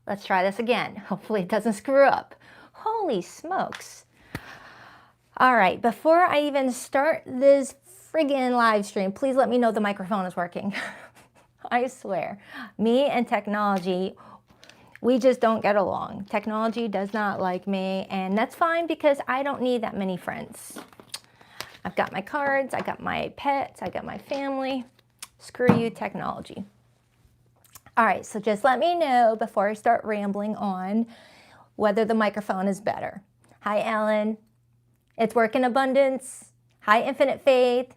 Let's try this again. Hopefully it doesn't screw up. Holy smokes. All right, before I even start this friggin' live stream, please let me know the microphone is working. I swear, me and technology, we just don't get along. Technology does not like me, and that's fine because I don't need that many friends. I've got my cards, I got my pets, I got my family. Screw you, technology. All right, so just let me know before I start rambling on whether the microphone is better. Hi, Ellen. It's work in abundance. Hi, Infinite Faith.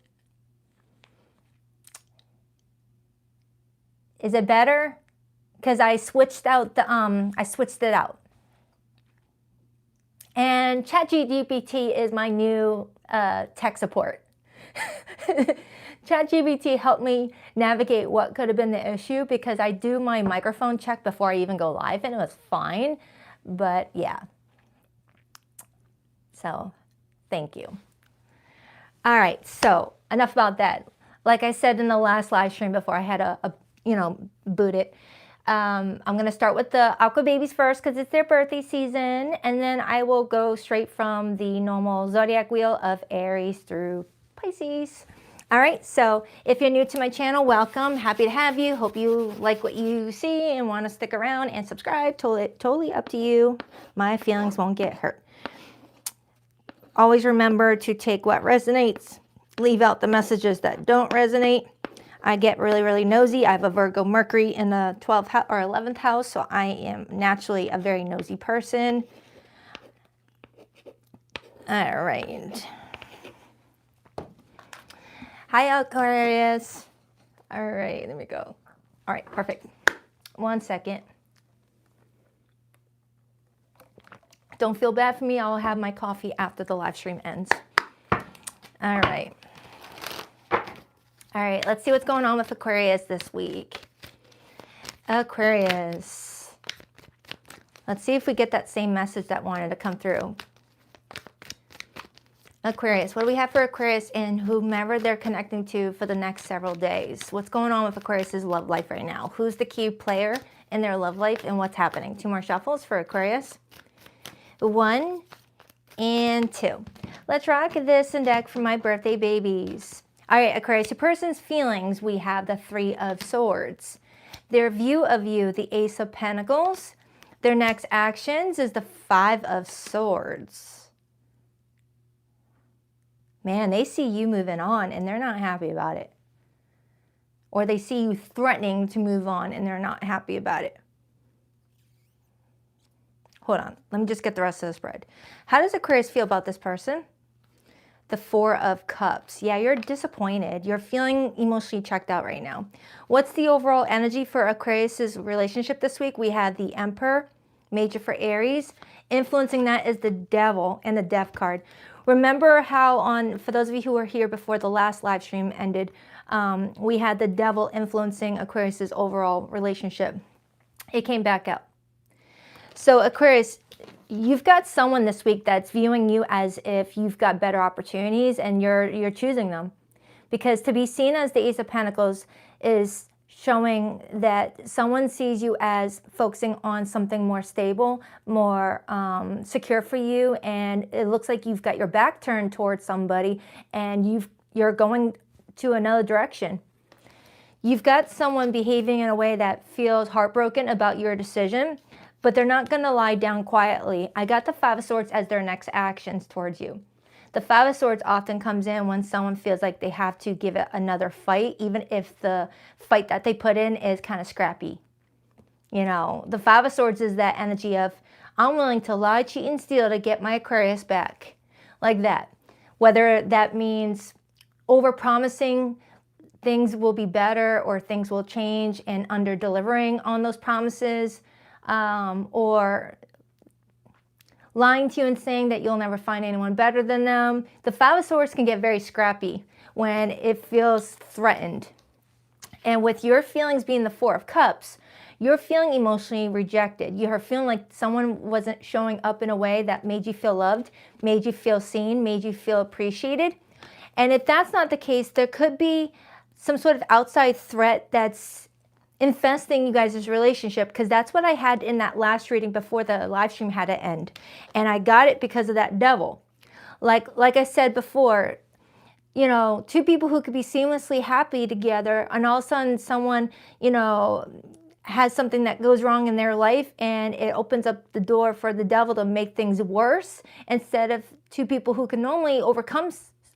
Is it better? Because I switched out the I switched it out. And ChatGPT is my new tech support. ChatGPT helped me navigate what could have been the issue because I do my microphone check before I even go live and it was fine. But yeah. So thank you. All right, so enough about that. Like I said in the last live stream before I had a boot it, I'm gonna start with the Aqua babies first because it's their birthday season, and then I will go straight from the normal zodiac wheel of Aries through Pisces. All right, so if you're new to my channel, welcome. Happy to have you. Hope you like what you see and want to stick around and subscribe. Totally up to you. My feelings won't get hurt. Always remember to take what resonates, leave out the messages that don't resonate. I get really, really nosy. I have a Virgo Mercury in the 12th or 11th house, so I am naturally a very nosy person. All right. Hi, Aquarius. All right, there we go. All right, perfect. 1 second. Don't feel bad for me. I'll have my coffee after the live stream ends. All right. All right, let's see what's going on with Aquarius this week. Aquarius. Let's see if we get that same message that wanted to come through. Aquarius, what do we have for Aquarius and whomever they're connecting to for the next several days? What's going on with Aquarius's love life right now? Who's the key player in their love life and what's happening? 2 more shuffles for Aquarius. 1 and 2. Let's rock this and deck for my birthday babies. All right, Aquarius, your person's feelings, we have the 3 of Swords. Their view of you, the Ace of Pentacles. Their next actions is the 5 of Swords. Man, they see you moving on and they're not happy about it. Or they see you threatening to move on and they're not happy about it. Hold on, let me just get the rest of the spread. How does Aquarius feel about this person? The 4 of Cups. Yeah, you're disappointed. You're feeling emotionally checked out right now. What's the overall energy for Aquarius's relationship this week? We have the Emperor, major for Aries. Influencing that is the Devil and the Death card. Remember how for those of you who were here before the last live stream ended, we had the Devil influencing Aquarius's overall relationship. It came back out. So Aquarius, you've got someone this week that's viewing you as if you've got better opportunities and you're choosing them. Because to be seen as the Ace of Pentacles is showing that someone sees you as focusing on something more stable, more secure for you, and it looks like you've got your back turned towards somebody and you're going to another direction. You've got someone behaving in a way that feels heartbroken about your decision, but they're not going to lie down quietly. I got the 5 of Swords as their next actions towards you. The 5 of Swords often comes in when someone feels like they have to give it another fight, even if the fight that they put in is kind of scrappy. You know, the 5 of Swords is that energy of, I'm willing to lie, cheat, and steal to get my Aquarius back. Like that. Whether that means over-promising things will be better or things will change and under-delivering on those promises, or lying to you and saying that you'll never find anyone better than them. The 5 of Swords can get very scrappy when it feels threatened. And with your feelings being the 4 of Cups, you're feeling emotionally rejected. You're feeling like someone wasn't showing up in a way that made you feel loved, made you feel seen, made you feel appreciated. And if that's not the case, there could be some sort of outside threat that's infesting you guys' relationship, because that's what I had in that last reading before the live stream had to end. And I got it because of that devil. Like I said before, you know, two people who could be seamlessly happy together, and all of a sudden someone, you know, has something that goes wrong in their life, and it opens up the door for the devil to make things worse, instead of two people who can normally overcome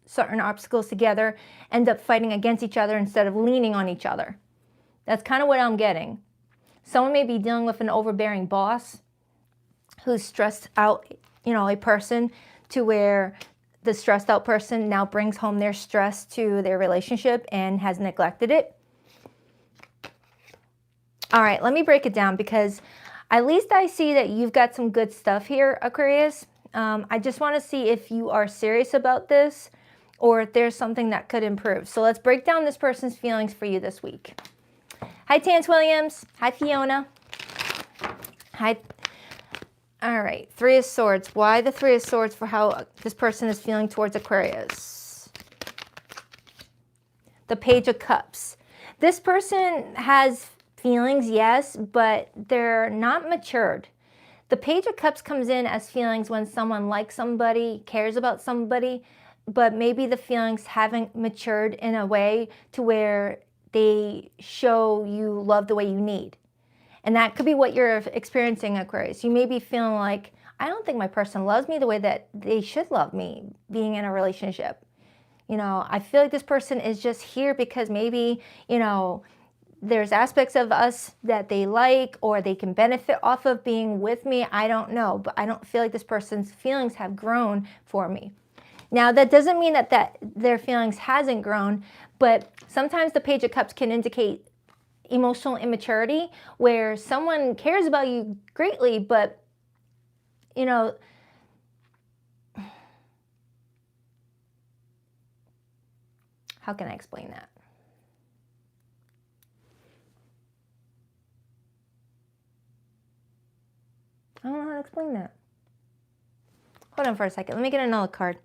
certain obstacles together end up fighting against each other instead of leaning on each other. That's kind of what I'm getting. Someone may be dealing with an overbearing boss who's stressed out, you know, a person, to where the stressed out person now brings home their stress to their relationship and has neglected it. All right, let me break it down, because at least I see that you've got some good stuff here, Aquarius. I just want to see if you are serious about this, or if there's something that could improve. So let's break down this person's feelings for you this week. Hi, Tance Williams. Hi, Fiona. Hi. All right, Three of Swords. Why the Three of Swords for how this person is feeling towards Aquarius? The Page of Cups. This person has feelings, yes, but they're not matured. The Page of Cups comes in as feelings when someone likes somebody, cares about somebody, but maybe the feelings haven't matured in a way to where they show you love the way you need. And that could be what you're experiencing, Aquarius. You may be feeling like, I don't think my person loves me the way that they should love me being in a relationship. You know, I feel like this person is just here because maybe, you know, there's aspects of us that they like, or they can benefit off of being with me. I don't know, but I don't feel like this person's feelings have grown for me. Now, that doesn't mean that their feelings hasn't grown, but sometimes the Page of Cups can indicate emotional immaturity, where someone cares about you greatly, but, you know, how can I explain that? I don't know how to explain that. Hold on for a second. Let me get another card.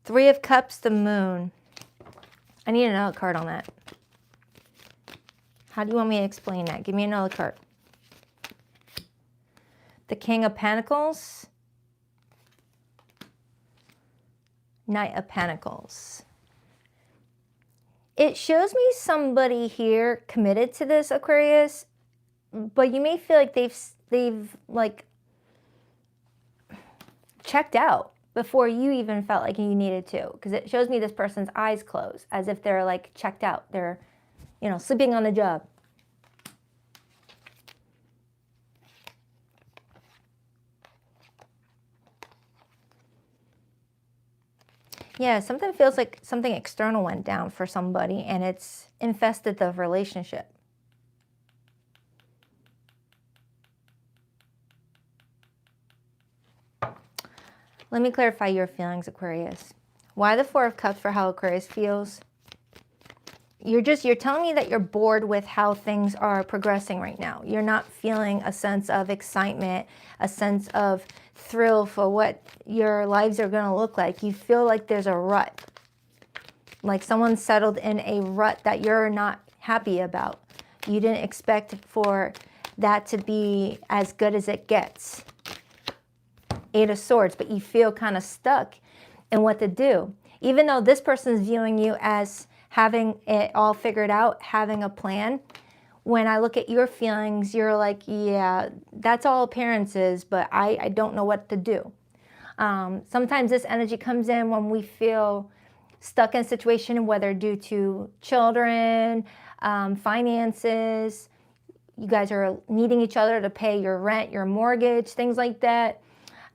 Three of Cups, the Moon. I need another card on that. How do you want me to explain that? Give me another card. The King of Pentacles. Knight of Pentacles. It shows me somebody here committed to this, Aquarius, but you may feel like they've like checked out before you even felt like you needed to, because it shows me this person's eyes closed, as if they're like checked out. They're, you know, sleeping on the job. Yeah, something feels like something external went down for somebody, and it's infested the relationship. Let me clarify your feelings, Aquarius. Why the Four of Cups for how Aquarius feels? You're telling me that you're bored with how things are progressing right now. You're not feeling a sense of excitement, a sense of thrill for what your lives are going to look like. You feel like there's a rut, like someone's settled in a rut that you're not happy about. You didn't expect for that to be as good as it gets. Eight of Swords, but you feel kind of stuck in what to do. Even though this person's viewing you as having it all figured out, having a plan, when I look at your feelings, you're like, yeah, that's all appearances, but I don't know what to do. Sometimes this energy comes in when we feel stuck in a situation, whether due to children, finances, you guys are needing each other to pay your rent, your mortgage, things like that.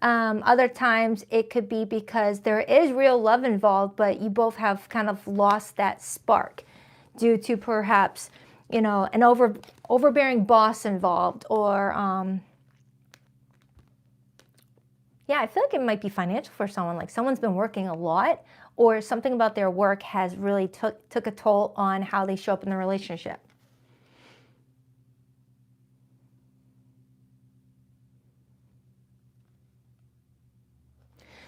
Other times it could be because there is real love involved, but you both have kind of lost that spark due to perhaps, you know, an overbearing boss involved, or yeah, I feel like it might be financial for someone, like someone's been working a lot, or something about their work has really took a toll on how they show up in the relationship.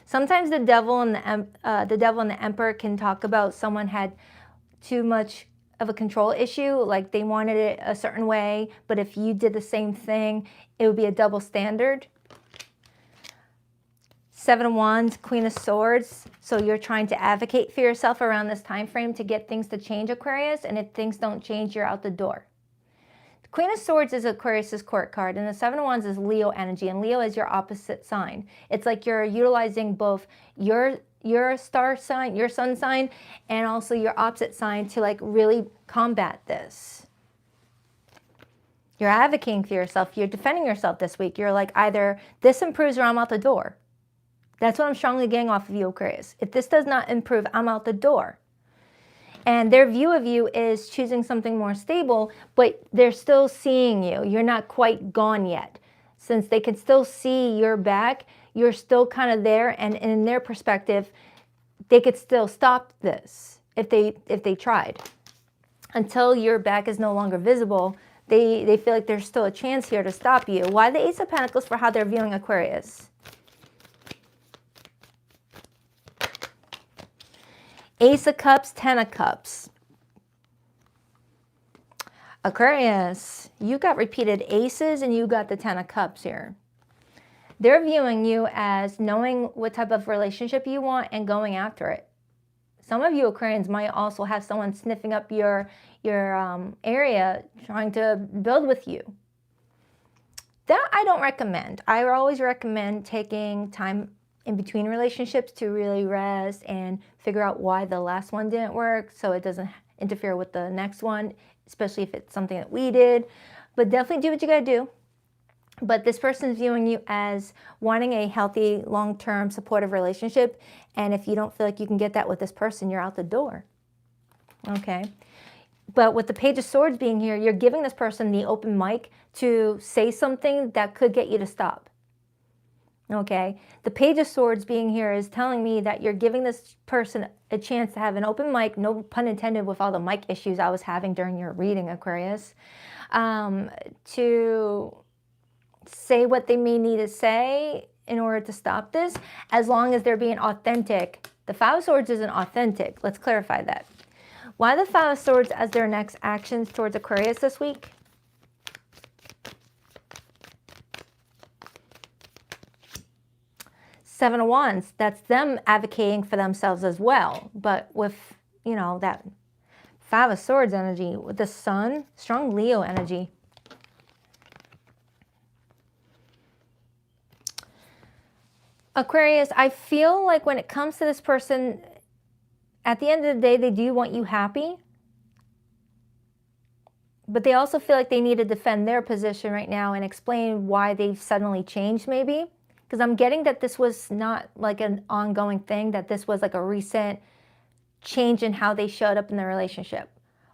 Sometimes the devil and the Emperor can talk about someone had too much of a control issue, like they wanted it a certain way, but if you did the same thing, it would be a double standard. Seven of Wands, Queen of Swords. So you're trying to advocate for yourself around this time frame to get things to change, Aquarius, and if things don't change, you're out the door. The Queen of Swords is Aquarius's court card, and the Seven of Wands is Leo energy, and Leo is your opposite sign. It's like you're utilizing both your star sign, your sun sign, and also your opposite sign to like really combat this. You're advocating for yourself. You're defending yourself this week. You're like, either this improves or I'm out the door. That's what I'm strongly getting off of you, Aquarius. If this does not improve, I'm out the door. And their view of you is choosing something more stable, but they're still seeing you. You're not quite gone yet. Since they can still see your back, you're still kind of there, and in their perspective, they could still stop this if they tried. Until your back is no longer visible, they feel like there's still a chance here to stop you. Why the Ace of Pentacles for how they're viewing Aquarius? Ace of Cups, Ten of Cups. Aquarius, you got repeated aces and you got the Ten of Cups here. They're viewing you as knowing what type of relationship you want and going after it. Some of you Aquarians might also have someone sniffing up your area, trying to build with you. That I don't recommend. I always recommend taking time in between relationships to really rest and figure out why the last one didn't work so it doesn't interfere with the next one, especially if it's something that we did. But definitely do what you gotta do. But this person's viewing you as wanting a healthy, long-term, supportive relationship. And if you don't feel like you can get that with this person, you're out the door. Okay. But with the Page of Swords being here, you're giving this person the open mic to say something that could get you to stop. Okay. The Page of Swords being here is telling me that you're giving this person a chance to have an open mic, no pun intended with all the mic issues I was having during your reading, Aquarius, to say what they may need to say in order to stop this, as long as they're being authentic. The Five of Swords isn't authentic. Let's clarify that. Why the Five of Swords as their next actions towards Aquarius this week? Seven of Wands, that's them advocating for themselves as well. But with, you know, that Five of Swords energy, with the Sun, strong Leo energy. Aquarius, I feel like when it comes to this person, at the end of the day, they do want you happy. But they also feel like they need to defend their position right now and explain why they've suddenly changed maybe. Because I'm getting that this was not like an ongoing thing, that this was like a recent change in how they showed up in the relationship.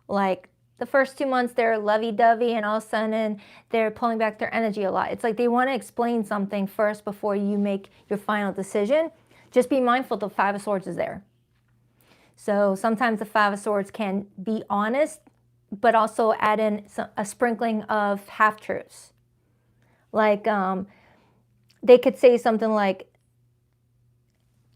Like the first 2 months, they're lovey-dovey, and all of a sudden they're pulling back their energy a lot. It's like they want to explain something first before you make your final decision. Just be mindful the Five of Swords is there. So sometimes the Five of Swords can be honest, but also add in a sprinkling of half-truths. Like they could say something like,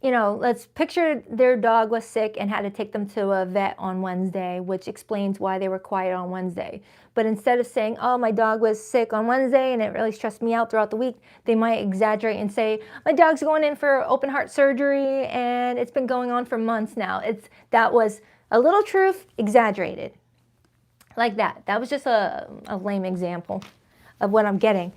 you know, let's picture their dog was sick and had to take them to a vet on Wednesday, which explains why they were quiet on Wednesday. But instead of saying, oh, my dog was sick on Wednesday and it really stressed me out throughout the week, they might exaggerate and say, my dog's going in for open heart surgery and it's been going on for months now. That was a little truth exaggerated. Like that. That was just a lame example of what I'm getting.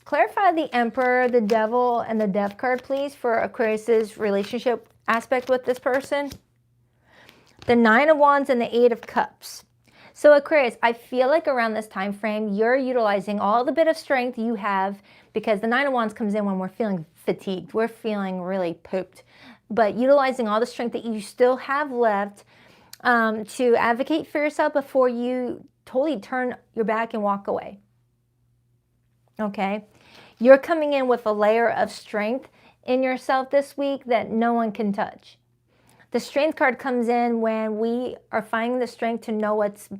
Clarify the Emperor, the Devil, and the Death card, please, for Aquarius's relationship aspect with this person. The Nine of Wands and the Eight of Cups. So Aquarius, I feel like around this time frame, you're utilizing all the bit of strength you have, because the Nine of Wands comes in when we're feeling fatigued. We're feeling really pooped. But utilizing all the strength that you still have left to advocate for yourself before you totally turn your back and walk away. Okay? You're coming in with a layer of strength in yourself this week that no one can touch. The Strength card comes in when we are finding the strength to know what's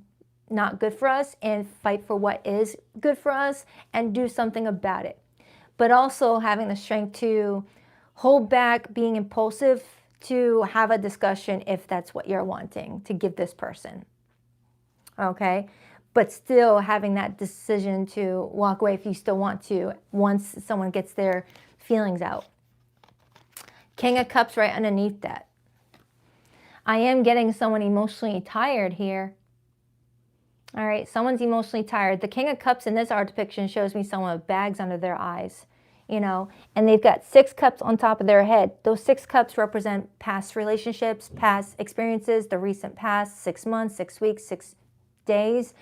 not good for us and fight for what is good for us and do something about it. But also having the strength to hold back being impulsive to have a discussion if that's what you're wanting to give this person. Okay? But still having that decision to walk away if you still want to once someone gets their feelings out. King of Cups right underneath that. I am getting someone emotionally tired here. All right, someone's emotionally tired. The King of Cups in this art depiction shows me someone with bags under their eyes, you know, and they've got 6 cups on top of their head. Those 6 cups represent past relationships, past experiences, the recent past, 6 months, 6 weeks, 6 days.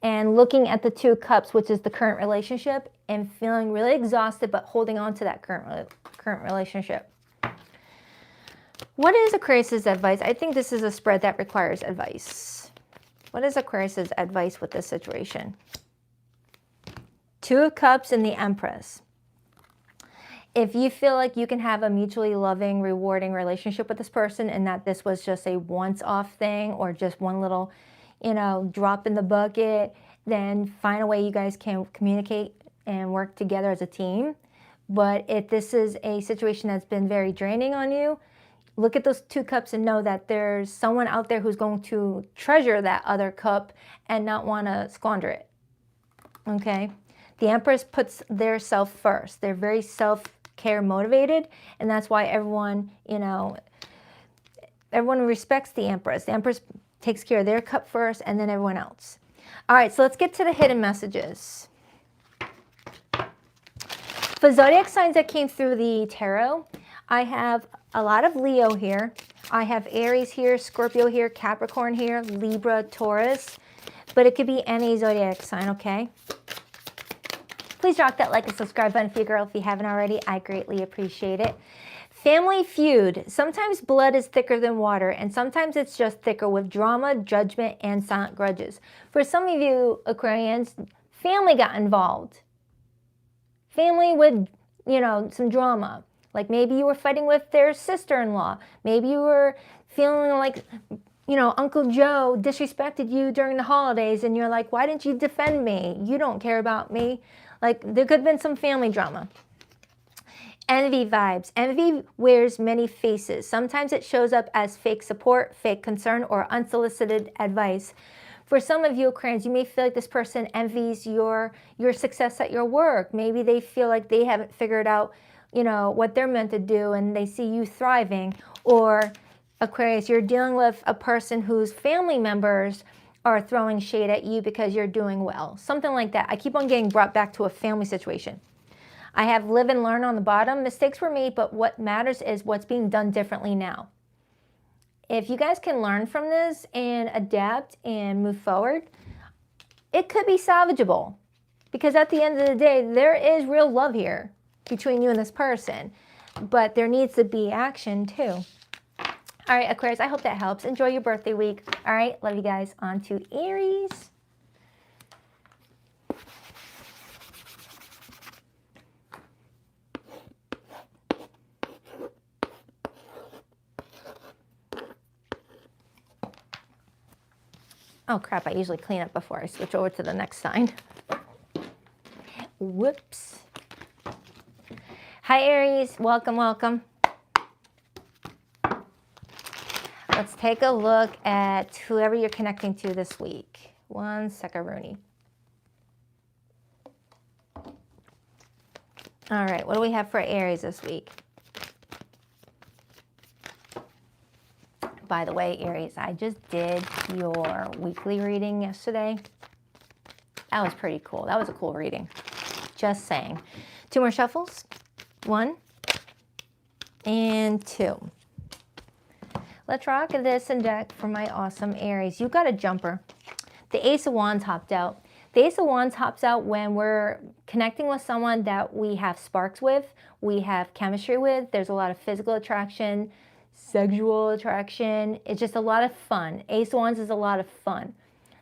And looking at the 2 cups, which is the current relationship, and feeling really exhausted, but holding on to that current relationship. What is Aquarius's advice? I think this is a spread that requires advice. What is Aquarius's advice with this situation? 2 of Cups and the Empress. If you feel like you can have a mutually loving, rewarding relationship with this person and that this was just a once-off thing or just one little, you know, drop in the bucket, then find a way you guys can communicate and work together as a team. But if this is a situation that's been very draining on you, look at those 2 cups and know that there's someone out there who's going to treasure that other cup and not want to squander it. Okay? The Empress puts their self first. They're very self-care motivated, and that's why everyone, you know, everyone respects the Empress. The Empress takes care of their cup first and then everyone else. All right, so let's get to the hidden messages. For zodiac signs that came through the tarot, I have a lot of Leo here. I have Aries here, Scorpio here, Capricorn here, Libra, Taurus. But it could be any zodiac sign, okay? Please drop that like and subscribe button for your girl if you haven't already. I greatly appreciate it. Family feud. Sometimes blood is thicker than water, and sometimes it's just thicker with drama, judgment, and silent grudges. For some of you Aquarians, family got involved. Family with, you know, some drama. Like maybe you were fighting with their sister-in-law. Maybe you were feeling like, you know, Uncle Joe disrespected you during the holidays and you're like, why didn't you defend me? You don't care about me. Like there could have been some family drama. Envy vibes. Envy wears many faces. Sometimes it shows up as fake support, fake concern, or unsolicited advice. For some of you Aquarians, you may feel like this person envies your success at your work. Maybe they feel like they haven't figured out, you know, what they're meant to do and they see you thriving. Or Aquarius, you're dealing with a person whose family members are throwing shade at you because you're doing well. Something like that. I keep on getting brought back to a family situation. I have live and learn on the bottom. Mistakes were made, but what matters is what's being done differently now. If you guys can learn from this and adapt and move forward, it could be salvageable. Because at the end of the day, there is real love here between you and this person. But there needs to be action too. All right, Aquarius, I hope that helps. Enjoy your birthday week. All right, love you guys. On to Aries. Oh crap, I usually clean up before I switch over to the next sign. Whoops. Hi Aries, welcome, welcome. Let's take a look at whoever you're connecting to this week. One second, Rooney. All right, what do we have for Aries this week? By the way, Aries, I just did your weekly reading yesterday. That was pretty cool. That was a cool reading. Just saying. 2 more shuffles. 1 and 2. Let's rock this and deck for my awesome Aries. You got a jumper. The Ace of Wands hopped out. The Ace of Wands hops out when we're connecting with someone that we have sparks with, we have chemistry with. There's a lot of physical attraction, sexual attraction. It's just a lot of fun. Ace of Wands is a lot of fun.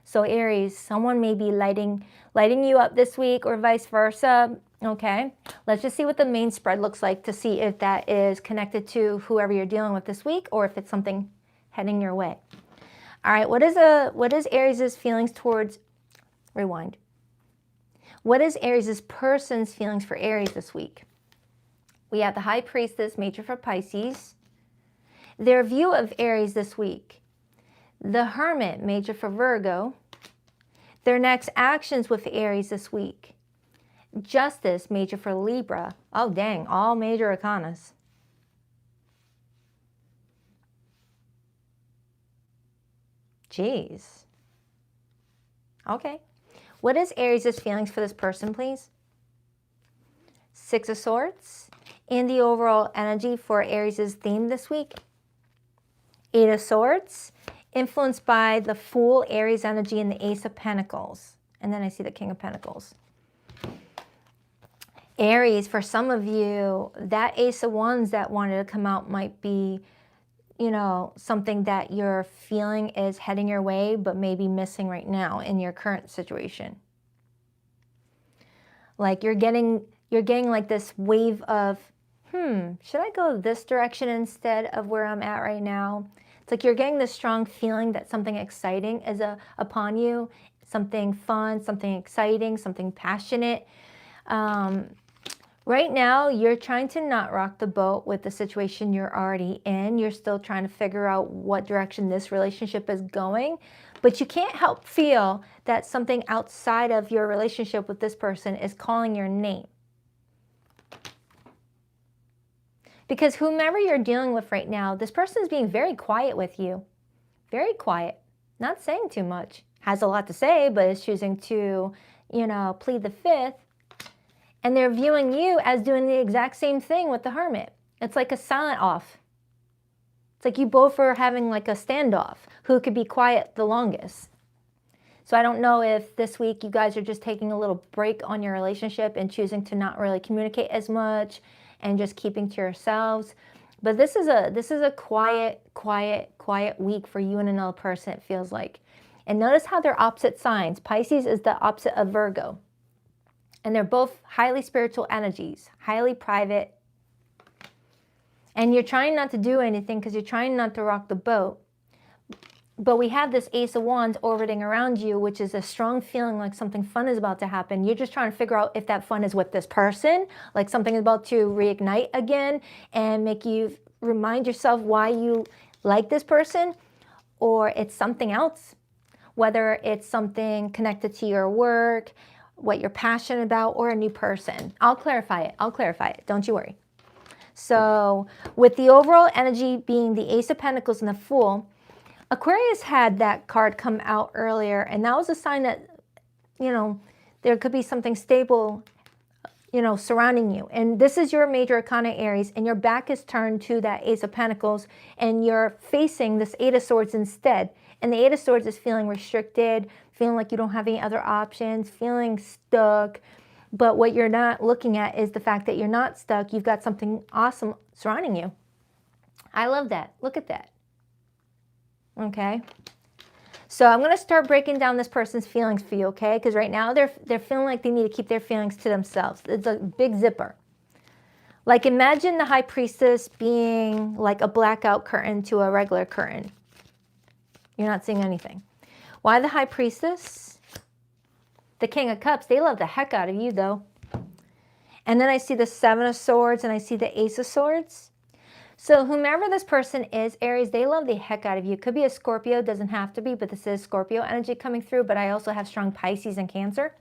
So Aries, someone may be lighting you up this week or vice versa. Okay, let's just see what the main spread looks like to see if that is connected to whoever you're dealing with this week or if it's something heading your way. All right, what is Aries' feelings towards, rewind. What is Aries' person's feelings for Aries this week? We have the High Priestess, Major for Pisces. Their view of Aries this week. The Hermit, major for Virgo. Their next actions with Aries this week. Justice, major for Libra. Oh, dang, all major arcanas. Jeez. Okay. What is Aries' feelings for this person, please? Six of Swords. And the overall energy for Aries' theme this week. Eight of Swords. Influenced by the Fool, Aries energy, and the Ace of Pentacles. And then I see the King of Pentacles. Aries, for some of you, that Ace of Wands that wanted to come out might be, you know, something that you're feeling is heading your way, but maybe missing right now in your current situation. Like you're getting like this wave of, should I go this direction instead of where I'm at right now? It's like you're getting this strong feeling that something exciting is upon you, something fun, something exciting, something passionate. Right now, you're trying to not rock the boat with the situation you're already in. You're still trying to figure out what direction this relationship is going, but you can't help feel that something outside of your relationship with this person is calling your name. Because whomever you're dealing with right now, this person is being very quiet with you. Very quiet. Not saying too much. Has a lot to say, but is choosing to, you know, plead the fifth. And they're viewing you as doing the exact same thing with the Hermit. It's like a silent off. It's like you both are having like a standoff. Who could be quiet the longest? So I don't know if this week you guys are just taking a little break on your relationship and choosing to not really communicate as much and just keeping to yourselves. But this is a quiet week for you and another person, it feels like. And notice how they're opposite signs. Pisces is the opposite of Virgo. And they're both highly spiritual energies, highly private. And you're trying not to do anything because you're trying not to rock the boat. But we have this Ace of Wands orbiting around you, which is a strong feeling like something fun is about to happen. You're just trying to figure out if that fun is with this person, like something is about to reignite again and make you remind yourself why you like this person, or it's something else, whether it's something connected to your work, what you're passionate about, or a new person. I'll clarify it. Don't you worry. So with the overall energy being the Ace of Pentacles and the Fool, Aquarius had that card come out earlier, and that was a sign that, you know, there could be something stable, you know, surrounding you. And this is your major arcana, Aries, and your back is turned to that Ace of Pentacles, and you're facing this Eight of Swords instead. And the Eight of Swords is feeling restricted, feeling like you don't have any other options, feeling stuck. But what you're not looking at is the fact that you're not stuck. You've got something awesome surrounding you. I love that. Look at that. Okay. So I'm going to start breaking down this person's feelings for you, okay? Because right now they're feeling like they need to keep their feelings to themselves. It's a big zipper. Like imagine the High Priestess being like a blackout curtain to a regular curtain. You're not seeing anything. Why the High Priestess? The King of Cups, they love the heck out of you though. And then I see the Seven of Swords and I see the Ace of Swords. So whomever this person is, Aries, they love the heck out of you. Could be a Scorpio, doesn't have to be, but this is Scorpio energy coming through, but I also have strong Pisces and Cancer.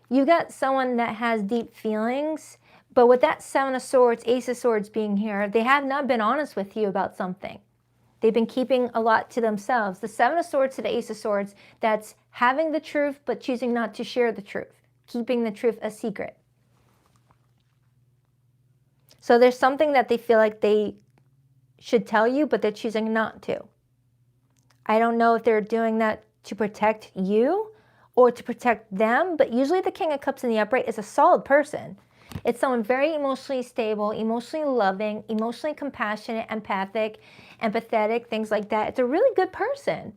You got someone that has deep feelings, but with that Seven of Swords, Ace of Swords being here, they have not been honest with you about something. They've been keeping a lot to themselves. The Seven of Swords to the Ace of Swords, that's having the truth, but choosing not to share the truth, keeping the truth a secret. So there's something that they feel like they should tell you, but they're choosing not to. I don't know if they're doing that to protect you or to protect them, but usually the King of Cups in the upright is a solid person. It's someone very emotionally stable, emotionally loving, emotionally compassionate, empathic, empathetic, things like that. It's a really good person.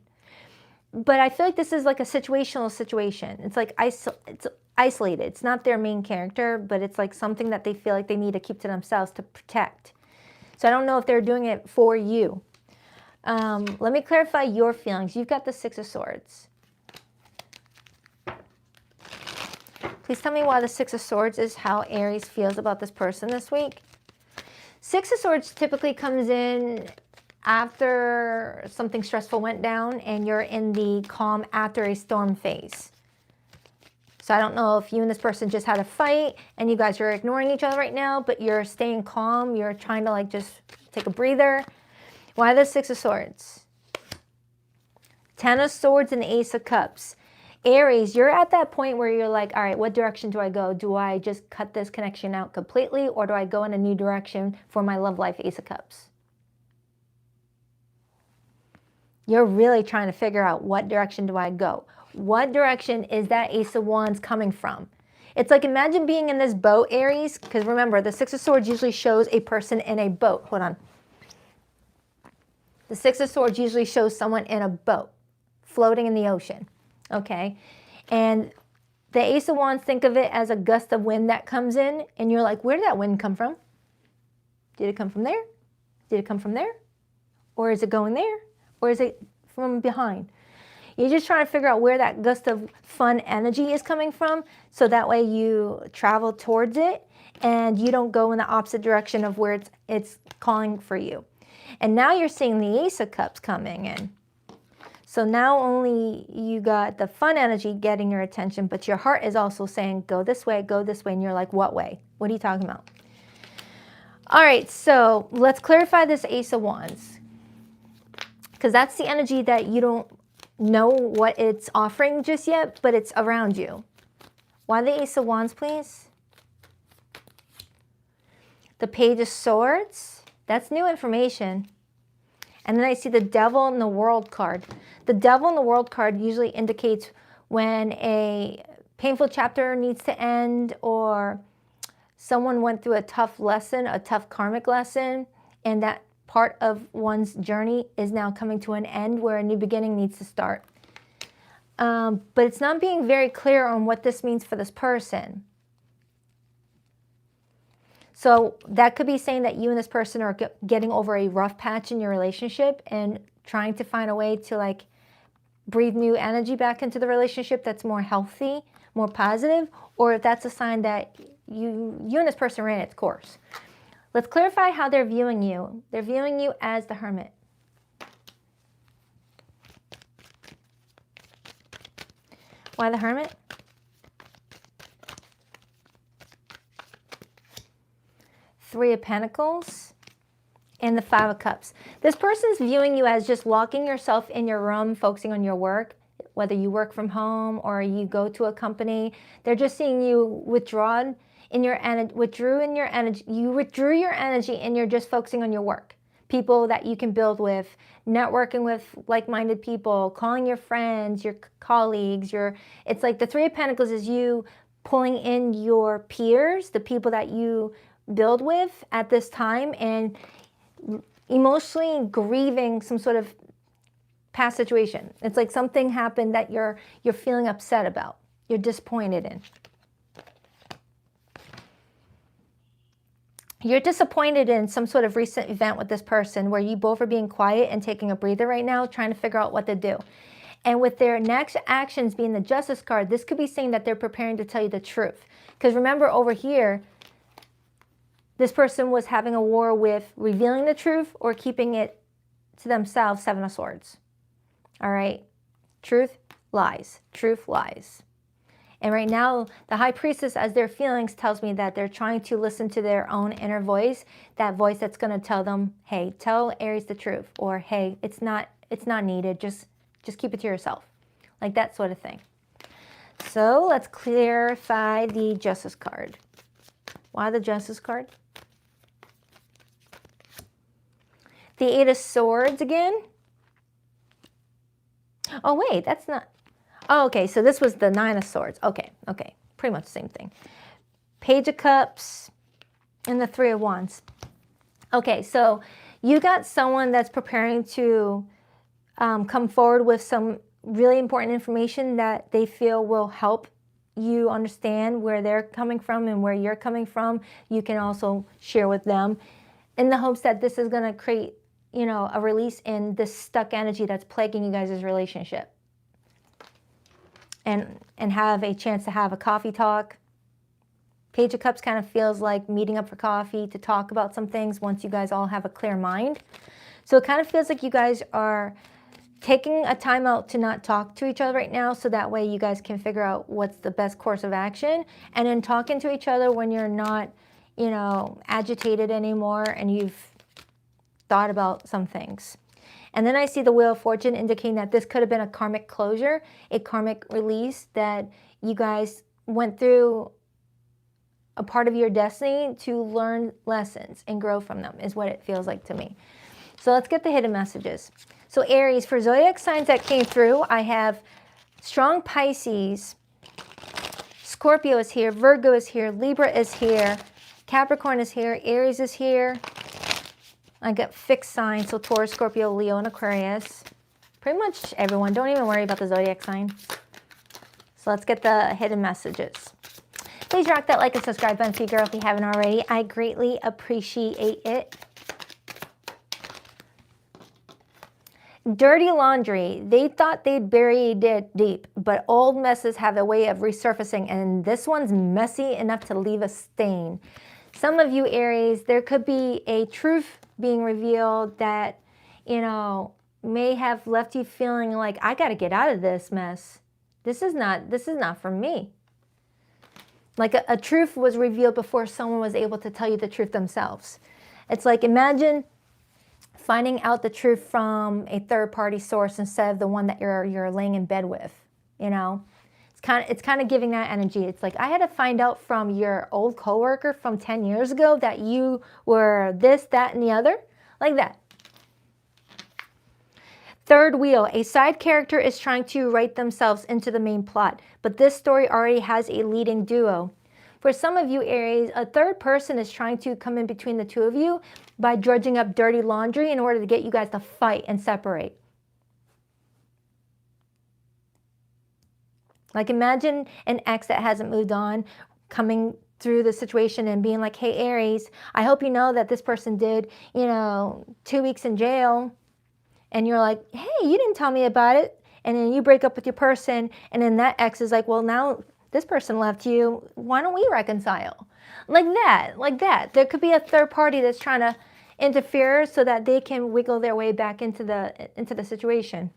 But I feel like this is like a situational situation. It's like it's isolated. It's not their main character, but it's like something that they feel like they need to keep to themselves to protect. So I don't know if they're doing it for you. Let me clarify your feelings. You've got the Six of Swords. Please tell me why the Six of Swords is how Aries feels about this person this week. Six of Swords typically comes in after something stressful went down and you're in the calm after a storm phase. So I don't know if you and this person just had a fight and you guys are ignoring each other right now, but you're staying calm. You're trying to like just take a breather. Why the Six of Swords? Ten of Swords and Ace of Cups. Aries, you're at that point where you're like, all right, what direction do I go? Do I just cut this connection out completely, or do I go in a new direction for my love life, Ace of Cups? You're really trying to figure out what direction do I go? What direction is that Ace of Wands coming from? It's like, imagine being in this boat, Aries, because remember, the Six of Swords usually shows a person in a boat. Hold on. The Six of Swords usually shows someone in a boat, floating in the ocean, okay? And the Ace of Wands, think of it as a gust of wind that comes in, and you're like, where did that wind come from? Did it come from there? Did it come from there? Or is it going there? Or is it from behind? You're just trying to figure out where that gust of fun energy is coming from, so that way you travel towards it and you don't go in the opposite direction of where it's calling for you. And now you're seeing the Ace of Cups coming in. So now only you got the fun energy getting your attention, but your heart is also saying, go this way, and you're like, what way? What are you talking about? All right, so let's clarify this Ace of Wands, because that's the energy that you don't know what it's offering just yet, but it's around you. Why the Ace of Wands, please? The Page of Swords, that's new information. And then I see the Devil and the World card. The Devil and the World card usually indicates when a painful chapter needs to end, or someone went through a tough lesson, a tough karmic lesson, and that part of one's journey is now coming to an end where a new beginning needs to start. But it's not being very clear on what this means for this person. So that could be saying that you and this person are getting over a rough patch in your relationship and trying to find a way to like breathe new energy back into the relationship that's more healthy, more positive, or if that's a sign that you and this person ran its course. Let's clarify how they're viewing you. They're viewing you as the Hermit. Why the Hermit? Three of Pentacles and the Five of Cups. This person's viewing you as just locking yourself in your room, focusing on your work, whether you work from home or you go to a company. They're just seeing you withdrawn in your energy, you withdrew your energy and you're just focusing on your work. People that you can build with, networking with like-minded people, calling your friends, your colleagues, it's like the Three of Pentacles is you pulling in your peers, the people that you build with at this time, and emotionally grieving some sort of past situation. It's like something happened that you're feeling upset about, you're disappointed in. You're disappointed in some sort of recent event with this person where you both are being quiet and taking a breather right now, trying to figure out what to do. And with their next actions being the Justice card, this could be saying that they're preparing to tell you the truth. Because remember, over here, this person was having a war with revealing the truth or keeping it to themselves, Seven of Swords. All right? Truth, lies. Truth, lies. And right now, the High Priestess, as their feelings, tells me that they're trying to listen to their own inner voice, that voice that's going to tell them, hey, tell Aries the truth, or hey, it's not needed, just keep it to yourself, like that sort of thing. So let's clarify the Justice card. Why the Justice card? The Eight of Swords again. Oh, wait, that's not... Oh, okay, so this was the Nine of Swords. Okay, pretty much the same thing. Page of Cups and the Three of Wands. Okay, so you got someone that's preparing to come forward with some really important information that they feel will help you understand where they're coming from and where you're coming from. You can also share with them in the hopes that this is going to create, you know, a release in this stuck energy that's plaguing you guys' relationship. And have a chance to have a coffee talk. Page of Cups kind of feels like meeting up for coffee to talk about some things once you guys all have a clear mind. So it kind of feels like you guys are taking a time out to not talk to each other right now, so that way you guys can figure out what's the best course of action, and then talking to each other when you're not, you know, agitated anymore and you've thought about some things. And then I see the Wheel of Fortune indicating that this could have been a karmic closure, a karmic release, that you guys went through a part of your destiny to learn lessons and grow from them, is what it feels like to me. So let's get the hidden messages. So Aries, for zodiac signs that came through, I have strong Pisces, Scorpio is here, Virgo is here, Libra is here, Capricorn is here, Aries is here. I got fixed signs, so Taurus, Scorpio, Leo, and Aquarius. Pretty much everyone. Don't even worry about the zodiac sign. So let's get the hidden messages. Please rock that like and subscribe button for you, girl, if you haven't already. I greatly appreciate it. Dirty laundry. They thought they'd buried it deep, but old messes have a way of resurfacing, and this one's messy enough to leave a stain. Some of you, Aries, there could be a truth being revealed that, you know, may have left you feeling like, I got to get out of this mess. This is not for me. Like a truth was revealed before someone was able to tell you the truth themselves. It's like, imagine finding out the truth from a third-party source instead of the one that you're laying in bed with, you know? It's kind of giving that energy. It's like, I had to find out from your old coworker from 10 years ago that you were this, that, and the other, like that. Third wheel, a side character is trying to write themselves into the main plot, but this story already has a leading duo. For some of you, Aries, a third person is trying to come in between the two of you by drudging up dirty laundry in order to get you guys to fight and separate. Like, imagine an ex that hasn't moved on coming through the situation and being like, hey, Aries, I hope you know that this person did, you know, 2 weeks in jail. And you're like, hey, you didn't tell me about it. And then you break up with your person. And then that ex is like, well, now this person left you. Why don't we reconcile? Like that, like that. There could be a third party that's trying to interfere so that they can wiggle their way back into the situation.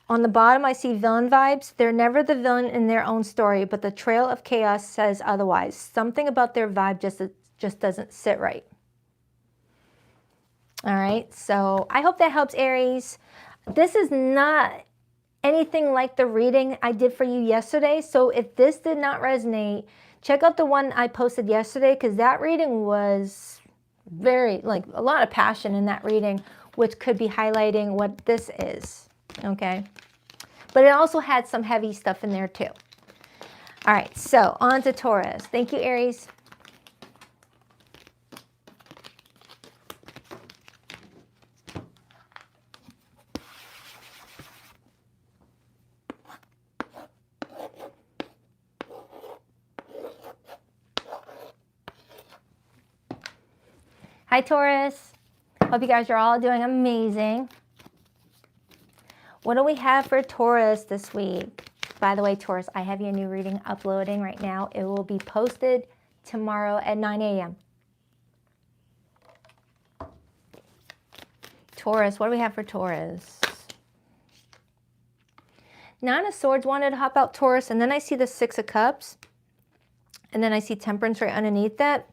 On the bottom, I see villain vibes. They're never the villain in their own story, but the trail of chaos says otherwise. Something about their vibe just doesn't sit right. All right, so I hope that helps, Aries. This is not anything like the reading I did for you yesterday, so if this did not resonate, check out the one I posted yesterday, because that reading was very, like, a lot of passion in that reading, which could be highlighting what this is, okay? But it also had some heavy stuff in there too. All right, so on to Taurus. Thank you, Aries. Hi, Taurus. Hope you guys are all doing amazing. What do we have for Taurus this week? By the way, Taurus, I have your new reading uploading right now. It will be posted tomorrow at 9 a.m. Taurus, what do we have for Taurus? Nine of Swords wanted to hop out, Taurus, and then I see the Six of Cups, and then I see Temperance right underneath that.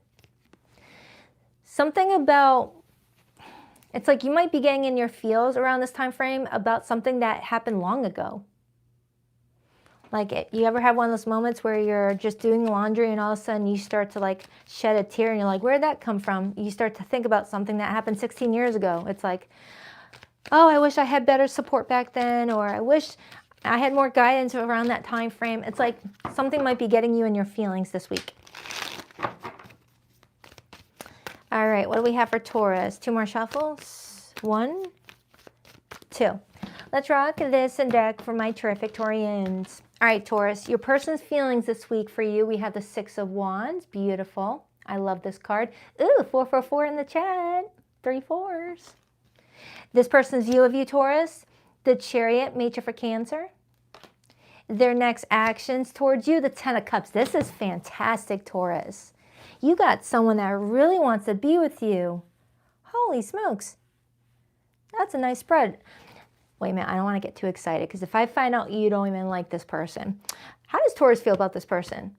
Something about, it's like you might be getting in your feels around this time frame about something that happened long ago. Like, you ever have one of those moments where you're just doing laundry and all of a sudden you start to like shed a tear and you're like, where'd that come from? You start to think about something that happened 16 years ago. It's like, oh, I wish I had better support back then, or I wish I had more guidance around that time frame. It's like something might be getting you in your feelings this week. All right, what do we have for Taurus? 2 more shuffles. 1, 2. Let's rock this and deck for my terrific Taurians. All right, Taurus, your person's feelings this week for you. We have the 6 of Wands. Beautiful. I love this card. Ooh, 444 in the chat. 3 4s. This person's view of you, Taurus. The Chariot, Major for Cancer. Their next actions towards you, the 10 of Cups. This is fantastic, Taurus. You got someone that really wants to be with you. Holy smokes. That's a nice spread. Wait a minute, I don't want to get too excited because if I find out you don't even like this person. How does Taurus feel about this person?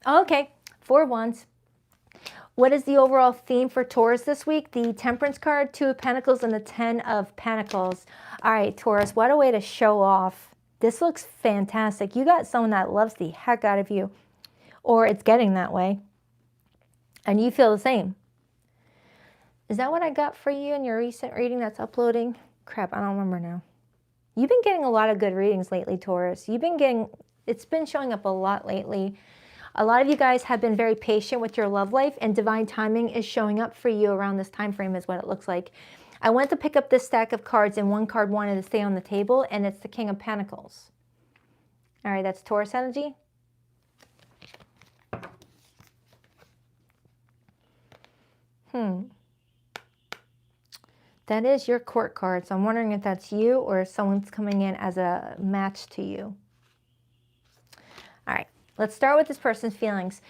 Okay, 4 of Wands. What is the overall theme for Taurus this week? The Temperance card, 2 of Pentacles, and the 10 of Pentacles. All right, Taurus, what a way to show off. This looks fantastic. You got someone that loves the heck out of you, or it's getting that way, and you feel the same. Is that what I got for you in your recent reading that's uploading? Crap, I don't remember now. You've been getting a lot of good readings lately, Taurus. It's been showing up a lot lately. A lot of you guys have been very patient with your love life, and divine timing is showing up for you around this time frame is what it looks like. I went to pick up this stack of cards, and one card wanted to stay on the table, and it's the King of Pentacles. All right, that's Taurus energy. That is your court card, so I'm wondering if that's you or if someone's coming in as a match to you. All right, let's start with this person's feelings.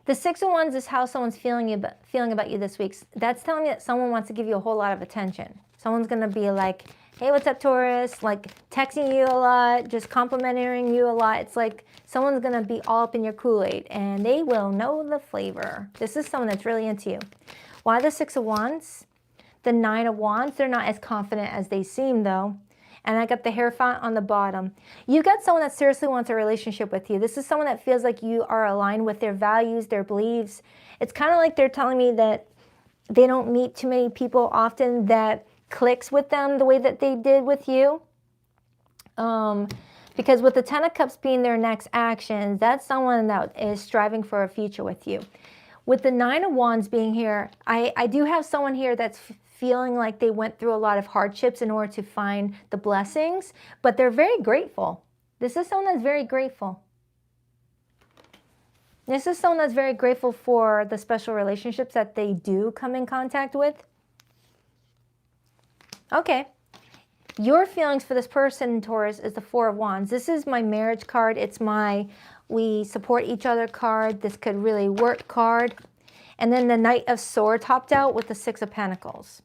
The 6 of Wands is how someone's feeling about you this week. That's telling me that someone wants to give you a whole lot of attention. Someone's going to be like, hey, what's up, Taurus? Like texting you a lot, just complimenting you a lot. It's like someone's going to be all up in your Kool-Aid, and they will know the flavor. This is someone that's really into you. Why the 6 of Wands? The 9 of Wands, they're not as confident as they seem, though. And I got the Hierophant on the bottom. You got someone that seriously wants a relationship with you. This is someone that feels like you are aligned with their values, their beliefs. It's kind of like they're telling me that they don't meet too many people often that clicks with them the way that they did with you. Because with the 10 of Cups being their next action, that's someone that is striving for a future with you. With the 9 of Wands being here, I do have someone here that's feeling like they went through a lot of hardships in order to find the blessings, but they're very grateful. This is someone that's very grateful. This is someone that's very grateful for the special relationships that they do come in contact with. Okay. Your feelings for this person, Taurus, is the 4 of Wands. This is my marriage card. It's my we support each other card. This could really work card. And then the Knight of Swords topped out with the 6 of Pentacles.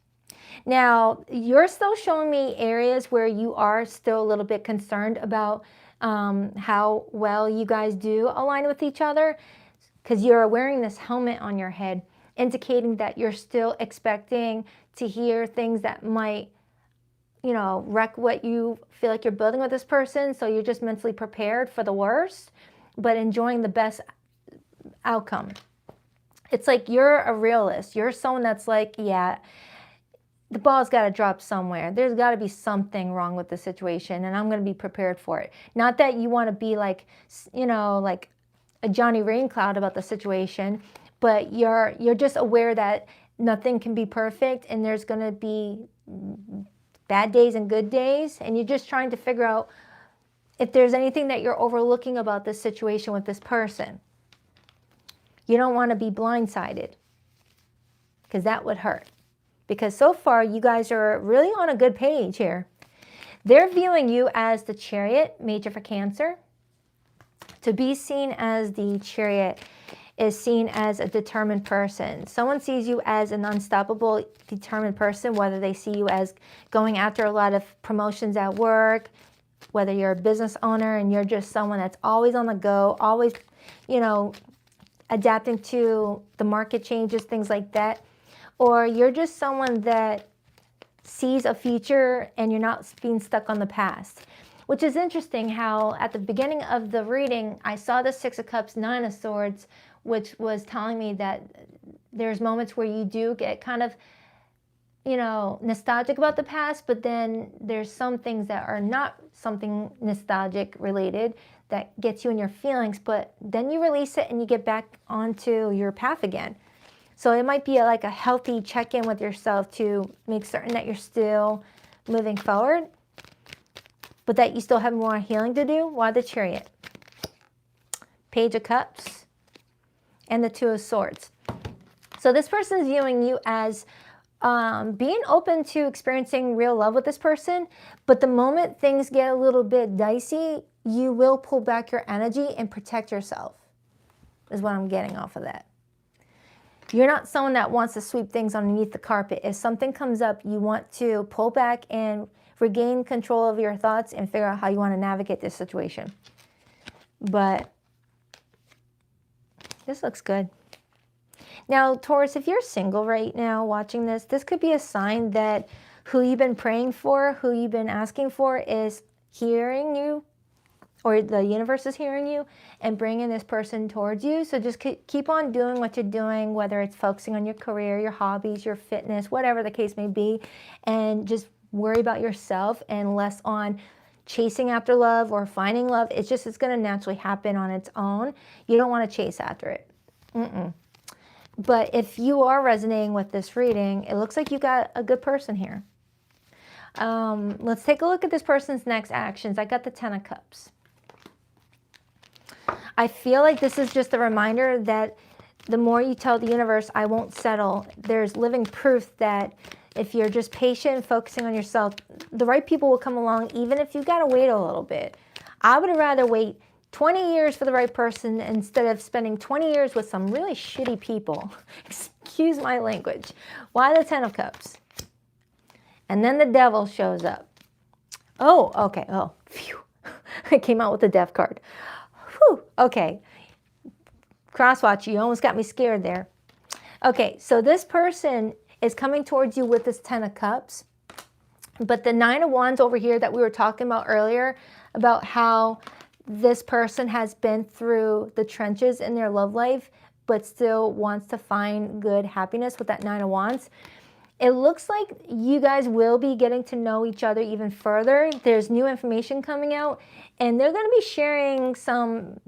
Now, you're still showing me areas where you are still a little bit concerned about how well you guys do align with each other, because you're wearing this helmet on your head, indicating that you're still expecting to hear things that might, you know, wreck what you feel like you're building with this person. So you're just mentally prepared for the worst, but enjoying the best outcome. It's like you're a realist. You're someone that's like, yeah, the ball's got to drop somewhere. There's got to be something wrong with the situation, and I'm going to be prepared for it. Not that you want to be like, you know, like a Johnny Raincloud about the situation, but you're just aware that nothing can be perfect, and there's going to be bad days and good days, and you're just trying to figure out if there's anything that you're overlooking about this situation with this person. You don't want to be blindsided, because that would hurt. Because so far, you guys are really on a good page here. They're viewing you as the Chariot, major for Cancer. To be seen as the Chariot is seen as a determined person. Someone sees you as an unstoppable, determined person, whether they see you as going after a lot of promotions at work, whether you're a business owner and you're just someone that's always on the go, always, you know, adapting to the market changes, things like that. Or you're just someone that sees a future and you're not being stuck on the past. Which is interesting how at the beginning of the reading, I saw the 6 of Cups, 9 of Swords, which was telling me that there's moments where you do get kind of, you know, nostalgic about the past, but then there's some things that are not something nostalgic related that gets you in your feelings, but then you release it and you get back onto your path again. So it might be like a healthy check-in with yourself to make certain that you're still moving forward, but that you still have more healing to do. Why the Chariot? Page of Cups and the 2 of Swords. So this person is viewing you as being open to experiencing real love with this person, but the moment things get a little bit dicey, you will pull back your energy and protect yourself, is what I'm getting off of that. You're not someone that wants to sweep things underneath the carpet. If something comes up, you want to pull back and regain control of your thoughts and figure out how you want to navigate this situation. But this looks good. Now, Taurus, if you're single right now watching this, this could be a sign that who you've been praying for, who you've been asking for is hearing you, or the universe is hearing you and bringing this person towards you. So just keep on doing what you're doing, whether it's focusing on your career, your hobbies, your fitness, whatever the case may be, and just worry about yourself and less on chasing after love or finding love. It's going to naturally happen on its own. You don't want to chase after it. But if you are resonating with this reading, it looks like you got a good person here. Let's take a look at this person's next actions. I got the Ten of Cups. I feel like this is just a reminder that the more you tell the universe, I won't settle, there's living proof that if you're just patient and focusing on yourself, the right people will come along, even if you've got to wait a little bit. I would rather wait 20 years for the right person instead of spending 20 years with some really shitty people. Excuse my language. Why the Ten of Cups? And then the Devil shows up. Oh, okay. Oh, phew. I came out with the Death card. Whew. Okay. Crosswatch, you almost got me scared there. Okay, so this person is coming towards you with this Ten of Cups. But the Nine of Wands over here that we were talking about earlier, about how this person has been through the trenches in their love life, but still wants to find good happiness with that Nine of Wands. It looks like you guys will be getting to know each other even further. There's new information coming out, and they're going to be sharing some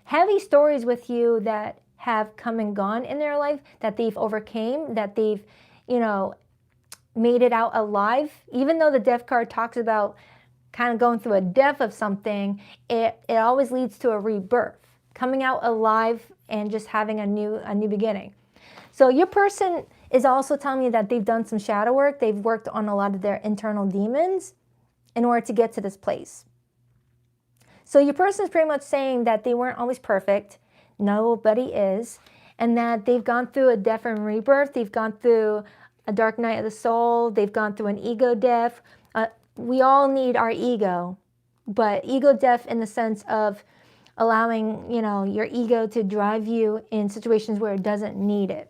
heavy stories with you that have come and gone in their life, that they've overcame, that they've, you know, made it out alive. Even though the Death card talks about kind of going through a death of something, it always leads to a rebirth, coming out alive and just having a new beginning. So your person is also telling me that they've done some shadow work. They've worked on a lot of their internal demons in order to get to this place. So your person is pretty much saying that they weren't always perfect. Nobody is. And that they've gone through a death and rebirth. They've gone through a dark night of the soul. They've gone through an ego death. We all need our ego, but ego death in the sense of allowing, you know, your ego to drive you in situations where it doesn't need it.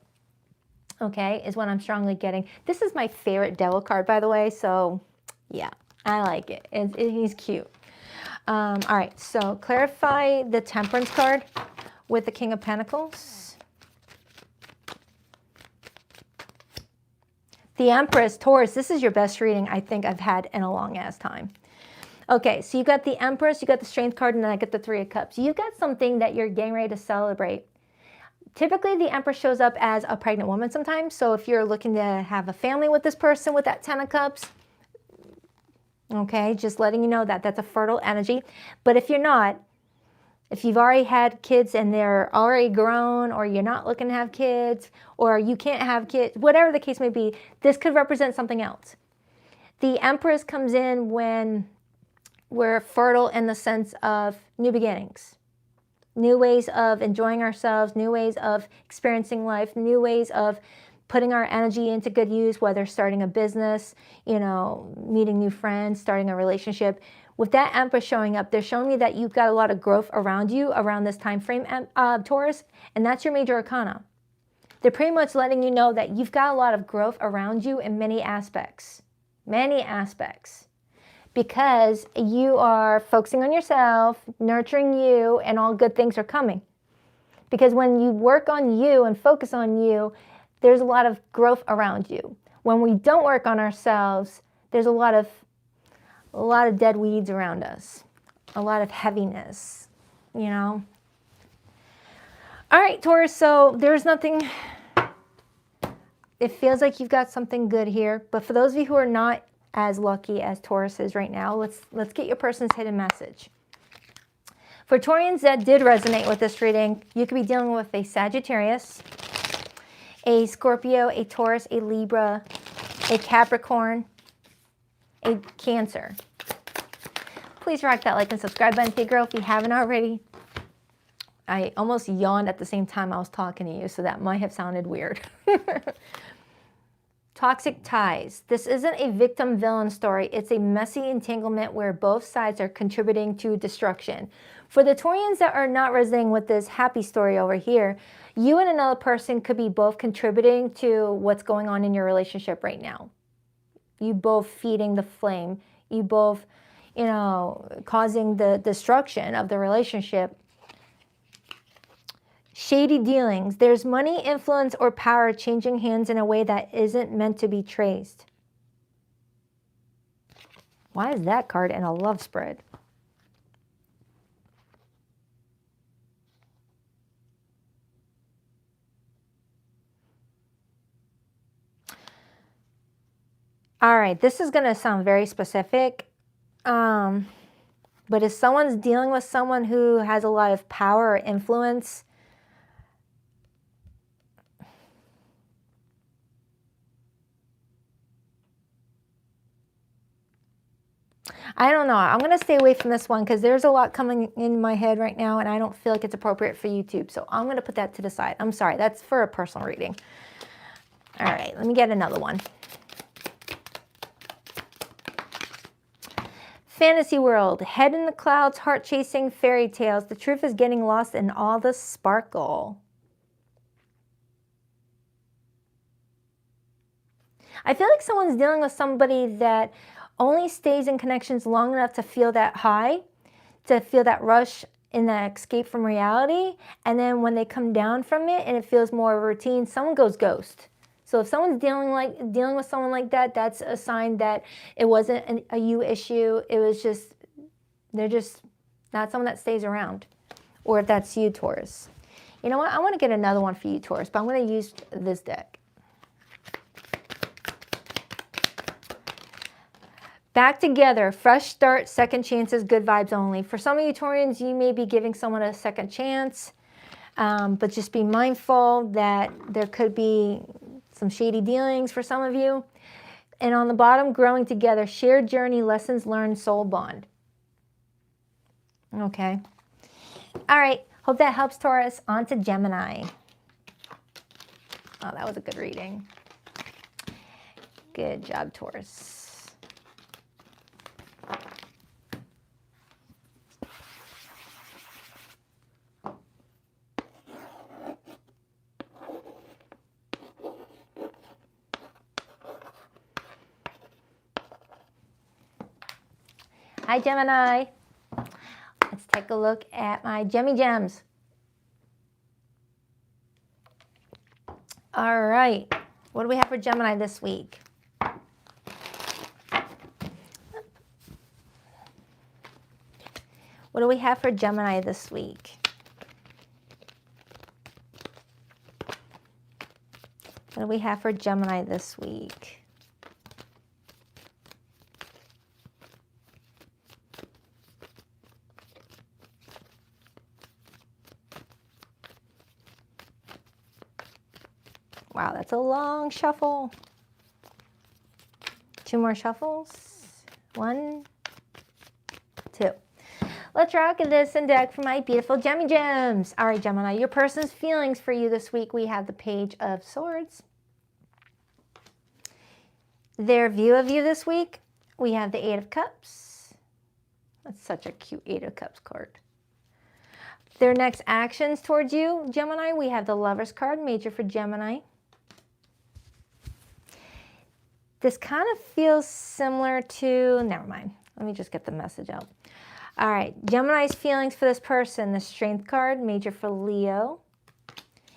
Okay, is what I'm strongly getting. This is my favorite Devil card, by the way, so yeah, I like it. He's cute. All right, so clarify the Temperance card with the King of Pentacles. The Empress, Taurus, this is your best reading I think I've had in a long ass time. Okay, so you got the Empress, you got the Strength card, and then I get the Three of Cups. You've got something that you're getting ready to celebrate. Typically, the Empress shows up as a pregnant woman sometimes. So if you're looking to have a family with this person with that Ten of Cups, okay, just letting you know that that's a fertile energy. But if you're not, if you've already had kids and they're already grown, or you're not looking to have kids, or you can't have kids, whatever the case may be, this could represent something else. The Empress comes in when we're fertile in the sense of new beginnings. New ways of enjoying ourselves, new ways of experiencing life, new ways of putting our energy into good use, whether starting a business, you know, meeting new friends, starting a relationship. With that Empress showing up, they're showing me that you've got a lot of growth around you around this time frame, Taurus, and that's your major arcana. They're pretty much letting you know that you've got a lot of growth around you in many aspects, because you are focusing on yourself, nurturing you, and all good things are coming. Because when you work on you and focus on you, there's a lot of growth around you. When we don't work on ourselves, there's a lot of dead weeds around us, a lot of heaviness, you know. All right, Taurus, so there's nothing, it feels like you've got something good here, but for those of you who are not as lucky as Taurus is right now, let's get your person's hidden message. For Taurians that did resonate with this reading, you could be dealing with a Sagittarius, a Scorpio, a Taurus, a Libra, a Capricorn, a Cancer. Please rock that like and subscribe button, hey girl, if you haven't already. I almost yawned at the same time I was talking to you, so that might have sounded weird. Toxic ties. This isn't a victim-villain story. It's a messy entanglement where both sides are contributing to destruction. For the Taurians that are not resonating with this happy story over here, you and another person could be both contributing to what's going on in your relationship right now. You both feeding the flame. You both, causing the destruction of the relationship. Shady dealings. There's money, influence, or power changing hands in a way that isn't meant to be traced. Why is that card in a love spread? All right, this is going to sound very specific. But if someone's dealing with someone who has a lot of power or influence, I don't know. I'm going to stay away from this one because there's a lot coming in my head right now and I don't feel like it's appropriate for YouTube. So I'm going to put that to the side. I'm sorry. That's for a personal reading. All right. Let me get another one. Fantasy world. Head in the clouds, heart chasing fairy tales. The truth is getting lost in all the sparkle. I feel like someone's dealing with somebody that only stays in connections long enough to feel that high, to feel that rush in that escape from reality. And then when they come down from it and it feels more routine, someone goes ghost. So if someone's dealing with someone like that, that's a sign that it wasn't a you issue. It was just, they're just not someone that stays around. Or if that's you, Taurus. You know what? I want to get another one for you, Taurus, but I'm going to use this deck. Back together, fresh start, second chances, good vibes only. For some of you Taurians, you may be giving someone a second chance, but just be mindful that there could be some shady dealings for some of you. And on the bottom, growing together, shared journey, lessons learned, soul bond. Okay. All right. Hope that helps, Taurus. On to Gemini. Oh, that was a good reading. Good job, Taurus. Hi, Gemini. Let's take a look at my Gemmy Gems. All right. What do we have for Gemini this week? What do we have for Gemini this week? What do we have for Gemini this week? Wow, that's a long shuffle. Two more shuffles. 1, 2. Let's rock this and deck for my beautiful Gemmy Gems. All right, Gemini, your person's feelings for you this week. We have the Page of Swords. Their view of you this week, we have the 8 of Cups. That's such a cute 8 of Cups card. Their next actions towards you, Gemini, we have the Lover's card, major for Gemini. This kind of feels similar to, never mind. Let me just get the message out. All right, Gemini's feelings for this person, the Strength card, major for Leo.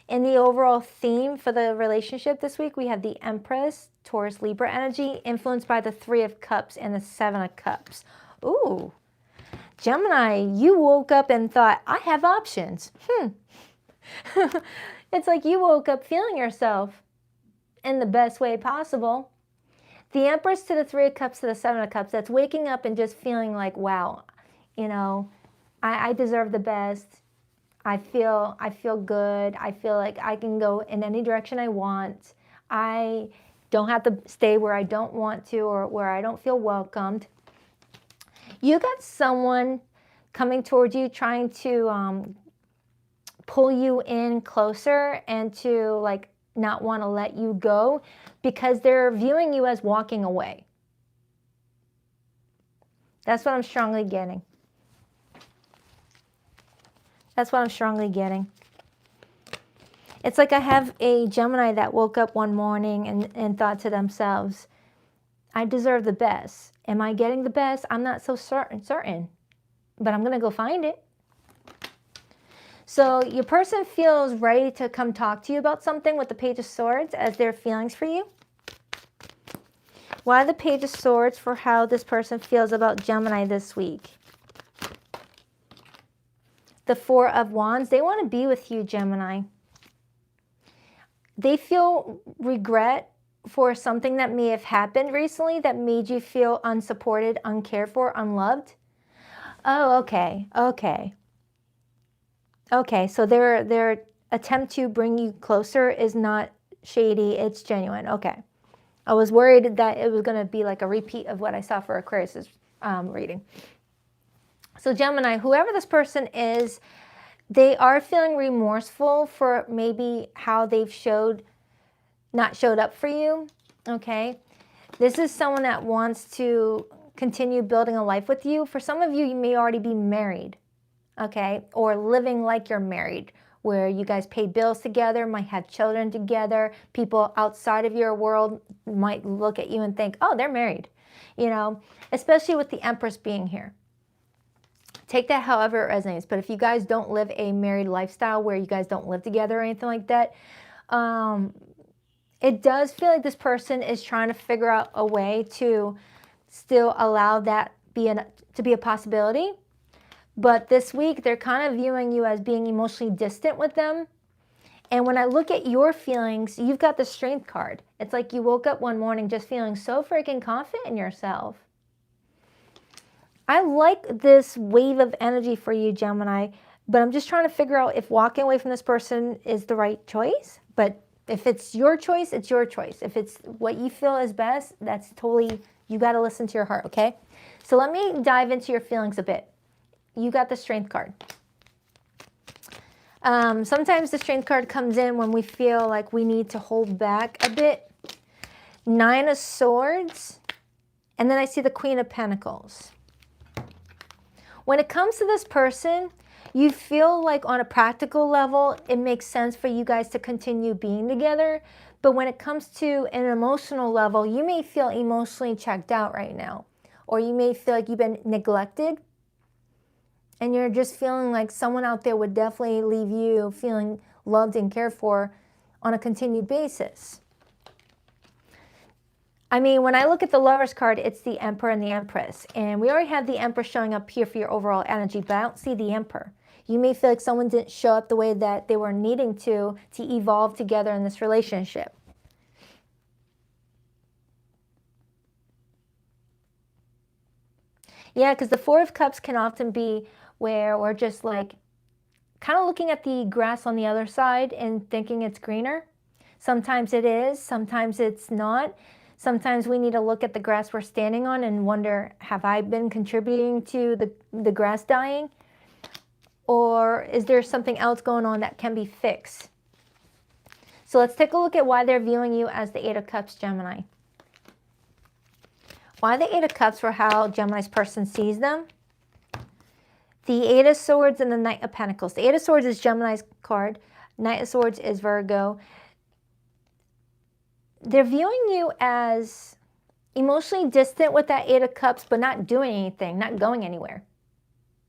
In the overall theme for the relationship this week, we have the Empress, Taurus, Libra energy, influenced by the 3 of Cups and the 7 of Cups. Ooh, Gemini, you woke up and thought, I have options. It's like you woke up feeling yourself in the best way possible. The Empress to the 3 of Cups to the 7 of Cups, that's waking up and just feeling like, wow, you know, I deserve the best. I feel good. I feel like I can go in any direction I want. I don't have to stay where I don't want to or where I don't feel welcomed. You got someone coming towards you trying to pull you in closer and to like not want to let you go because they're viewing you as walking away. That's what I'm strongly getting. That's what I'm strongly getting. It's like I have a Gemini that woke up one morning and thought to themselves, I deserve the best. Am I getting the best? I'm not so certain, but I'm going to go find it. So your person feels ready to come talk to you about something with the Page of Swords as their feelings for you. Why the Page of Swords for how this person feels about Gemini this week? The Four of Wands, they want to be with you, Gemini. They feel regret for something that may have happened recently that made you feel unsupported, uncared for, unloved. Oh, okay. So their attempt to bring you closer is not shady, it's genuine. Okay. I was worried that it was going to be like a repeat of what I saw for Aquarius's reading. So Gemini, whoever this person is, they are feeling remorseful for maybe how they've not showed up for you, okay? This is someone that wants to continue building a life with you. For some of you, you may already be married, okay? Or living like you're married, where you guys pay bills together, might have children together. People outside of your world might look at you and think, oh, they're married, you know, especially with the Empress being here. Take that however it resonates. But if you guys don't live a married lifestyle where you guys don't live together or anything like that, it does feel like this person is trying to figure out a way to still allow that to be a possibility. But this week, they're kind of viewing you as being emotionally distant with them. And when I look at your feelings, you've got the Strength card. It's like you woke up one morning just feeling so freaking confident in yourself. I like this wave of energy for you, Gemini, but I'm just trying to figure out if walking away from this person is the right choice. But if it's your choice, it's your choice. If it's what you feel is best, that's totally, you got to listen to your heart, okay? So let me dive into your feelings a bit. You got the Strength card. Sometimes the Strength card comes in when we feel like we need to hold back a bit. Nine of Swords, and then I see the Queen of Pentacles. When it comes to this person, you feel like on a practical level, it makes sense for you guys to continue being together. But when it comes to an emotional level, you may feel emotionally checked out right now. Or you may feel like you've been neglected. And you're just feeling like someone out there would definitely leave you feeling loved and cared for on a continued basis. I mean, when I look at the Lovers card, it's the Emperor and the Empress. And we already have the Emperor showing up here for your overall energy, but I don't see the Emperor. You may feel like someone didn't show up the way that they were needing to evolve together in this relationship. Yeah, because the Four of Cups can often be where we're just like kind of looking at the grass on the other side and thinking it's greener. Sometimes it is, sometimes it's not. Sometimes we need to look at the grass we're standing on and wonder, have I been contributing to the grass dying? Or is there something else going on that can be fixed? So let's take a look at why they're viewing you as the Eight of Cups, Gemini. Why the Eight of Cups for how Gemini's person sees them? The Eight of Swords and the Knight of Pentacles. The Eight of Swords is Gemini's card. Knight of Swords is Virgo. They're viewing you as emotionally distant with that Eight of Cups, but not doing anything, not going anywhere.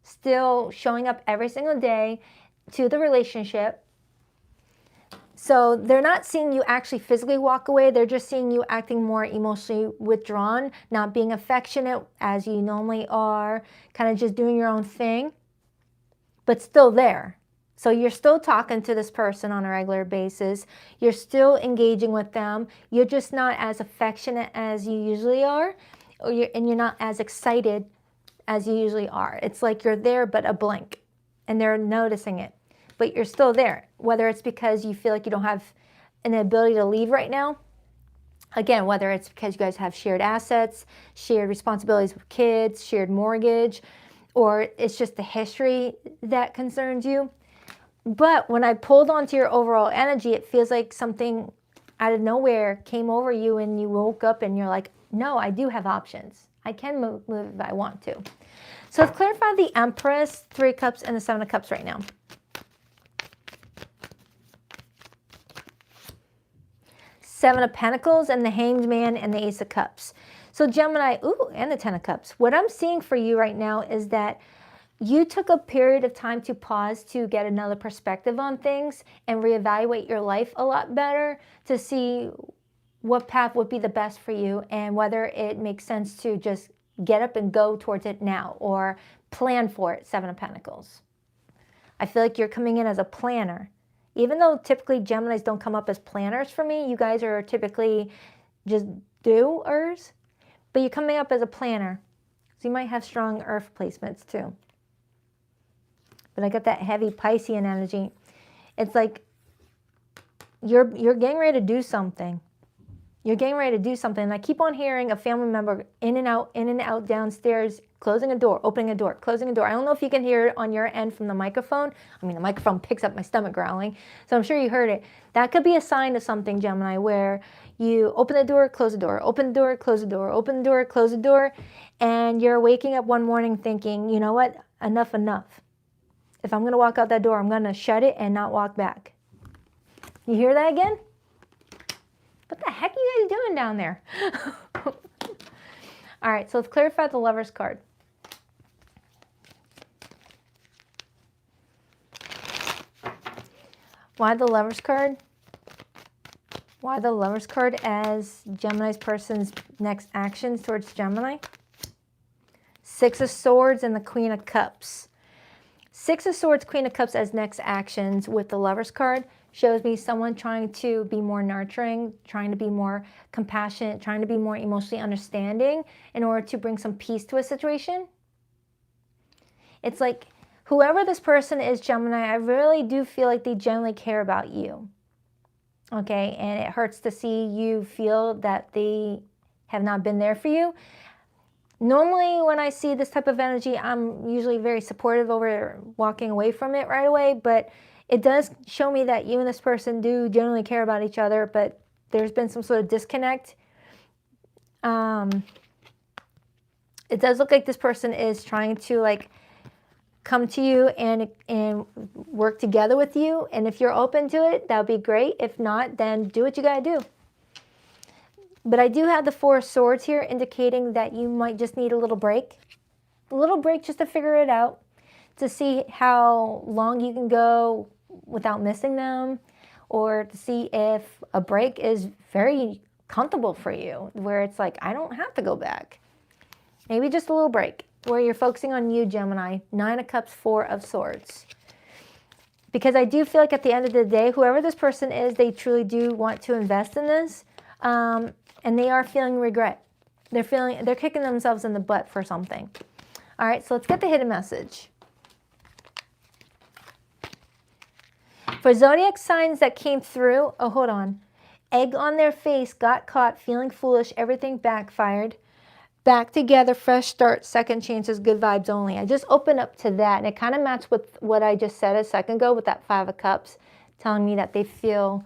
Still showing up every single day to the relationship. So they're not seeing you actually physically walk away. They're just seeing you acting more emotionally withdrawn, not being affectionate as you normally are, kind of just doing your own thing, but still there. So you're still talking to this person on a regular basis. You're still engaging with them. You're just not as affectionate as you usually are, and you're not as excited as you usually are. It's like you're there, but a blank, and they're noticing it. But you're still there, whether it's because you feel like you don't have an ability to leave right now. Again, whether it's because you guys have shared assets, shared responsibilities with kids, shared mortgage, or it's just the history that concerns you. But when I pulled onto your overall energy, it feels like something out of nowhere came over you and you woke up and you're like, no, I do have options. I can move if I want to. So let's clarify the Empress, 3 of Cups, and the 7 of Cups right now. Seven of Pentacles and the Hanged Man and the Ace of Cups. So Gemini, ooh, and the 10 of Cups. What I'm seeing for you right now is that you took a period of time to pause to get another perspective on things and reevaluate your life a lot better to see what path would be the best for you and whether it makes sense to just get up and go towards it now or plan for it, 7 of Pentacles. I feel like you're coming in as a planner. Even though typically Geminis don't come up as planners for me, you guys are typically just doers, but you're coming up as a planner. So you might have strong earth placements too. But I got that heavy Piscean energy. It's like you're getting ready to do something. You're getting ready to do something. And I keep on hearing a family member in and out downstairs, closing a door, opening a door, closing a door. I don't know if you can hear it on your end from the microphone. I mean, the microphone picks up my stomach growling, so I'm sure you heard it. That could be a sign of something, Gemini, where you open the door, close the door, open the door, close the door, open the door, close the door, and you're waking up one morning thinking, you know what, enough. If I'm going to walk out that door, I'm going to shut it and not walk back. You hear that again? What the heck are you guys doing down there? All right, so let's clarify the Lover's card. Why the Lover's card? Why the Lover's card as Gemini's person's next actions towards Gemini? 6 of Swords and the Queen of Cups. 6 of Swords, Queen of Cups as next actions with the Lover's card shows me someone trying to be more nurturing, trying to be more compassionate, trying to be more emotionally understanding in order to bring some peace to a situation. It's like whoever this person is, Gemini, I really do feel like they genuinely care about you. Okay, and it hurts to see you feel that they have not been there for you. Normally, when I see this type of energy, I'm usually very supportive over walking away from it right away, but it does show me that you and this person do generally care about each other, but there's been some sort of disconnect. It does look like this person is trying to like come to you and work together with you, and if you're open to it, that would be great. If not, then do what you gotta do. But I do have the 4 of Swords here, indicating that you might just need a little break just to figure it out, to see how long you can go without missing them, or to see if a break is very comfortable for you, where it's like, I don't have to go back. Maybe just a little break, where you're focusing on you, Gemini. 9 of Cups, 4 of Swords. Because I do feel like at the end of the day, whoever this person is, they truly do want to invest in this. And they are feeling regret. They're kicking themselves in the butt for something. All right, so let's get the hidden message. For zodiac signs that came through, oh, hold on. Egg on their face, got caught, feeling foolish, everything backfired. Back together, fresh start, second chances, good vibes only. I just opened up to that, and it kind of matched with what I just said a second ago with that 5 of Cups, telling me that they feel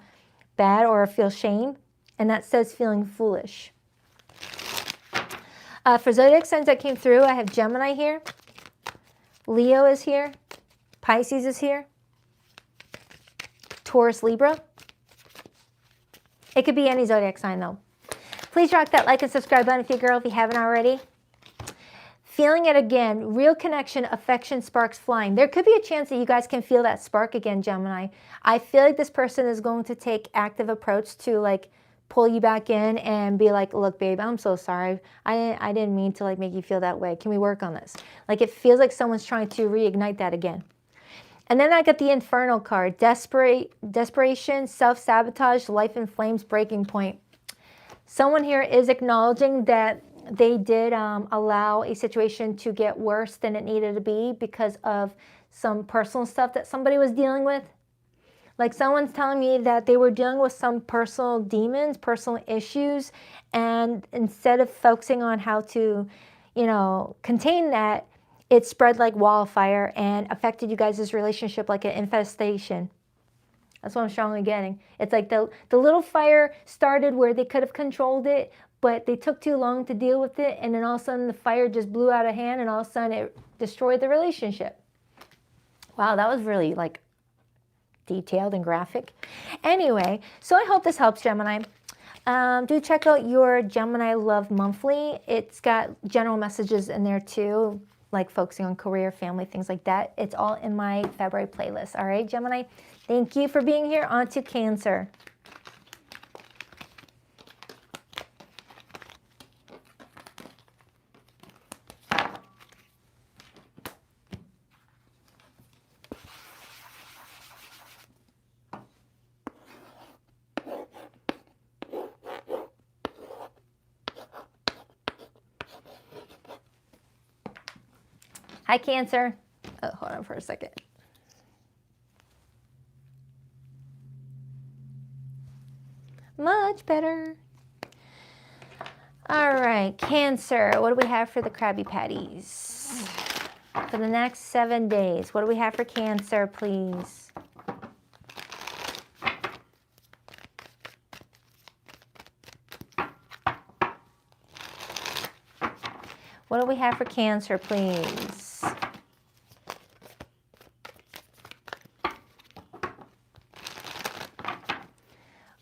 bad or feel shame. And that says feeling foolish. For zodiac signs that came through, I have Gemini here. Leo is here. Pisces is here. Taurus, Libra. It could be any zodiac sign though. Please rock that like and subscribe button if you're a girl, if you haven't already. Feeling it again, real connection, affection, sparks flying. There could be a chance that you guys can feel that spark again, Gemini. I feel like this person is going to take active approach to like pull you back in and be like, look, babe, I'm so sorry. I didn't mean to like make you feel that way. Can we work on this? Like it feels like someone's trying to reignite that again. And then I got the Infernal card, desperation, self-sabotage, life in flames, breaking point. Someone here is acknowledging that they did allow a situation to get worse than it needed to be because of some personal stuff that somebody was dealing with. Like someone's telling me that they were dealing with some personal demons, personal issues, and instead of focusing on how to, contain that, it spread like wildfire and affected you guys' relationship like an infestation. That's what I'm strongly getting. It's like the little fire started where they could have controlled it, but they took too long to deal with it, and then all of a sudden the fire just blew out of hand, and all of a sudden it destroyed the relationship. Wow, that was really like detailed and graphic. Anyway, so I hope this helps, Gemini. Do check out your Gemini Love Monthly. It's got general messages in there too, like focusing on career, family, things like that. It's all in my February playlist. All right, Gemini, thank you for being here. On to Cancer. Hi, Cancer. Oh, hold on for a second. Much better. All right, Cancer. What do we have for the Krabby Patties? For the next 7 days, what do we have for Cancer, please? What do we have for Cancer, please?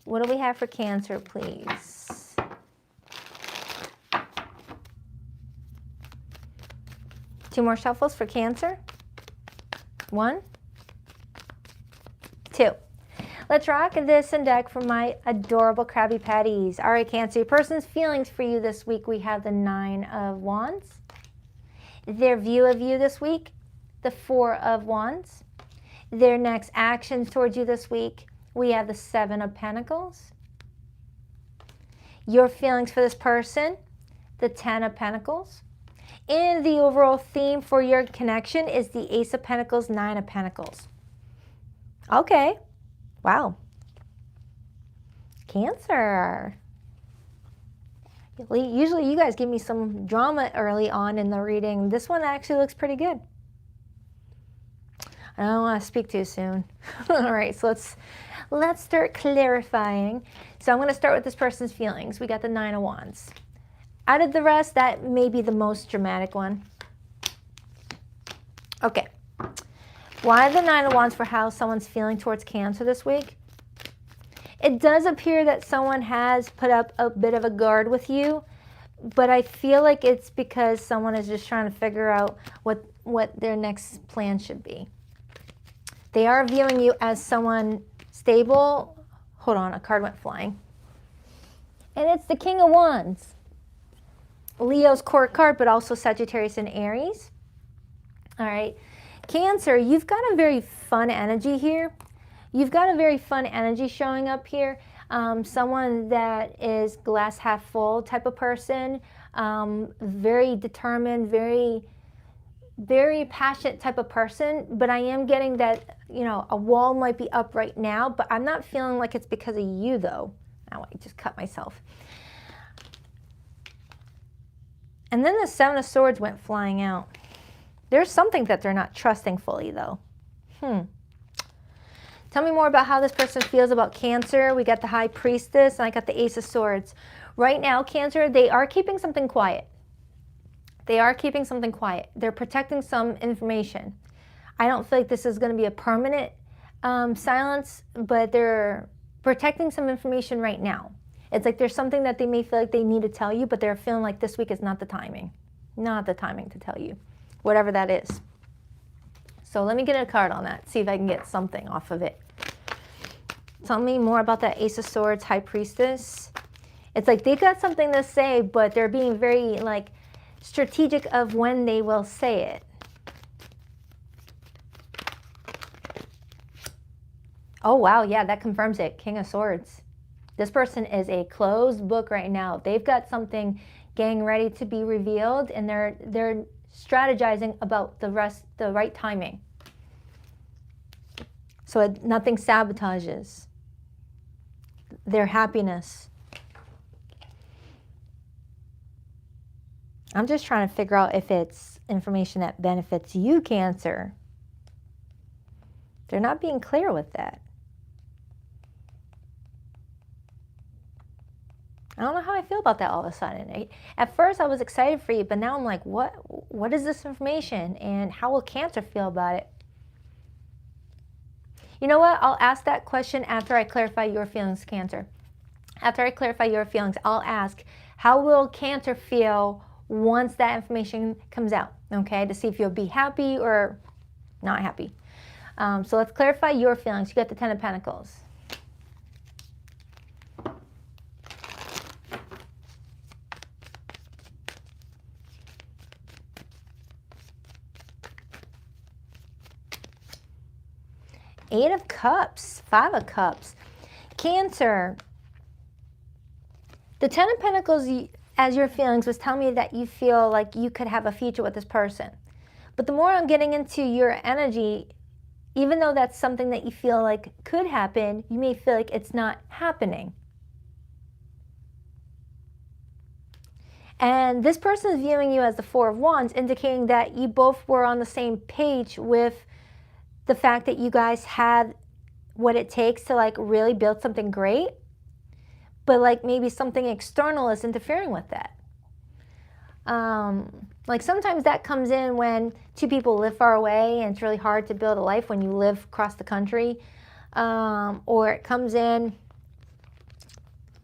What do we have for Cancer, please? Two more shuffles for Cancer. 1, 2. Let's rock this and deck for my adorable Krabby Patties. All right, Cancer, your person's feelings for you this week, we have the 9 of Wands. Their view of you this week, the 4 of Wands. Their next actions towards you this week, we have the 7 of Pentacles. Your feelings for this person, the 10 of Pentacles. And the overall theme for your connection is the Ace of Pentacles, 9 of Pentacles. Okay. Wow. Cancer. Usually you guys give me some drama early on in the reading. This one actually looks pretty good. I don't want to speak too soon. All right, so let's start clarifying. So I'm going to start with this person's feelings. We got the 9 of Wands. Out of the rest, that may be the most dramatic one. Okay. Why the 9 of Wands for how someone's feeling towards Cancer this week? It does appear that someone has put up a bit of a guard with you, but I feel like it's because someone is just trying to figure out what their next plan should be. They are viewing you as someone stable. Hold on, a card went flying. And it's the King of Wands. Leo's court card, but also Sagittarius and Aries. All right. Cancer, you've got a very fun energy here. You've got a very fun energy showing up here. Someone that is glass half full type of person. Very determined, very passionate type of person. But I am getting that, you know, a wall might be up right now, but I'm not feeling like it's because of you though. Now I just cut myself. And then the 7 of Swords went flying out. There's something that they're not trusting fully though. Tell me more about how this person feels about Cancer. We got the High Priestess and I got the Ace of Swords. Right now, Cancer, they are keeping something quiet. They are keeping something quiet. They're protecting some information. I don't feel like this is going to be a permanent silence, but they're protecting some information right now. It's like there's something that they may feel like they need to tell you, but they're feeling like this week is not the timing. Not the timing to tell you, whatever that is. So let me get a card on that, see if I can get something off of it. Tell me more about that Ace of Swords, High Priestess. It's like they've got something to say, but they're being very like strategic of when they will say it. Oh, wow. Yeah, that confirms it. King of Swords. This person is a closed book right now. They've got something getting ready to be revealed, and they're strategizing about the right timing. So nothing sabotages their happiness. I'm just trying to figure out if it's information that benefits you, Cancer. They're not being clear with that. I don't know how I feel about that all of a sudden. At first I was excited for you, but now I'm like, what is this information and how will Cancer feel about it? You know what? I'll ask that question after I clarify your feelings, Cancer. After I clarify your feelings, I'll ask, how will Cancer feel once that information comes out, okay? To see if you'll be happy or not happy. So let's clarify your feelings. You got the Ten of Pentacles. Eight of Cups, Five of Cups. Cancer, the Ten of Pentacles, as your feelings, was telling me that you feel like you could have a future with this person. But the more I'm getting into your energy, even though that's something that you feel like could happen, you may feel like it's not happening. And this person is viewing you as the Four of Wands, indicating that you both were on the same page with the fact that you guys had what it takes to like really build something great, but like maybe something external is interfering with that. Like sometimes that comes in when two people live far away and it's really hard to build a life when you live across the country. Or it comes in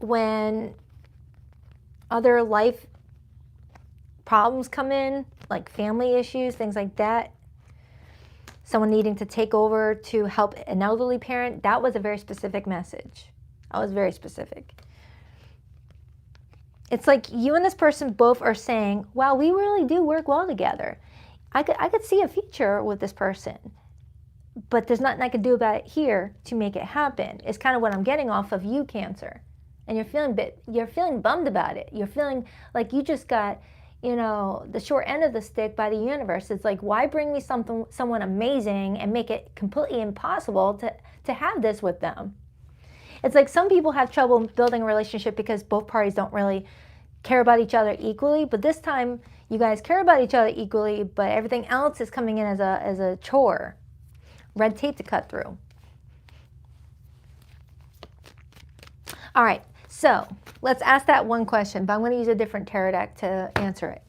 when other life problems come in, like family issues, things like that. Someone needing to take over to help an elderly parent. That was a very specific message. That was very specific. It's like you and this person both are saying, wow, we really do work well together. I could see a future with this person, but there's nothing I could do about it here to make it happen. It's kind of what I'm getting off of you, Cancer. And you're feeling bummed about it. You're feeling like you just got, you know, the short end of the stick by the universe. It's like, why bring me someone amazing and make it completely impossible to have this with them? It's like some people have trouble building a relationship because both parties don't really care about each other equally, but this time you guys care about each other equally, but everything else is coming in as a chore. Red tape to cut through. All right, so let's ask that one question, but I'm going to use a different tarot deck to answer it.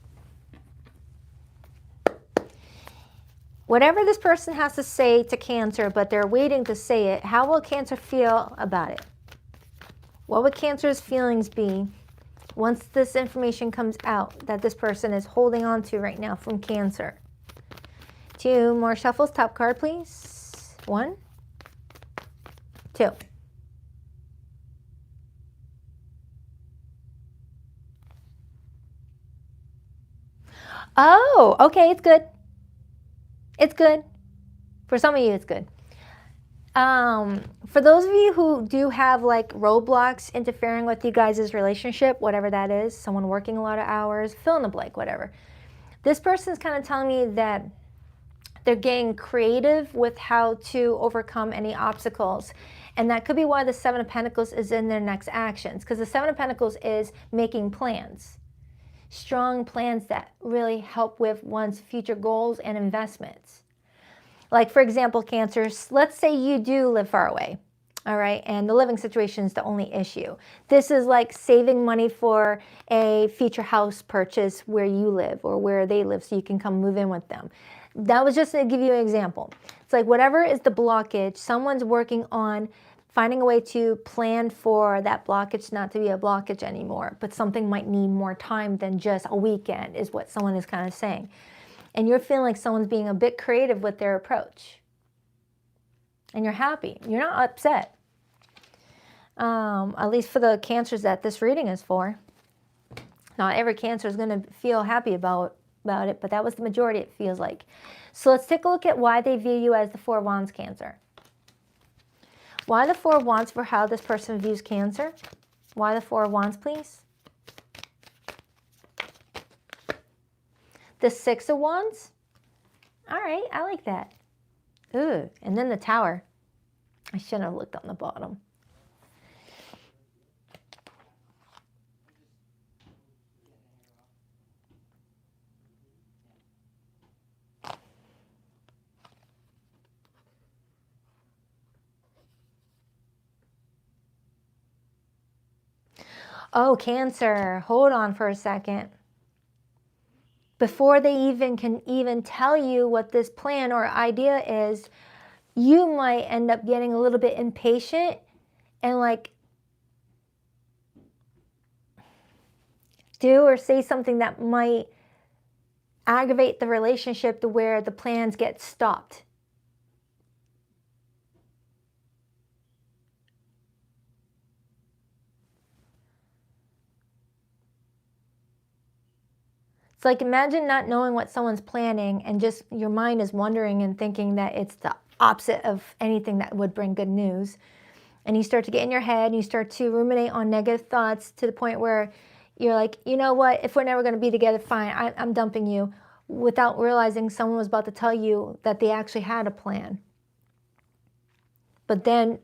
Whatever this person has to say to Cancer, but they're waiting to say it, how will Cancer feel about it? What would Cancer's feelings be once this information comes out that this person is holding on to right now from Cancer? 2 more shuffles. Top card, please. 1, 2. Oh, okay, it's good. It's good. For some of you, it's good. For those of you who do have like roadblocks interfering with you guys' relationship, whatever that is, someone working a lot of hours, fill in the blank, whatever. This person's kind of telling me that they're getting creative with how to overcome any obstacles. And that could be why the Seven of Pentacles is in their next actions, because the Seven of Pentacles is making plans. Strong plans that really help with one's future goals and investments. Like, for example, Cancers, let's say you do live far away, all right, and the living situation is the only issue. This is like saving money for a future house purchase where you live or where they live so you can come move in with them. That was just to give you an example. It's like whatever is the blockage, someone's working on finding a way to plan for that blockage not to be a blockage anymore, but something might need more time than just a weekend is what someone is kind of saying. And you're feeling like someone's being a bit creative with their approach. And you're happy. You're not upset. At least for the Cancers that this reading is for. Not every Cancer is going to feel happy about it, but that was the majority, it feels like. So let's take a look at why they view you as the Four of Wands, Cancer. Why the Four of Wands for how this person views Cancer? Why the Four of Wands, please? The Six of Wands? All right, I like that. Ooh, and then the Tower. I shouldn't have looked on the bottom. Oh, Cancer, hold on for a second. Before they can even tell you what this plan or idea is, you might end up getting a little bit impatient and like do or say something that might aggravate the relationship to where the plans get stopped. It's like, imagine not knowing what someone's planning and just your mind is wondering and thinking that it's the opposite of anything that would bring good news. And you start to get in your head and you start to ruminate on negative thoughts to the point where you're like, you know what, if we're never going to be together, fine, I'm dumping you, without realizing someone was about to tell you that they actually had a plan. But then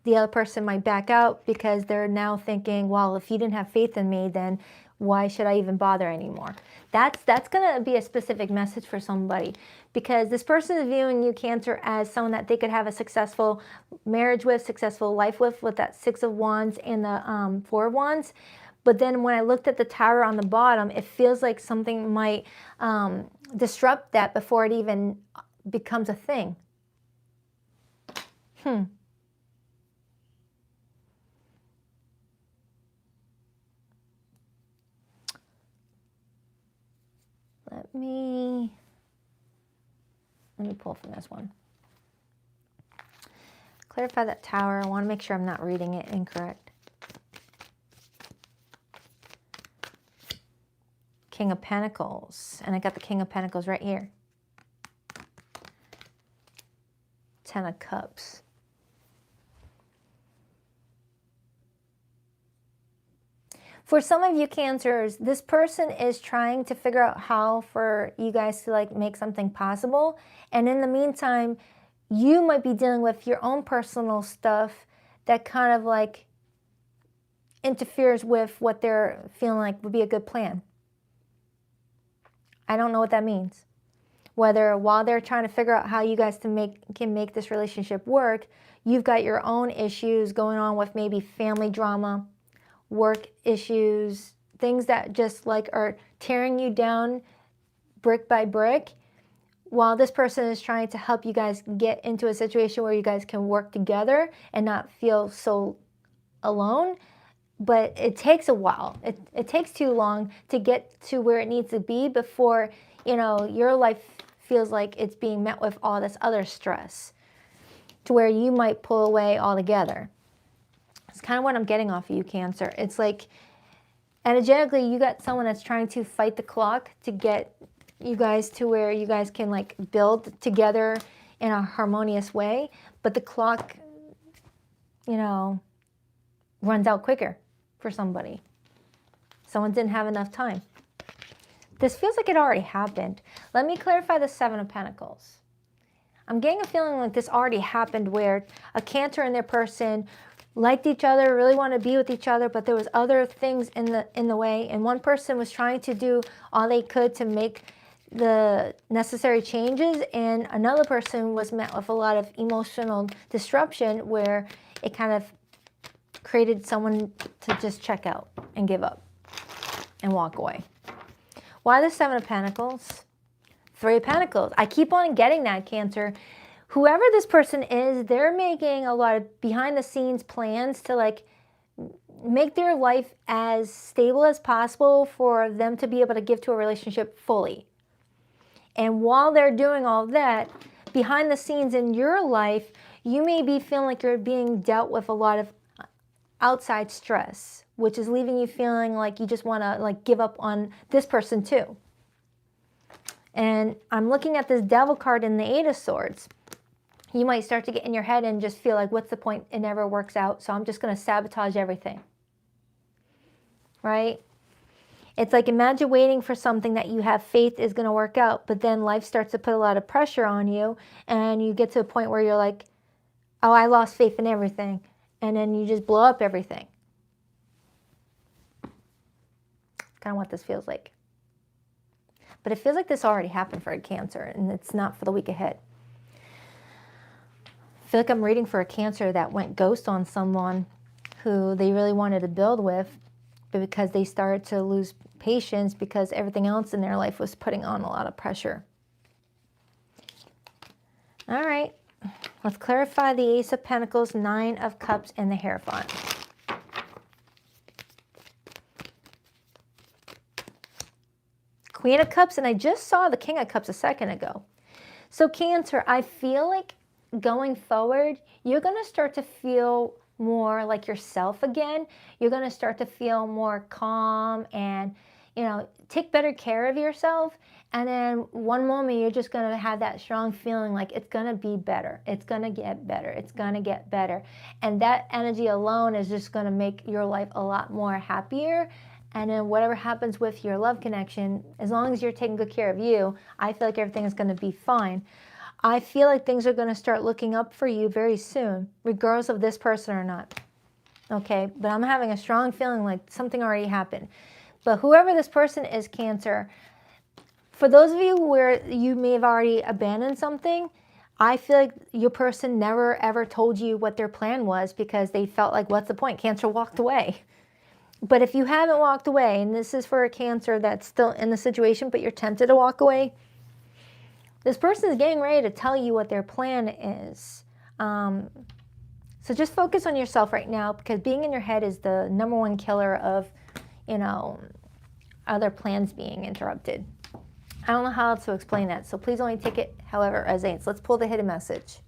the other person might back out because they're now thinking, well, if you didn't have faith in me, then why should I even bother anymore? That's going to be a specific message for somebody, because this person is viewing you, Cancer, as someone that they could have a successful marriage with, successful life with that 6 of Wands and the 4 of Wands. But then when I looked at the Tower on the bottom, it feels like something might disrupt that before it even becomes a thing. Let me pull from this one. Clarify that Tower. I want to make sure I'm not reading it incorrect. King of Pentacles. And I got the King of Pentacles right here. 10 of Cups. For some of you Cancers, this person is trying to figure out how for you guys to like make something possible. And in the meantime, you might be dealing with your own personal stuff that kind of like interferes with what they're feeling like would be a good plan. I don't know what that means. Whether while they're trying to figure out how you guys can make this relationship work, you've got your own issues going on with maybe family drama, work issues, things that just like are tearing you down brick by brick, while this person is trying to help you guys get into a situation where you guys can work together and not feel so alone. But it takes a while. It takes too long to get to where it needs to be before, you know, your life feels like it's being met with all this other stress to where you might pull away altogether. It's kind of what I'm getting off of you, Cancer. It's like, energetically, you got someone that's trying to fight the clock to get you guys to where you guys can like build together in a harmonious way. But the clock, you know, runs out quicker for somebody. Someone didn't have enough time. This feels like it already happened. Let me clarify the 7 of Pentacles. I'm getting a feeling like this already happened where a Cancer and their person liked each other, really wanted to be with each other, but there was other things in the way, and one person was trying to do all they could to make the necessary changes, and another person was met with a lot of emotional disruption where it kind of created someone to just check out and give up and walk away. Why the 7 of Pentacles? 3 of Pentacles. I keep on getting that, Cancer. Whoever this person is, they're making a lot of behind the scenes plans to like make their life as stable as possible for them to be able to give to a relationship fully. And while they're doing all that, behind the scenes in your life, you may be feeling like you're being dealt with a lot of outside stress, which is leaving you feeling like you just want to like give up on this person too. And I'm looking at this Devil card in the 8 of Swords. You might start to get in your head and just feel like, what's the point? It never works out, so I'm just going to sabotage everything. Right? It's like, imagine waiting for something that you have faith is going to work out, but then life starts to put a lot of pressure on you, and you get to a point where you're like, oh, I lost faith in everything, and then you just blow up everything. That's kind of what this feels like. But it feels like this already happened for a Cancer, and it's not for the week ahead. I feel like I'm reading for a Cancer that went ghost on someone who they really wanted to build with, but because they started to lose patience because everything else in their life was putting on a lot of pressure. All right, let's clarify the Ace of Pentacles, Nine of Cups, and the Hierophant. Queen of Cups, and I just saw the King of Cups a second ago. So Cancer, I feel like going forward, you're going to start to feel more like yourself again. You're going to start to feel more calm and, you know, take better care of yourself. And then one moment you're just going to have that strong feeling like it's going to be better. It's going to get better. It's going to get better. And that energy alone is just going to make your life a lot more happier. And then whatever happens with your love connection, as long as you're taking good care of you, I feel like everything is going to be fine. I feel like things are going to start looking up for you very soon, regardless of this person or not. Okay, but I'm having a strong feeling like something already happened. But whoever this person is, Cancer, for those of you where you may have already abandoned something, I feel like your person never ever told you what their plan was because they felt like, what's the point? Cancer walked away. But if you haven't walked away, and this is for a Cancer that's still in the situation, but you're tempted to walk away, this person is getting ready to tell you what their plan is. So just focus on yourself right now, because being in your head is the #1 killer of, you know, other plans being interrupted. I don't know how else to explain that, so please only take it however it resonates. Let's pull the hidden message.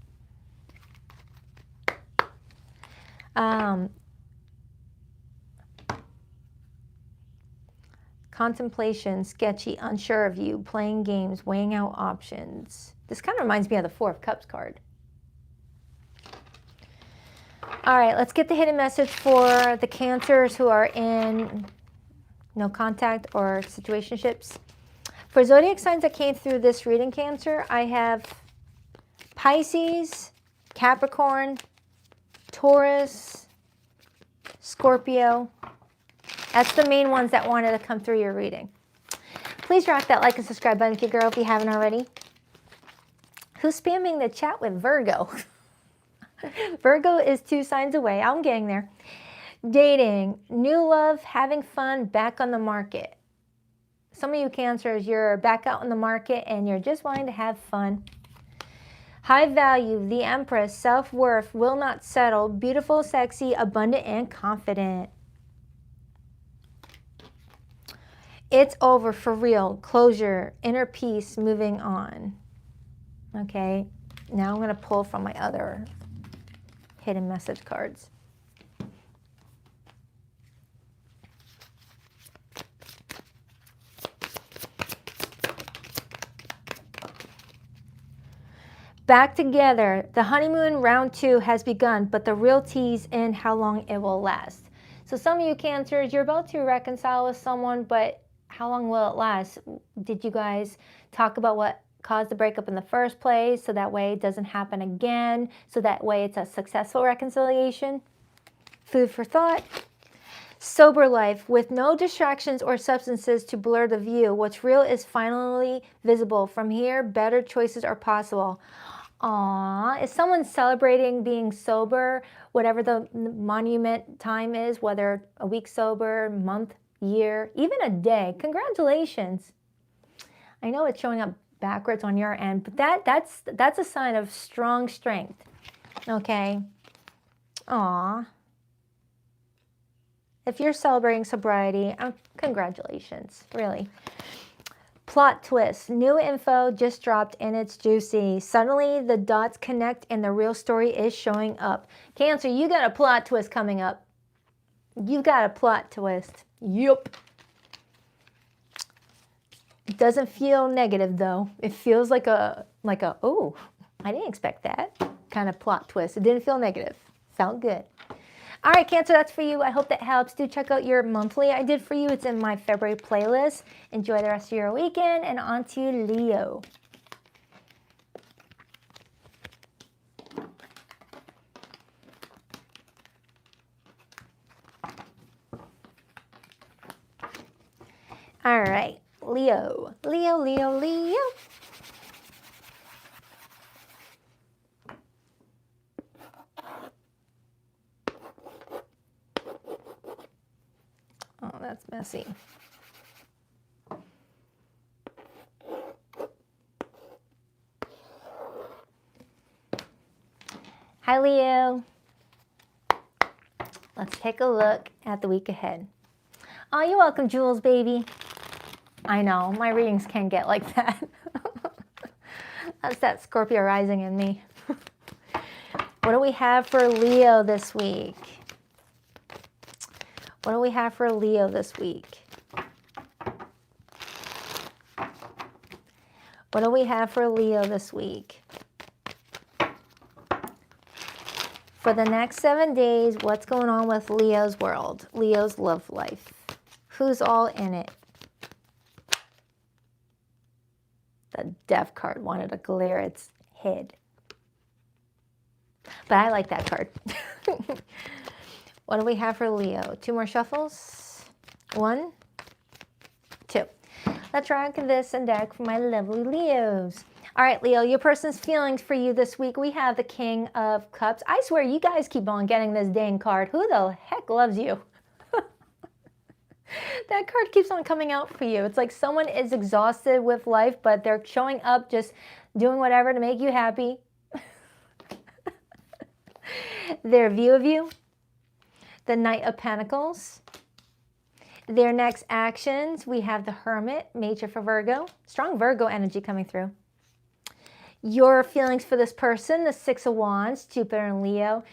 Contemplation, sketchy, unsure of you, playing games, weighing out options. This kind of reminds me of the Four of Cups card. All right, let's get the hidden message for the Cancers who are in no contact or situationships. For zodiac signs that came through this reading, Cancer, I have Pisces, Capricorn, Taurus, Scorpio. That's the main ones that wanted to come through your reading. Please rock that like and subscribe button, kid girl, if you haven't already. Who's spamming the chat with Virgo? Virgo is 2 signs away. I'm getting there. Dating, new love, having fun, back on the market. Some of you Cancers, you're back out on the market and you're just wanting to have fun. High value, the Empress, self-worth, will not settle, beautiful, sexy, abundant, and confident. It's over, for real, closure, inner peace, moving on. Okay, now I'm going to pull from my other hidden message cards. Back together, the honeymoon round 2 has begun, but the real tease in how long it will last. So some of you Cancers, you're about to reconcile with someone, but how long will it last? Did you guys talk about what caused the breakup in the first place, so that way it doesn't happen again, so that way it's a successful reconciliation? Food for thought. Sober life, with no distractions or substances to blur the view. What's real is finally visible. From here, better choices are possible. Aww, is someone celebrating being sober, whatever the monument time is, whether a week sober, month, year, even a day? Congratulations. I know it's showing up backwards on your end, but that's a sign of strong strength. Okay. Aw. If you're celebrating sobriety, congratulations, really. Plot twist. New info just dropped and it's juicy. Suddenly the dots connect and the real story is showing up. Cancer, you got a plot twist coming up. You got a plot twist. Yup. It doesn't feel negative though. It feels like a oh, I didn't expect that kind of plot twist. It didn't feel negative. Felt good. All right, Cancer, that's for you. I hope that helps. Do check out your monthly I did for you. It's in my February playlist. Enjoy the rest of your weekend, and on to Leo. All right, Leo. Leo, Leo, Leo. That's messy. Hi, Leo. Let's take a look at the week ahead. Oh, you're welcome, Jules, baby. I know, my readings can get like that. That's that Scorpio rising in me. What do we have for Leo this week? What do we have for Leo this week? What do we have for Leo this week? For the next 7 days, what's going on with Leo's world? Leo's love life. Who's all in it? The Death card wanted to glare its head. But I like that card. What do we have for Leo? 2 more shuffles. 1, 2. Let's rock this and deck for my lovely Leos. All right, Leo, your person's feelings for you this week. We have the King of Cups. I swear you guys keep on getting this dang card. Who the heck loves you? That card keeps on coming out for you. It's like someone is exhausted with life, but they're showing up, just doing whatever to make you happy. Their view of you. The Knight of Pentacles. Their next actions, we have the Hermit, Major for Virgo. Strong Virgo energy coming through. Your feelings for this person, the 6 of Wands, Jupiter and Leo.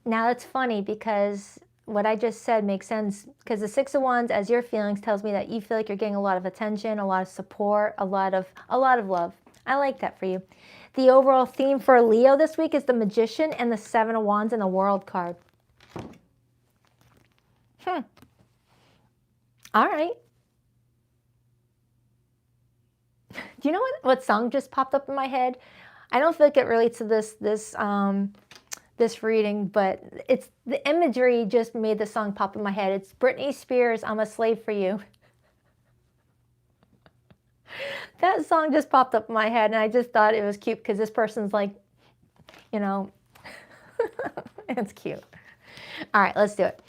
Now it's funny because what I just said makes sense, because the 6 of Wands as your feelings tells me that you feel like you're getting a lot of attention, a lot of support, a lot of love. I like that for you. The overall theme for Leo this week is the Magician and the 7 of Wands and the World card. All right. Do you know what song just popped up in my head? I don't feel like it relates to this reading, but it's the imagery just made the song pop in my head. It's Britney Spears, I'm a Slave for You. That song just popped up in my head, and I just thought it was cute because this person's like, you know, it's cute. All right, let's do it.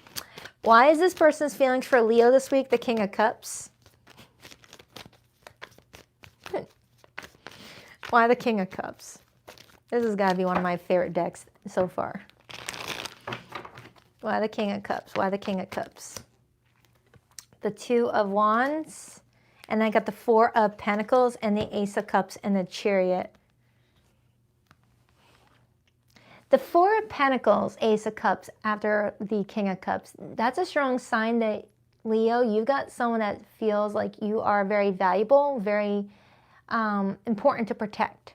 Why is this person's feelings for Leo this week the King of Cups? Why the King of Cups? This has got to be one of my favorite decks so far. Why the King of Cups? Why the King of Cups? The 2 of Wands. And I got the 4 of Pentacles and the Ace of Cups and the Chariot. The 4 of Pentacles, Ace of Cups after the King of Cups. That's a strong sign that, Leo, you've got someone that feels like you are very valuable, very important to protect.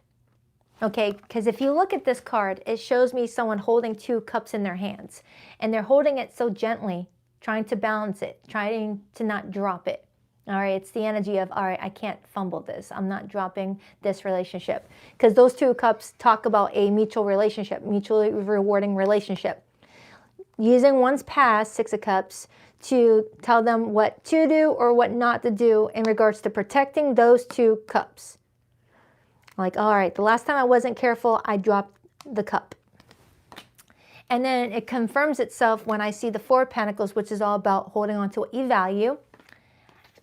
Okay, because if you look at this card, it shows me someone holding 2 cups in their hands. And they're holding it so gently, trying to balance it, trying to not drop it. All right, it's the energy of, all right, I can't fumble this. I'm not dropping this relationship. Because those 2 cups talk about a mutual relationship, mutually rewarding relationship. Using one's past, 6 of Cups, to tell them what to do or what not to do in regards to protecting those 2 cups. Like, all right, the last time I wasn't careful, I dropped the cup. And then it confirms itself when I see the 4 of Pentacles, which is all about holding on to what you value.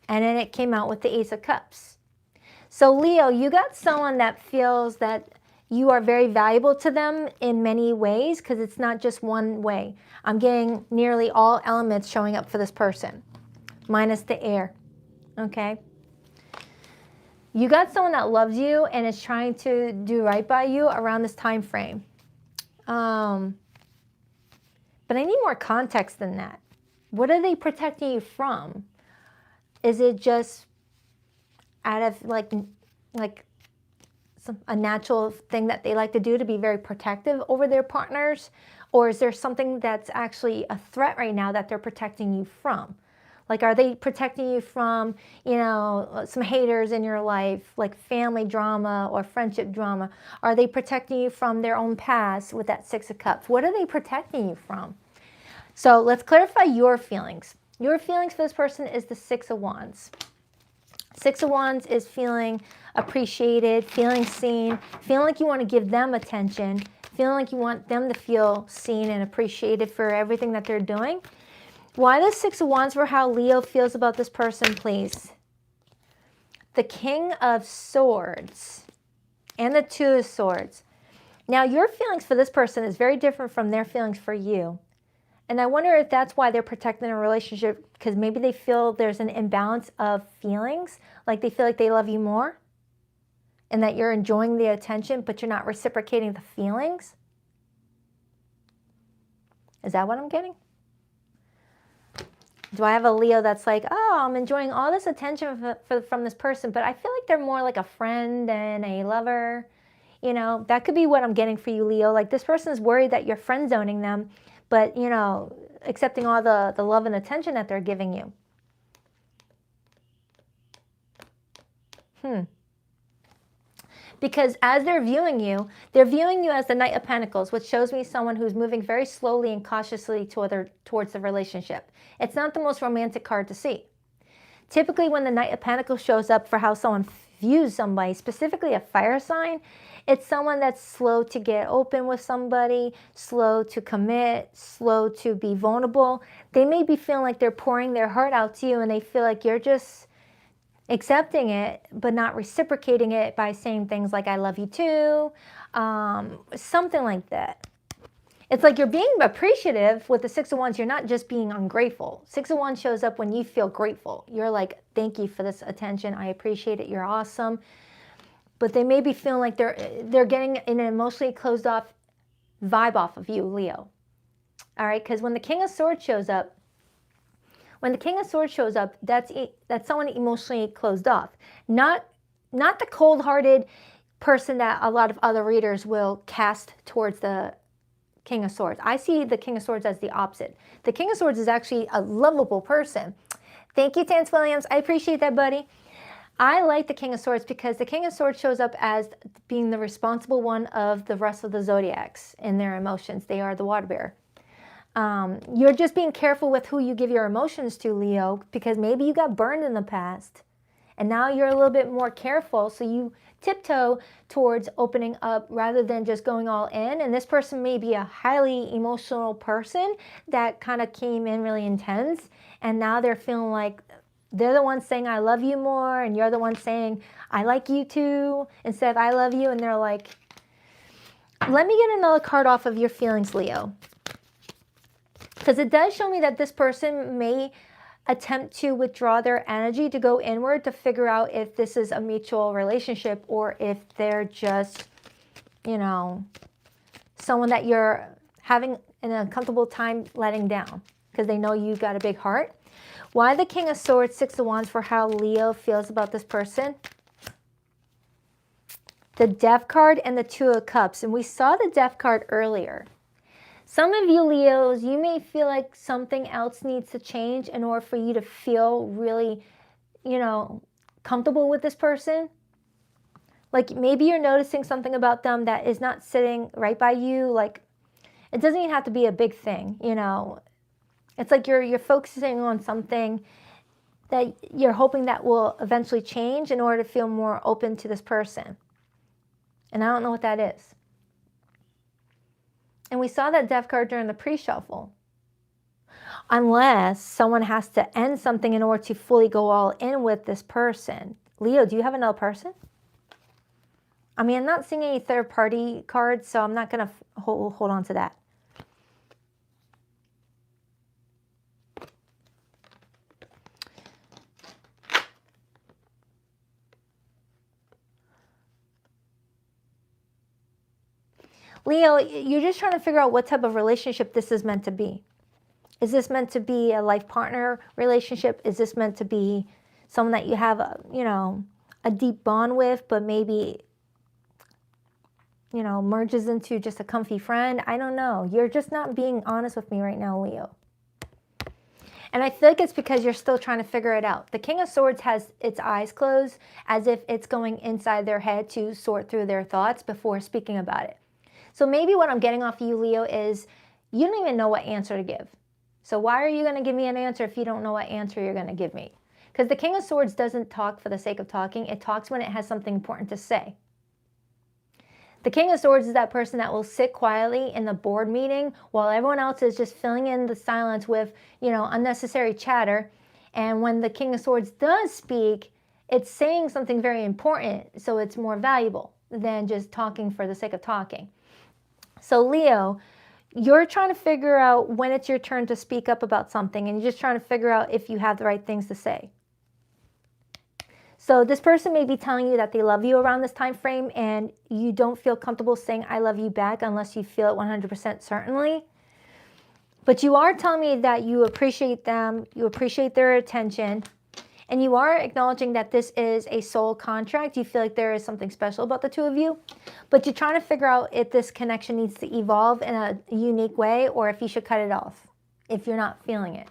And then it came out with the Ace of Cups. So Leo, you got someone that feels that you are very valuable to them in many ways, because it's not just one way. I'm getting nearly all elements showing up for this person, minus the air, okay? You got someone that loves you and is trying to do right by you around this time frame. But I need more context than that. What are they protecting you from? Is it just out of a natural thing that they like to do to be very protective over their partners? Or is there something that's actually a threat right now that they're protecting you from? Like, are they protecting you from, you know, some haters in your life, like family drama or friendship drama? Are they protecting you from their own past with that 6 of Cups? What are they protecting you from? So let's clarify your feelings. Your feelings for this person is the 6 of Wands. 6 of Wands is feeling appreciated, feeling seen, feeling like you want to give them attention, feeling like you want them to feel seen and appreciated for everything that they're doing. Why the Six of Wands for how Leo feels about this person, please? The King of Swords and the Two of Swords. Now, your feelings for this person is very different from their feelings for you. And I wonder if that's why they're protecting a relationship, because maybe they feel there's an imbalance of feelings, like they feel like they love you more and that you're enjoying the attention, but you're not reciprocating the feelings. Is that what I'm getting? Do I have a Leo that's like, oh, I'm enjoying all this attention from this person, but I feel like they're more like a friend than a lover? You know, that could be what I'm getting for you, Leo. Like this person is worried that you're friend zoning them, but, you know, accepting all the love and attention that they're giving you. Because as they're viewing you as the Knight of Pentacles, which shows me someone who's moving very slowly and cautiously towards the relationship. It's not the most romantic card to see. Typically, when the Knight of Pentacles shows up for how someone views somebody, specifically a fire sign, it's someone that's slow to get open with somebody, slow to commit, slow to be vulnerable. They may be feeling like they're pouring their heart out to you and they feel like you're just accepting it, but not reciprocating it by saying things like, I love you too, something like that. It's like you're being appreciative with the Six of Wands. You're not just being ungrateful. Six of Wands shows up when you feel grateful. You're like, thank you for this attention. I appreciate it. You're awesome. But they may be feeling like they're getting an emotionally closed off vibe off of you, Leo. All right, because when the King of Swords shows up, that's someone emotionally closed off. Not the cold-hearted person that a lot of other readers will cast towards the King of Swords. I see the King of Swords as the opposite. The King of Swords is actually a lovable person. Thank you, Tance Williams. I appreciate that, buddy. I like the King of Swords because the King of Swords shows up as being the responsible one of the rest of the zodiacs in their emotions. They are the water bearer. You're just being careful with who you give your emotions to, Leo, because maybe you got burned in the past and now you're a little bit more careful. So you tiptoe towards opening up rather than just going all in. And this person may be a highly emotional person that kind of came in really intense. And now they're feeling like they're the ones saying, I love you more. And you're the one saying, I like you too, instead of I love you. And they're like, let me get another card off of your feelings, Leo. Because it does show me that this person may attempt to withdraw their energy to go inward to figure out if this is a mutual relationship or if they're just, you know, someone that you're having an uncomfortable time letting down because they know you've got a big heart. Why the King of Swords, Six of Wands for how Leo feels about this person? The Death card and the Two of Cups. And we saw the Death card earlier. Some of you Leos, you may feel like something else needs to change in order for you to feel really, you know, comfortable with this person. Like maybe you're noticing something about them that is not sitting right by you. Like it doesn't even have to be a big thing, you know. It's like you're focusing on something that you're hoping that will eventually change in order to feel more open to this person. And I don't know what that is. And we saw that Death card during the pre-shuffle. Unless someone has to end something in order to fully go all in with this person. Leo, do you have another person? I mean, I'm not seeing any third-party cards, so I'm not going to hold on to that. Leo, you're just trying to figure out what type of relationship this is meant to be. Is this meant to be a life partner relationship? Is this meant to be someone that you have, you know, a deep bond with, but maybe, you know, merges into just a comfy friend? I don't know. You're just not being honest with me right now, Leo. And I feel like it's because you're still trying to figure it out. The King of Swords has its eyes closed as if it's going inside their head to sort through their thoughts before speaking about it. So maybe what I'm getting off of you, Leo, is you don't even know what answer to give. So why are you going to give me an answer if you don't know what answer you're going to give me? Because the King of Swords doesn't talk for the sake of talking. It talks when it has something important to say. The King of Swords is that person that will sit quietly in the board meeting while everyone else is just filling in the silence with, unnecessary chatter. And when the King of Swords does speak, it's saying something very important, so it's more valuable than just talking for the sake of talking. So Leo, you're trying to figure out when it's your turn to speak up about something, and you're just trying to figure out if you have the right things to say. So this person may be telling you that they love you around this time frame, and you don't feel comfortable saying I love you back unless you feel it 100% certainly. But you are telling me that you appreciate them, you appreciate their attention, and you are acknowledging that this is a soul contract. You feel like there is something special about the two of you, but you're trying to figure out if this connection needs to evolve in a unique way or if you should cut it off if you're not feeling it.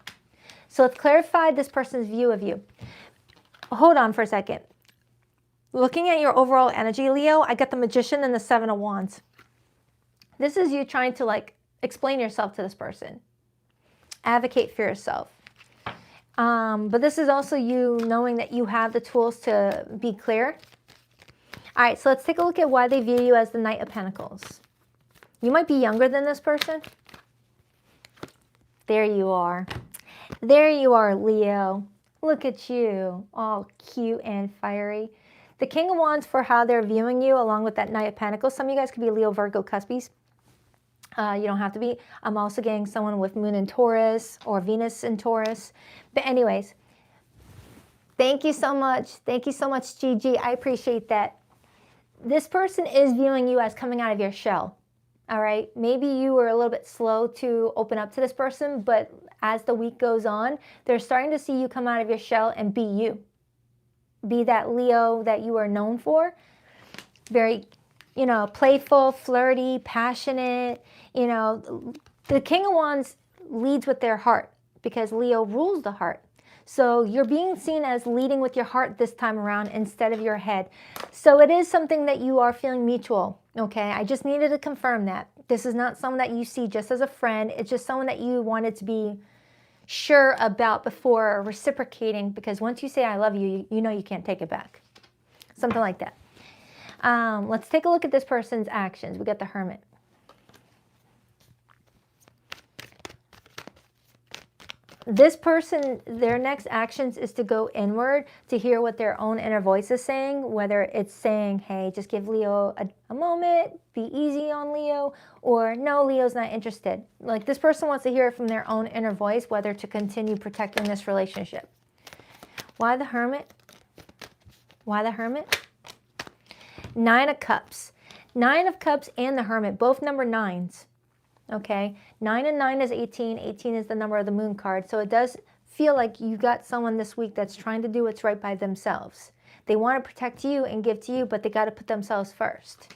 So let's clarify this person's view of you. Hold on for a second. Looking at your overall energy, Leo, I got the Magician and the Seven of Wands. This is you trying to explain yourself to this person. Advocate for yourself. But this is also you knowing that you have the tools to be clear. All right, so let's take a look at why they view you as the Knight of Pentacles. You might be younger than this person. There you are. There you are, Leo. Look at you, all cute and fiery. The King of Wands for how they're viewing you, along with that Knight of Pentacles. Some of you guys could be Leo, Virgo, Cuspies. You don't have to be. I'm also getting someone with Moon in Taurus or Venus in Taurus. But anyways, thank you so much. Thank you so much, Gigi. I appreciate that. This person is viewing you as coming out of your shell. All right, maybe you were a little bit slow to open up to this person, but as the week goes on, they're starting to see you come out of your shell and be you. Be that Leo that you are known for. Very, playful, flirty, passionate. The King of Wands leads with their heart because Leo rules the heart. So you're being seen as leading with your heart this time around instead of your head. So it is something that you are feeling mutual, okay? I just needed to confirm that. This is not someone that you see just as a friend. It's just someone that you wanted to be sure about before reciprocating, because once you say I love you, you know you can't take it back. Something like that. Let's take a look at this person's actions. We got the Hermit. This person, their next actions is to go inward to hear what their own inner voice is saying, whether it's saying, hey, just give Leo a moment, be easy on Leo, or no, Leo's not interested. Like this person wants to hear it from their own inner voice, whether to continue protecting this relationship. Why the Hermit? Why the Hermit? Nine of Cups. Nine of Cups and the Hermit, both number 9s. Okay, 9 and 9 is 18. 18 is the number of the Moon card. So it does feel like you got someone this week that's trying to do what's right by themselves. They want to protect you and give to you, but they got to put themselves first.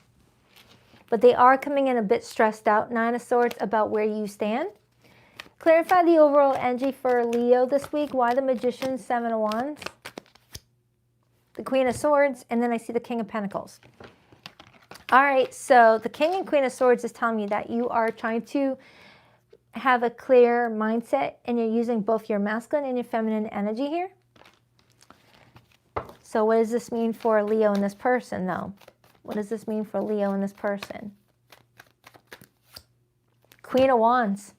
But they are coming in a bit stressed out, 9 of Swords, about where you stand. Clarify the overall energy for Leo this week. Why the Magician, 7 of Wands, the Queen of Swords, and then I see the King of Pentacles. All right, so the King and Queen of Swords is telling me that you are trying to have a clear mindset and you're using both your masculine and your feminine energy here. So what does this mean for Leo and this person, though? What does this mean for Leo and this person? Queen of Wands.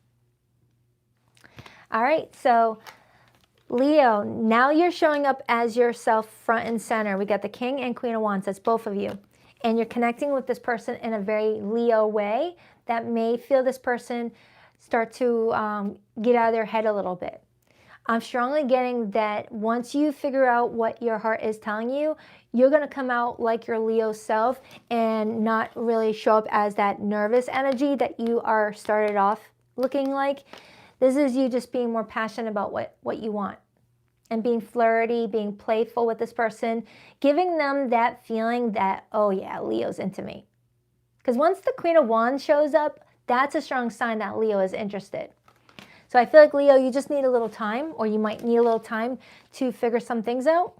All right, so Leo, now you're showing up as yourself front and center. We got the King and Queen of Wands. That's both of you. And you're connecting with this person in a very Leo way that may feel this person start to get out of their head a little bit. I'm strongly getting that once you figure out what your heart is telling you, you're going to come out like your Leo self and not really show up as that nervous energy that you are started off looking like. This is you just being more passionate about what you want. And being flirty, being playful with this person, giving them that feeling that, oh yeah, Leo's into me. Because once the Queen of Wands shows up, that's a strong sign that Leo is interested. So I feel like, Leo, you just need a little time, or you might need a little time to figure some things out.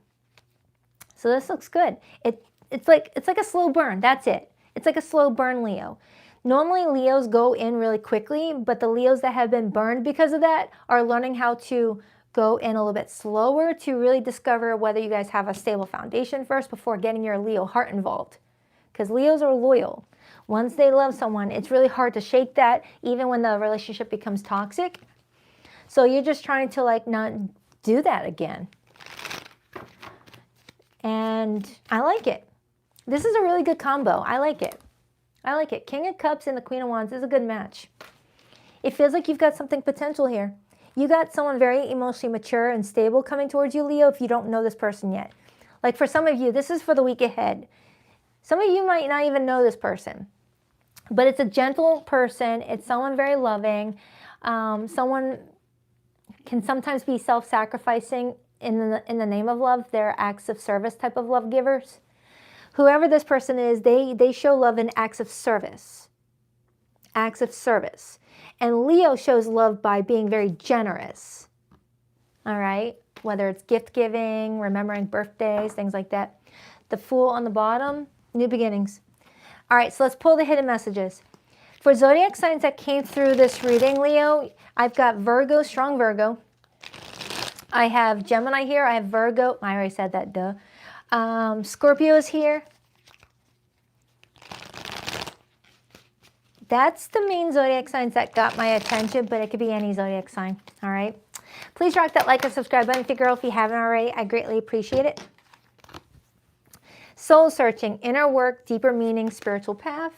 So this looks good. It's like a slow burn. That's it. It's like a slow burn, Leo. Normally, Leos go in really quickly, but the Leos that have been burned because of that are learning how to go in a little bit slower to really discover whether you guys have a stable foundation first before getting your Leo heart involved. Because Leos are loyal. Once they love someone, it's really hard to shake that, even when the relationship becomes toxic. So you're just trying to like not do that again. And I like it. This is a really good combo. I like it. I like it. King of Cups and the Queen of Wands is a good match. It feels like you've got something potential here. You got someone very emotionally mature and stable coming towards you, Leo, if you don't know this person yet. Like for some of you, this is for the week ahead. Some of you might not even know this person, but it's a gentle person. It's someone very loving. Someone can sometimes be self-sacrificing in the name of love. They're acts of service type of love givers. Whoever this person is, they show love in acts of service. Acts of service. And Leo shows love by being very generous. All right? Whether it's gift giving, remembering birthdays, things like that. The Fool on the bottom, new beginnings. All right, so let's pull the hidden messages. For zodiac signs that came through this reading, Leo, I've got Virgo, strong Virgo. I have Gemini here. I have Virgo. I already said that, duh. Scorpio is here. That's the main zodiac signs that got my attention, but it could be any zodiac sign, all right? Please rock that like and subscribe button, girl, if you haven't already. I greatly appreciate it. Soul searching, inner work, deeper meaning, spiritual path.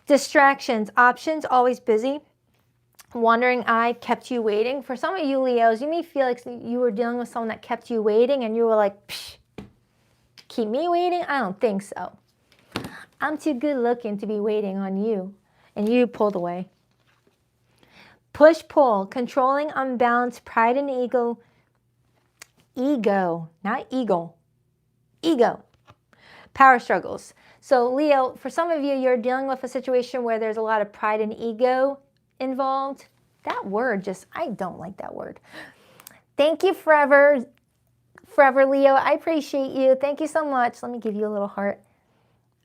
Distractions, options, always busy. Wandering eye, kept you waiting. For some of you Leos, you may feel like you were dealing with someone that kept you waiting and you were like, psh, keep me waiting? I don't think so. I'm too good looking to be waiting on you. And you pulled away. Push-pull, controlling, unbalanced, pride and ego. Ego, not eagle. Ego. Power struggles. So Leo, for some of you, you're dealing with a situation where there's a lot of pride and ego involved. That word just, I don't like that word. Thank you forever, Leo. I appreciate you. Thank you so much. Let me give you a little heart.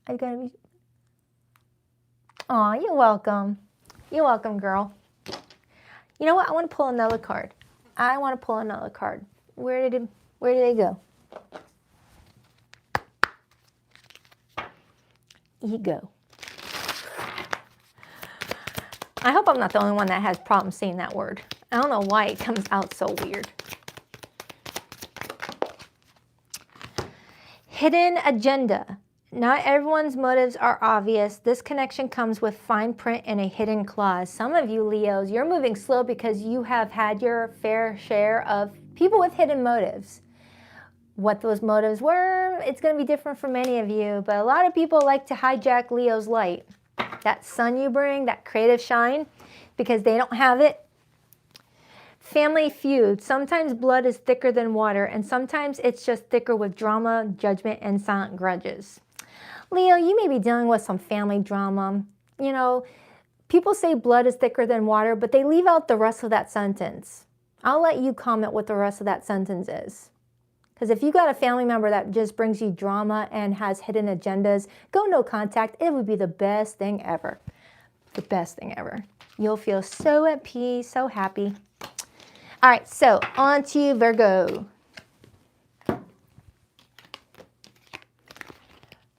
Are you going to be... Aw, you're welcome. You're welcome, girl. You know what? I want to pull another card. I want to pull another card. Where did they go? Ego. I hope I'm not the only one that has problems saying that word. I don't know why it comes out so weird. Hidden agenda. Not everyone's motives are obvious. This connection comes with fine print and a hidden clause. Some of you Leos, you're moving slow because you have had your fair share of people with hidden motives. What those motives were, it's going to be different for many of you, but a lot of people like to hijack Leo's light. That sun you bring, that creative shine, because they don't have it. Family feud. Sometimes blood is thicker than water, and sometimes it's just thicker with drama, judgment, and silent grudges. Leo, you may be dealing with some family drama. You know, people say blood is thicker than water, but they leave out the rest of that sentence. I'll let you comment what the rest of that sentence is. Because if you got a family member that just brings you drama and has hidden agendas, go no contact. It would be the best thing ever. The best thing ever. You'll feel so at peace, so happy. All right, so on to Virgo.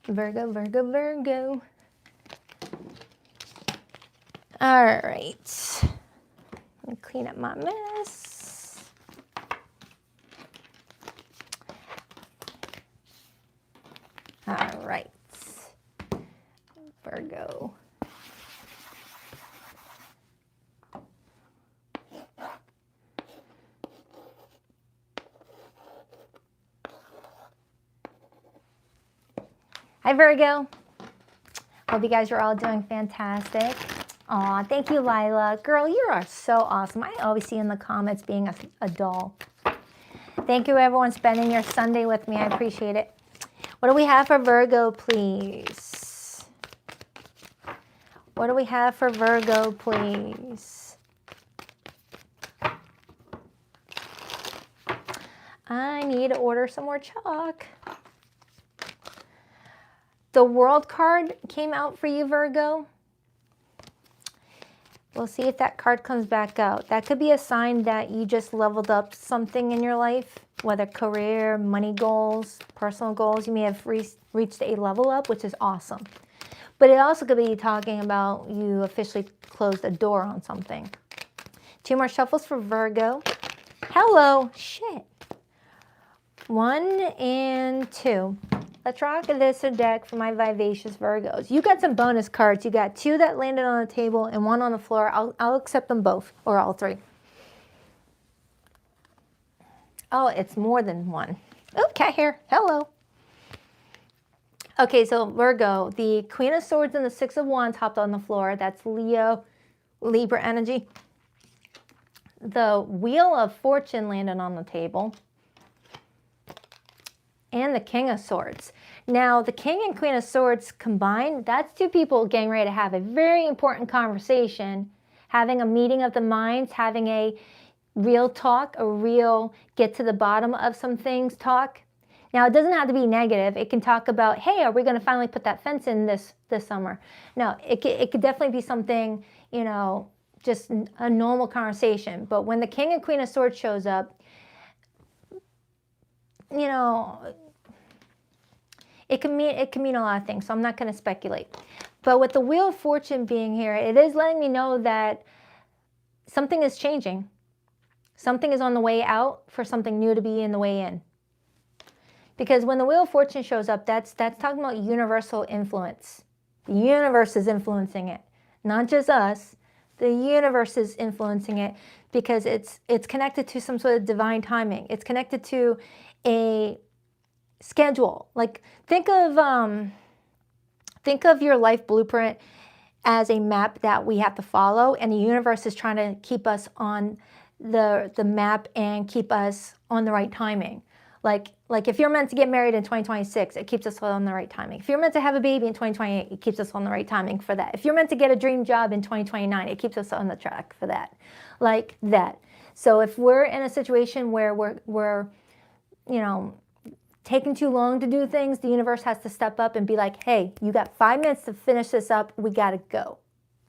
Virgo, Virgo, Virgo. All right. Let me clean up my mess. All right. Virgo. Hi, Virgo. Hope you guys are all doing fantastic. Aw, thank you, Lila. Girl, you are so awesome. I always see in the comments being a doll. Thank you, everyone, spending your Sunday with me. I appreciate it. What do we have for Virgo, please? What do we have for Virgo, please? I need to order some more chalk. The World card came out for you, Virgo. We'll see if that card comes back out. That could be a sign that you just leveled up something in your life, whether career, money goals, personal goals. You may have reached a level up, which is awesome. But it also could be talking about you officially closed a door on something. 2 more shuffles for Virgo. Hello. Shit. 1 and 2. Let's rock this deck for my vivacious Virgos. You got some bonus cards. You got 2 that landed on the table and 1 on the floor. I'll accept them both, or all 3. Oh, it's more than 1. Oh, cat hair. Hello. Okay, so Virgo, the Queen of Swords and the 6 of Wands hopped on the floor. That's Leo, Libra energy. The Wheel of Fortune landed on the table. And the King of Swords. Now, the King and Queen of Swords combined, that's 2 people getting ready to have a very important conversation, having a meeting of the minds, having a real talk, a real get to the bottom of some things talk. Now, it doesn't have to be negative. It can talk about, hey, are we going to finally put that fence in this summer? No, it could definitely be something, you know, just a normal conversation. But when the King and Queen of Swords shows up, you know, it can mean a lot of things, so I'm not going to speculate. But with the Wheel of Fortune being here, it is letting me know that something is changing. Something is on the way out for something new to be in the way in. Because when the Wheel of Fortune shows up, that's talking about universal influence. The universe is influencing it, not just us. The universe is influencing it because it's connected to some sort of divine timing. It's connected to a schedule. Like think of your life blueprint as a map that we have to follow, and the universe is trying to keep us on the map and keep us on the right timing. Like if you're meant to get married in 2026, it keeps us on the right timing. If you're meant to have a baby in 2028, it keeps us on the right timing for that. If you're meant to get a dream job in 2029, it keeps us on the track for that. Like that. So if we're in a situation where we're you know, taking too long to do things, the universe has to step up and be like, hey, you got 5 minutes to finish this up. We got to go.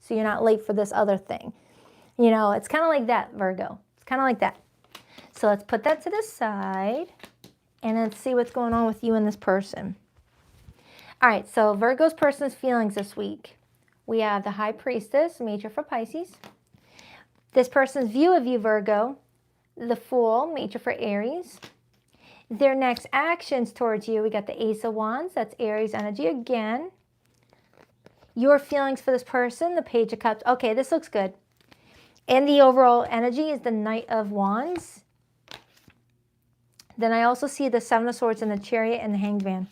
So you're not late for this other thing. You know, it's kind of like that, Virgo. It's kind of like that. So let's put that to the side and let's see what's going on with you and this person. All right, so Virgo's person's feelings this week. We have the High Priestess, major for Pisces. This person's view of you, Virgo. The Fool, major for Aries. Their next actions towards you, we got the Ace of Wands. That's Aries energy again. Your feelings for this person, the Page of Cups. Okay, this looks good. And the overall energy is the Knight of Wands. Then I also see the 7 of Swords and the Chariot and the Hanged Man.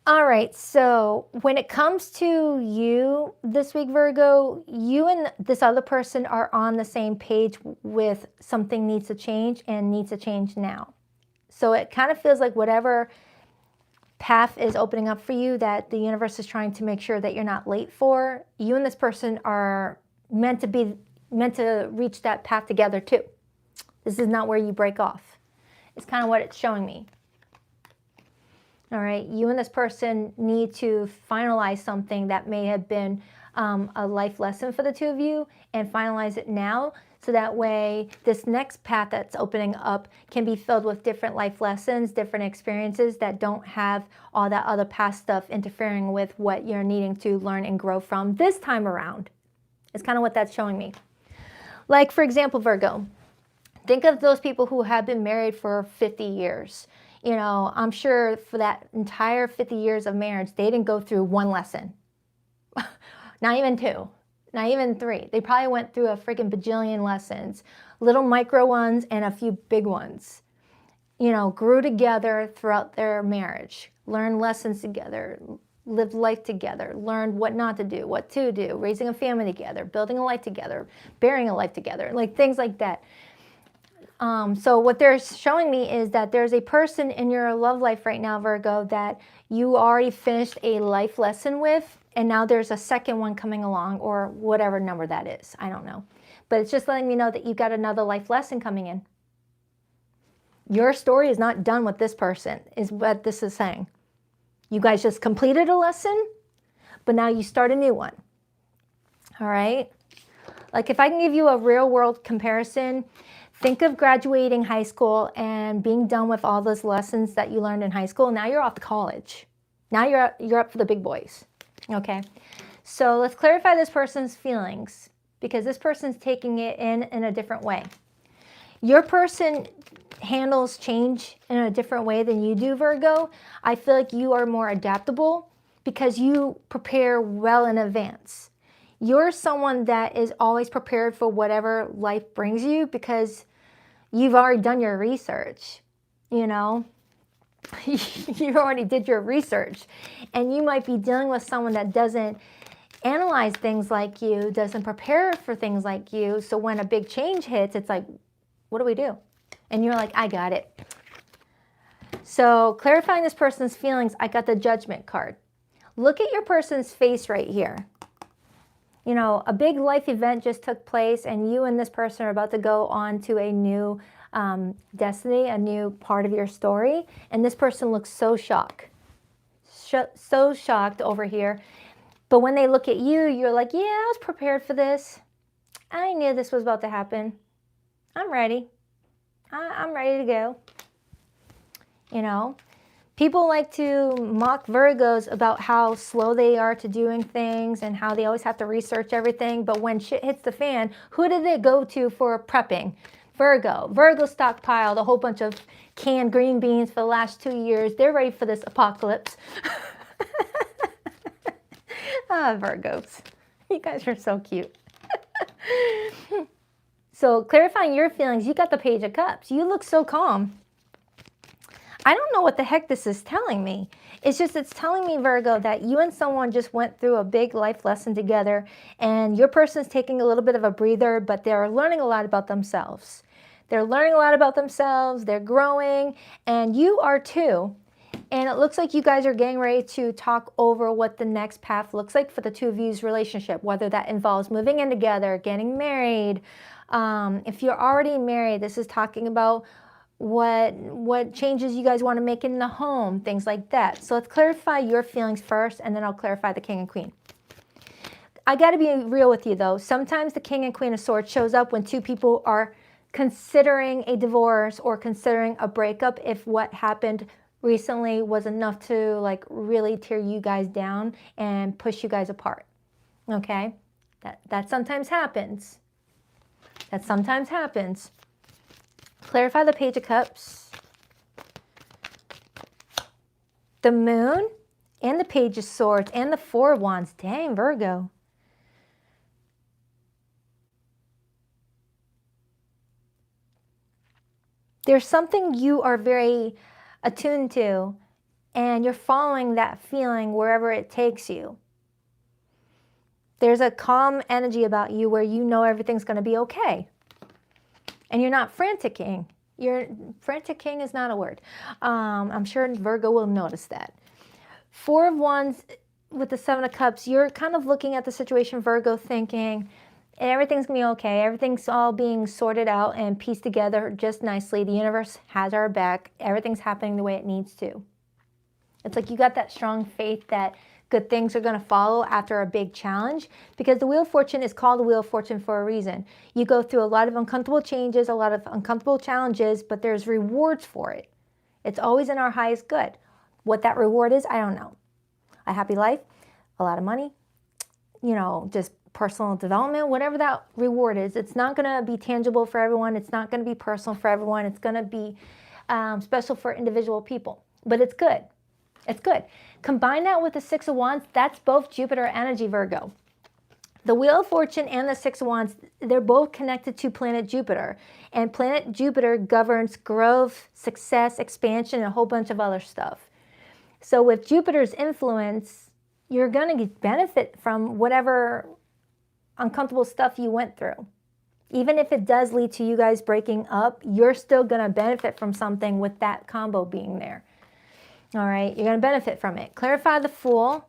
All right, so when it comes to you this week, Virgo, you and this other person are on the same page with something needs to change and needs to change now. So it kind of feels like whatever path is opening up for you that the universe is trying to make sure that you're not late for, you and this person are meant to reach that path together too. This is not where you break off. It's kind of what it's showing me. All right, you and this person need to finalize something that may have been a life lesson for the 2 of you and finalize it now so that way this next path that's opening up can be filled with different life lessons, different experiences that don't have all that other past stuff interfering with what you're needing to learn and grow from this time around. It's kind of what that's showing me. Like, for example, Virgo, think of those people who have been married for 50 years. You know, I'm sure for that entire 50 years of marriage, they didn't go through 1 lesson. Not even 2, not even 3. They probably went through a freaking bajillion lessons, little micro ones and a few big ones. You know, grew together throughout their marriage, learned lessons together, lived life together, learned what not to do, what to do, raising a family together, building a life together, bearing a life together, like things like that. So what they're showing me is that there's a person in your love life right now, Virgo, that you already finished a life lesson with, and now there's a second one coming along, or whatever number that is. I don't know. But it's just letting me know that you got another life lesson coming in. Your story is not done with this person, is what this is saying. You guys just completed a lesson, but now you start a new one. All right? Like if I can give you a real world comparison, think of graduating high school and being done with all those lessons that you learned in high school. Now you're off to college. Now you're up for the big boys. Okay. So let's clarify this person's feelings, because this person's taking it in a different way. Your person handles change in a different way than you do, Virgo. I feel like you are more adaptable because you prepare well in advance. You're someone that is always prepared for whatever life brings you because you've already done your research, you know? You already did your research. And you might be dealing with someone that doesn't analyze things like you, doesn't prepare for things like you. So when a big change hits, it's like, what do we do? And you're like, I got it. So clarifying this person's feelings, I got the Judgment card. Look at your person's face right here. You know, a big life event just took place and you and this person are about to go on to a new destiny, a new part of your story. And this person looks so shocked. So shocked over here. But when they look at you, you're like, yeah, I was prepared for this. I knew this was about to happen. I'm ready. I'm ready to go. You know, people like to mock Virgos about how slow they are to doing things and how they always have to research everything. But when shit hits the fan, who did they go to for prepping? Virgo. Virgo stockpiled a whole bunch of canned green beans for the last 2 years. They're ready for this apocalypse. Ah, Virgos. You guys are so cute. So clarifying your feelings, you got the Page of Cups. You look so calm. I don't know what the heck this is telling me. It's telling me, Virgo, that you and someone just went through a big life lesson together and your person's taking a little bit of a breather, but they're learning a lot about themselves. They're learning a lot about themselves, they're growing, and you are too. And it looks like you guys are getting ready to talk over what the next path looks like for the two of you's relationship, whether that involves moving in together, getting married. If you're already married, this is talking about what changes you guys want to make in the home, things like that. So let's clarify your feelings first, and then I'll clarify the King and Queen. I got to be real with you, though. Sometimes the King and Queen of Swords shows up when two people are considering a divorce or considering a breakup if what happened recently was enough to like really tear you guys down and push you guys apart. Okay? That sometimes happens. That sometimes happens. Clarify the Page of Cups, the Moon, and the Page of Swords, and the Four of Wands. Dang, Virgo. There's something you are very attuned to, and you're following that feeling wherever it takes you. There's a calm energy about you where you know everything's going to be okay. And you're not franticking. Franticking is not a word. I'm sure Virgo will notice that. Four of Wands with the Seven of Cups, you're kind of looking at the situation, Virgo, thinking everything's going to be okay. Everything's all being sorted out and pieced together just nicely. The universe has our back. Everything's happening the way it needs to. It's like you got that strong faith that good things are going to follow after a big challenge, because the Wheel of Fortune is called the Wheel of Fortune for a reason. You go through a lot of uncomfortable changes, a lot of uncomfortable challenges, but there's rewards for it. It's always in our highest good. What that reward is, I don't know. A happy life, a lot of money, you know, just personal development, whatever that reward is. It's not going to be tangible for everyone. It's not going to be personal for everyone. It's going to be special for individual people, but it's good. It's good. Combine that with the Six of Wands, that's both Jupiter energy, Virgo. The Wheel of Fortune and the Six of Wands, they're both connected to planet Jupiter. And planet Jupiter governs growth, success, expansion, and a whole bunch of other stuff. So with Jupiter's influence, you're going to benefit from whatever uncomfortable stuff you went through. Even if it does lead to you guys breaking up, you're still going to benefit from something with that combo being there. All right, you're going to benefit from it. Clarify the Fool.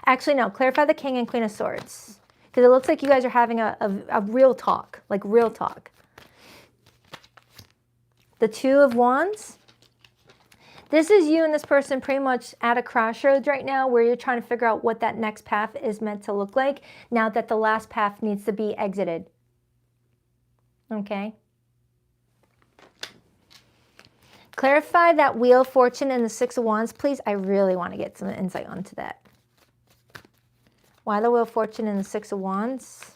Actually, no, clarify the King and Queen of Swords. Because it looks like you guys are having a real talk, like real talk. The Two of Wands. This is you and this person pretty much at a crossroads right now where you're trying to figure out what that next path is meant to look like now that the last path needs to be exited. Okay? Clarify that Wheel of Fortune and the Six of Wands, please. I really want to get some insight onto that. Why the Wheel of Fortune and the Six of Wands?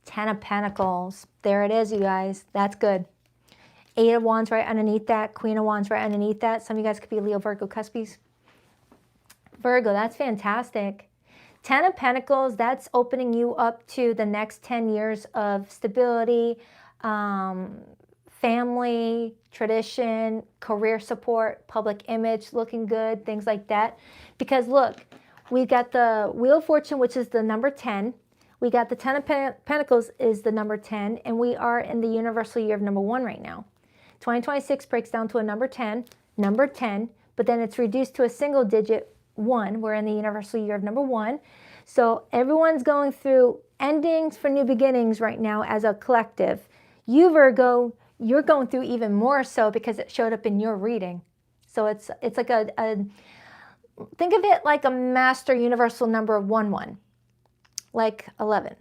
Ten of Pentacles. There it is, you guys. That's good. Eight of Wands right underneath that. Queen of Wands right underneath that. Some of you guys could be Leo, Virgo, Cuspies. Virgo, that's fantastic. Ten of Pentacles, that's opening you up to the next 10 years of stability, family, tradition, career support, public image, looking good, things like that. Because look, we got the Wheel of Fortune, which is the number 10. We got the Ten of Pentacles is the number 10, and we are in the universal year of number 1 right now. 2026 breaks down to a number 10, but then it's reduced to a single digit 1. We're in the universal year of number 1. So everyone's going through endings for new beginnings right now as a collective. You, Virgo, you're going through even more so because it showed up in your reading. So it's like think of it like a master universal number of 1, like 11.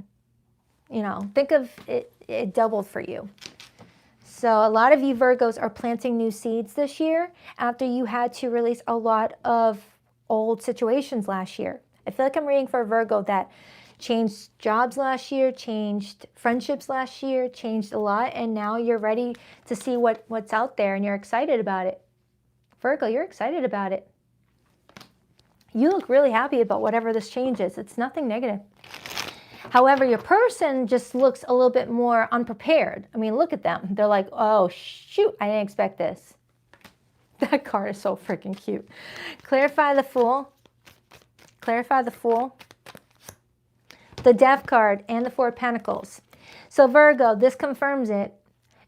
You know, think of it doubled for you. So a lot of you Virgos are planting new seeds this year after you had to release a lot of old situations last year. I feel like I'm reading for a Virgo that changed jobs last year, changed friendships last year, changed a lot, and now you're ready to see what's out there and you're excited about it. Virgo, you're excited about it. You look really happy about whatever this change is. It's nothing negative. However, your person just looks a little bit more unprepared. I mean, look at them. They're like, oh, shoot, I didn't expect this. That card is so freaking cute. Clarify the Fool. Clarify the Fool. The Death card and the Four of Pentacles. So Virgo, this confirms it.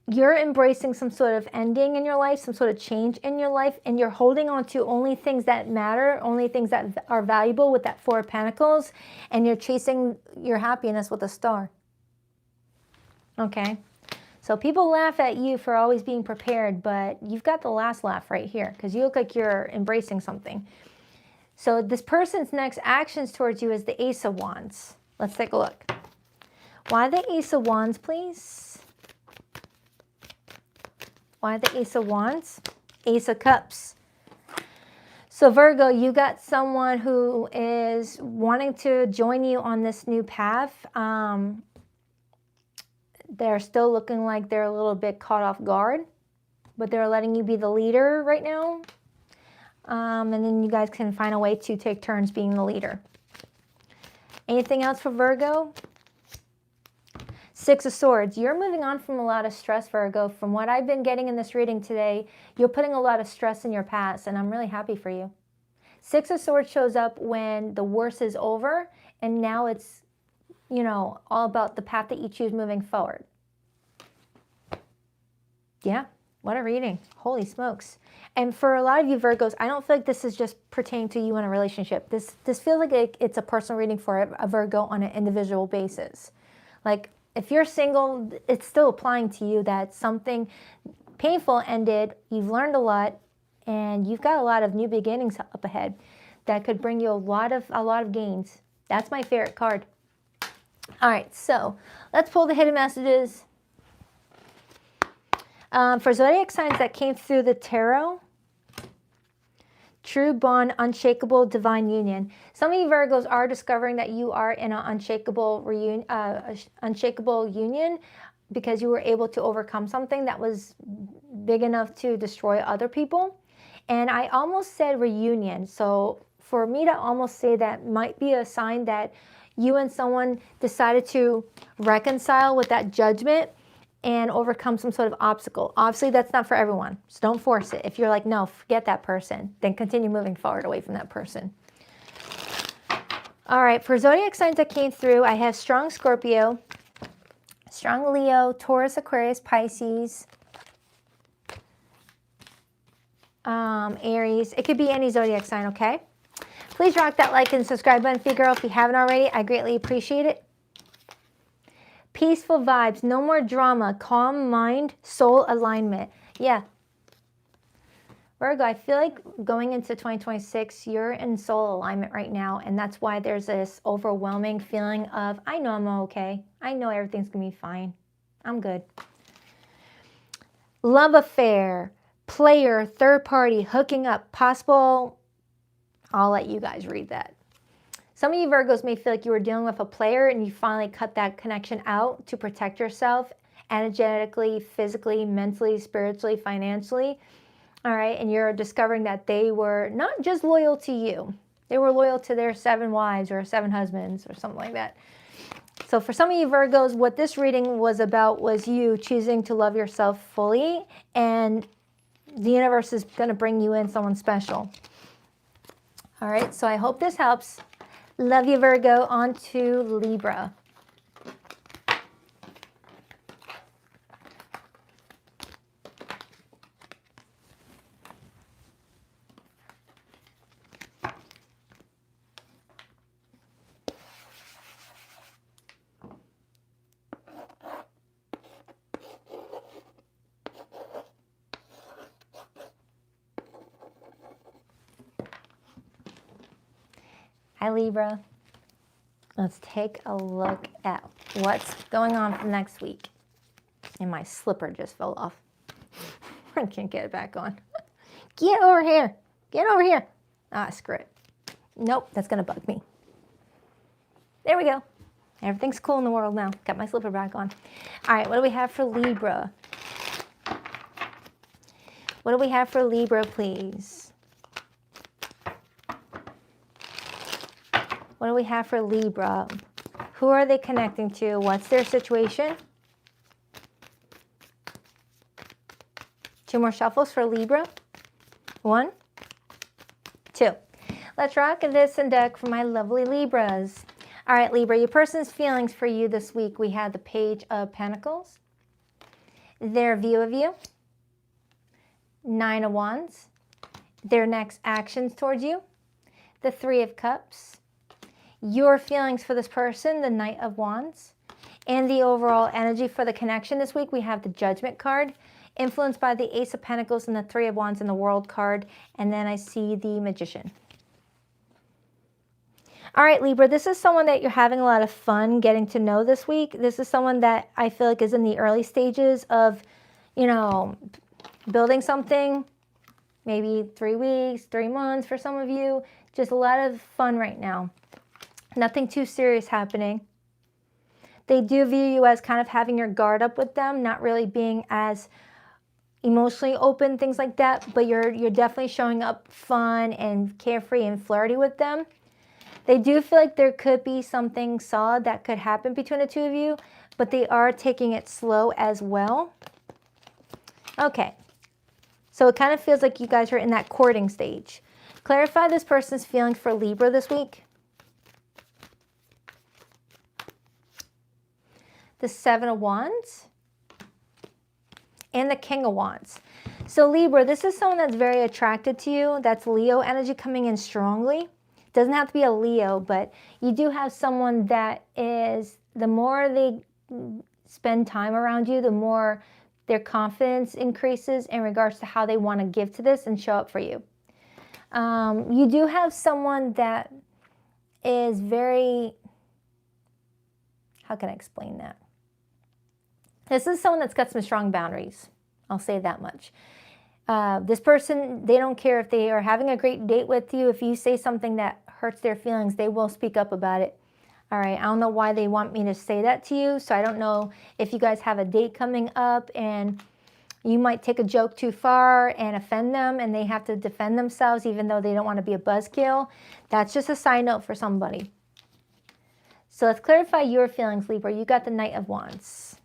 You're embracing some sort of ending in your life, some sort of change in your life, and you're holding on to only things that matter, only things that are valuable with that Four of Pentacles, and you're chasing your happiness with a star. Okay? So people laugh at you for always being prepared, but you've got the last laugh right here because you look like you're embracing something. So this person's next actions towards you is the Ace of Wands. Let's take a look. Why the Ace of Wands, please? Why the Ace of Wands? Ace of Cups. So Virgo, you got someone who is wanting to join you on this new path. They're still looking like they're a little bit caught off guard, but they're letting you be the leader right now. And then you guys can find a way to take turns being the leader. Anything else for Virgo? Six of Swords. You're moving on from a lot of stress, Virgo. From what I've been getting in this reading today, you're putting a lot of stress in your past, and I'm really happy for you. Six of Swords shows up when the worst is over, and now it's, you know, all about the path that you choose moving forward. Yeah, what a reading. Holy smokes. And for a lot of you Virgos, I don't feel like this is just pertaining to you in a relationship. This feels like it's a personal reading for a Virgo on an individual basis. Like, if you're single, it's still applying to you that something painful ended, you've learned a lot, and you've got a lot of new beginnings up ahead that could bring you a lot of gains. That's my favorite card. All right, so let's pull the hidden messages. For zodiac signs that came through the tarot, true bond, unshakable, divine union. Some of you Virgos are discovering that you are in an unshakable union because you were able to overcome something that was big enough to destroy other people. And I almost said reunion. So for me to almost say that might be a sign that you and someone decided to reconcile with that judgment and overcome some sort of obstacle. Obviously, that's not for everyone, so don't force it. If you're like, no, forget that person, then continue moving forward away from that person. All right, for zodiac signs that came through, I have strong Scorpio, strong Leo, Taurus, Aquarius, Pisces, Aries. It could be any zodiac sign, okay? Please rock that like and subscribe button for you, girl, if you haven't already. I greatly appreciate it. Peaceful vibes, no more drama, calm mind, soul alignment. Yeah. Virgo, I feel like going into 2026, you're in soul alignment right now, and that's why there's this overwhelming feeling of, I know I'm okay. I know everything's going to be fine. I'm good. love affair, player, third party, hooking up, possible. I'll let you guys read that. Some of you Virgos may feel like you were dealing with a player and you finally cut that connection out to protect yourself energetically, physically, mentally, spiritually, financially. All right, and you're discovering that they were not just loyal to you. They were loyal to their 7 wives or 7 husbands or something like that. So for some of you Virgos, what this reading was about was you choosing to love yourself fully, and the universe is going to bring you in someone special. All right, so I hope this helps. Love you, Virgo. On to Libra. Hi, Libra. Let's take a look at what's going on for next week. And my slipper just fell off. I can't get it back on. Get over here. Get over here. Ah, screw it. Nope, that's going to bug me. There we go. Everything's cool in the world now. Got my slipper back on. All right, what do we have for Libra? What do we have for Libra, please? What do we have for Libra? Who are they connecting to? What's their situation? 2 more shuffles for Libra. 1, 2. Let's rock this deck for my lovely Libras. All right, Libra, your person's feelings for you this week. We had the Page of Pentacles, their view of you, 9 of Wands, their next actions towards you, the 3 of Cups, your feelings for this person, the Knight of Wands, and the overall energy for the connection this week. We have the Judgment card, influenced by the Ace of Pentacles and the 3 of Wands and the World card, and then I see the Magician. All right, Libra, this is someone that you're having a lot of fun getting to know this week. This is someone that I feel like is in the early stages of, you know, building something, maybe 3 weeks, 3 months for some of you. Just a lot of fun right now. Nothing too serious happening. They do view you as kind of having your guard up with them, not really being as emotionally open, things like that, but you're definitely showing up fun and carefree and flirty with them. They do feel like there could be something solid that could happen between the 2 of you, but they are taking it slow as well. Okay, so it kind of feels like you guys are in that courting stage. Clarify this person's feelings for Libra this week. The 7 of Wands, and the King of Wands. So Libra, this is someone that's very attracted to you. That's Leo energy coming in strongly. Doesn't have to be a Leo, but you do have someone that is, the more they spend time around you, the more their confidence increases in regards to how they want to give to this and show up for you. You do have someone that is very, how can I explain that? This is someone that's got some strong boundaries. I'll say that much. This person, they don't care if they are having a great date with you. If you say something that hurts their feelings, they will speak up about it. All right, I don't know why they want me to say that to you. So I don't know if you guys have a date coming up and you might take a joke too far and offend them and they have to defend themselves even though they don't want to be a buzzkill. That's just a side note for somebody. So let's clarify your feelings, Libra. You got the Knight of Wands.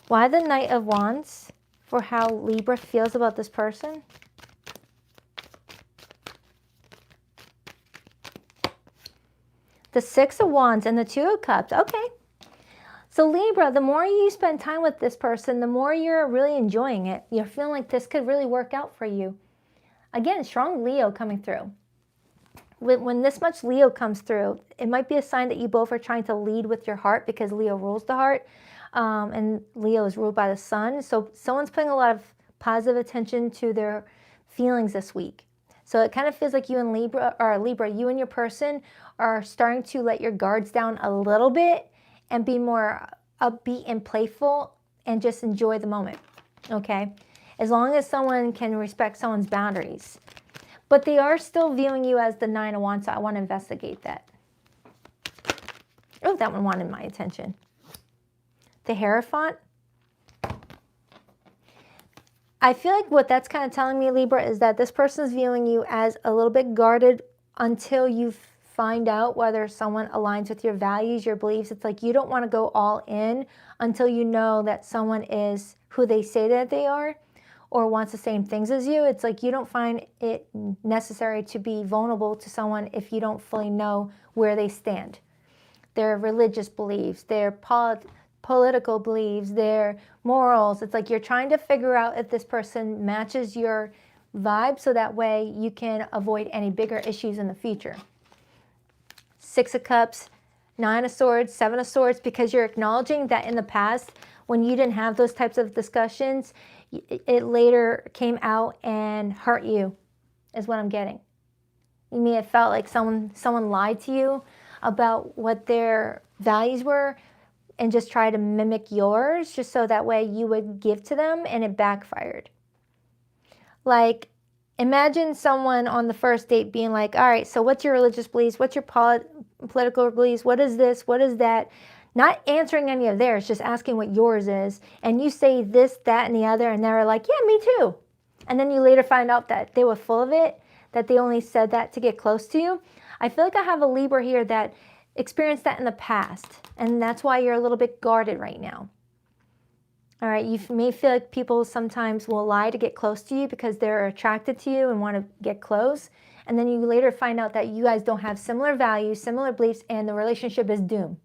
Why the Knight of Wands for how Libra feels about this person? The 6 of Wands and the 2 of Cups. Okay. So Libra, the more you spend time with this person, the more you're really enjoying it. You're feeling like this could really work out for you. Again, strong Leo coming through. When this much Leo comes through, it might be a sign that you both are trying to lead with your heart because Leo rules the heart. And Leo is ruled by the sun. So someone's putting a lot of positive attention to their feelings this week. So it kind of feels like you and Libra, you and your person are starting to let your guards down a little bit and be more upbeat and playful and just enjoy the moment, okay? As long as someone can respect someone's boundaries. But they are still viewing you as the 9 of Wands, so I want to investigate that. Oh, that one wanted my attention. The Hierophant. I feel like what that's kind of telling me, Libra, is that this person is viewing you as a little bit guarded until you find out whether someone aligns with your values, your beliefs. It's like you don't want to go all in until you know that someone is who they say that they are or wants the same things as you. It's like you don't find it necessary to be vulnerable to someone if you don't fully know where they stand. Their religious beliefs, their political beliefs, their morals. It's like you're trying to figure out if this person matches your vibe so that way you can avoid any bigger issues in the future. 6 of Cups, 9 of Swords, 7 of Swords, because you're acknowledging that in the past when you didn't have those types of discussions, it later came out and hurt you, is what I'm getting. You may have felt like someone lied to you about what their values were and just try to mimic yours just so that way you would give to them, and it backfired. Like, imagine someone on the first date being like, all right, so what's your religious beliefs? What's your political beliefs? What is this? What is that? Not answering any of theirs, just asking what yours is. And you say this, that, and the other, and they're like, yeah, me too. And then you later find out that they were full of it, that they only said that to get close to you. I feel like I have a Libra here that experienced that in the past, and that's why you're a little bit guarded right now. All right, you may feel like people sometimes will lie to get close to you because they're attracted to you and want to get close, and then you later find out that you guys don't have similar values, similar beliefs, and the relationship is doomed.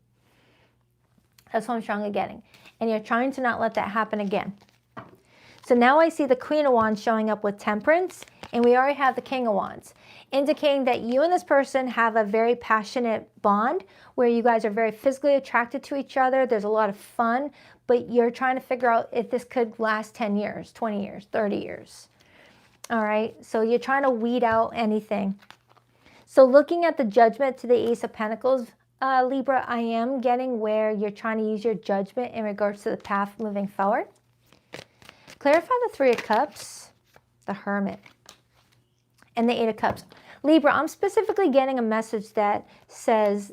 That's what I'm strongly getting. And you're trying to not let that happen again. So now I see the Queen of Wands showing up with Temperance, and we already have the King of Wands, indicating that you and this person have a very passionate bond where you guys are very physically attracted to each other. There's a lot of fun, but you're trying to figure out if this could last 10 years, 20 years, 30 years. All right, so you're trying to weed out anything. So looking at the Judgment to the Ace of Pentacles, Libra, I am getting where you're trying to use your judgment in regards to the path moving forward. Clarify the 3 of Cups, the Hermit, and the 8 of Cups. Libra, I'm specifically getting a message that says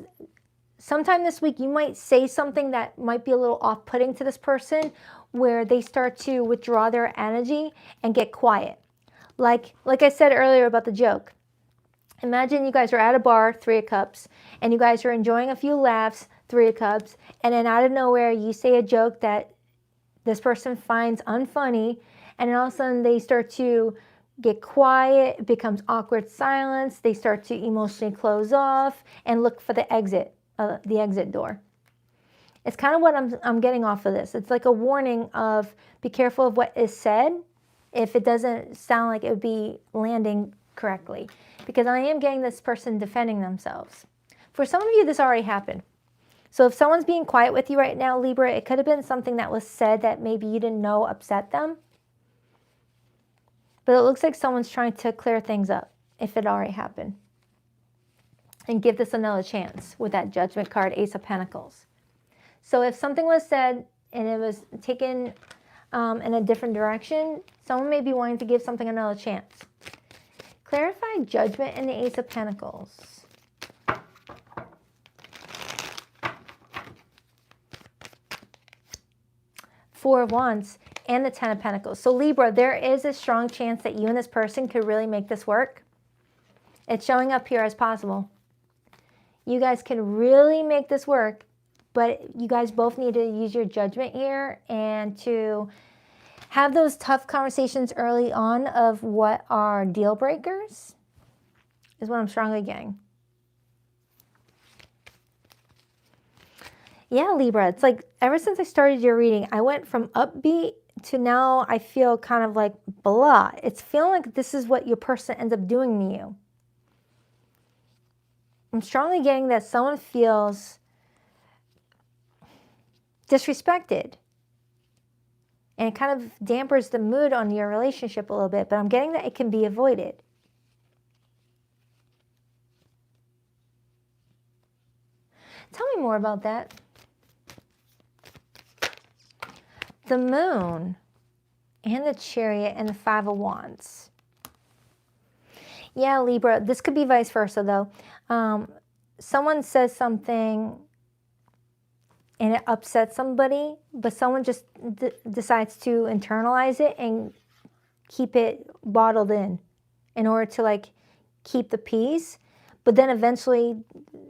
sometime this week you might say something that might be a little off-putting to this person where they start to withdraw their energy and get quiet. Like I said earlier about the joke. Imagine you guys are at a bar, 3 of Cups, and you guys are enjoying a few laughs, 3 of Cups, and then out of nowhere you say a joke that this person finds unfunny, and then all of a sudden they start to get quiet, it becomes awkward silence, they start to emotionally close off and look for the exit door. It's kind of what I'm getting off of this. It's like a warning of be careful of what is said if it doesn't sound like it would be landing correctly. Because I am getting this person defending themselves. For some of you, this already happened. So if someone's being quiet with you right now, Libra, it could have been something that was said that maybe you didn't know upset them. But it looks like someone's trying to clear things up if it already happened. And give this another chance with that Judgment card, Ace of Pentacles. So if something was said and it was taken in a different direction, someone may be wanting to give something another chance. Clarify Judgment and the Ace of Pentacles. Four of Wands and the 10 of Pentacles. So Libra, there is a strong chance that you and this person could really make this work. It's showing up here as possible. You guys can really make this work, but you guys both need to use your judgment here and to have those tough conversations early on of what are deal breakers is what I'm strongly getting. Yeah, Libra, it's like ever since I started your reading, I went from upbeat to now I feel kind of like blah. It's feeling like this is what your person ends up doing to you. I'm strongly getting that someone feels disrespected. And it kind of dampers the mood on your relationship a little bit, but I'm getting that it can be avoided. Tell me more about that. the Moon and the Chariot and the Five of Wands. Yeah, Libra, this could be vice versa though. Someone says something and it upsets somebody, but someone just decides to internalize it and keep it bottled in order to like keep the peace, but then eventually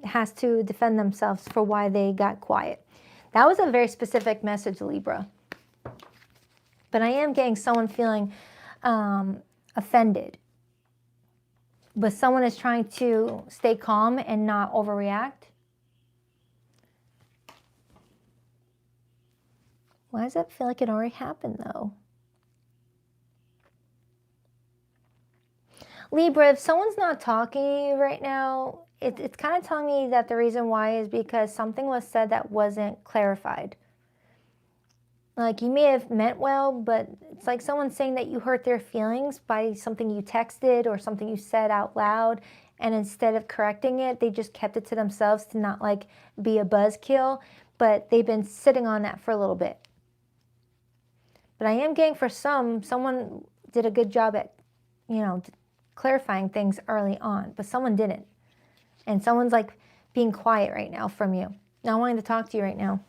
has to defend themselves for why they got quiet. That was a very specific message, Libra. But I am getting someone feeling offended. But someone is trying to stay calm and not overreact. Why does that feel like it already happened, though? Libra, if someone's not talking to you right now, it's kind of telling me that the reason why is because something was said that wasn't clarified. Like, you may have meant well, but it's like someone saying that you hurt their feelings by something you texted or something you said out loud, and instead of correcting it, they just kept it to themselves to not like be a buzzkill, but they've been sitting on that for a little bit. But I am getting for someone did a good job at, clarifying things early on, but someone didn't. And someone's like being quiet right now from you, not wanting to talk to you right now.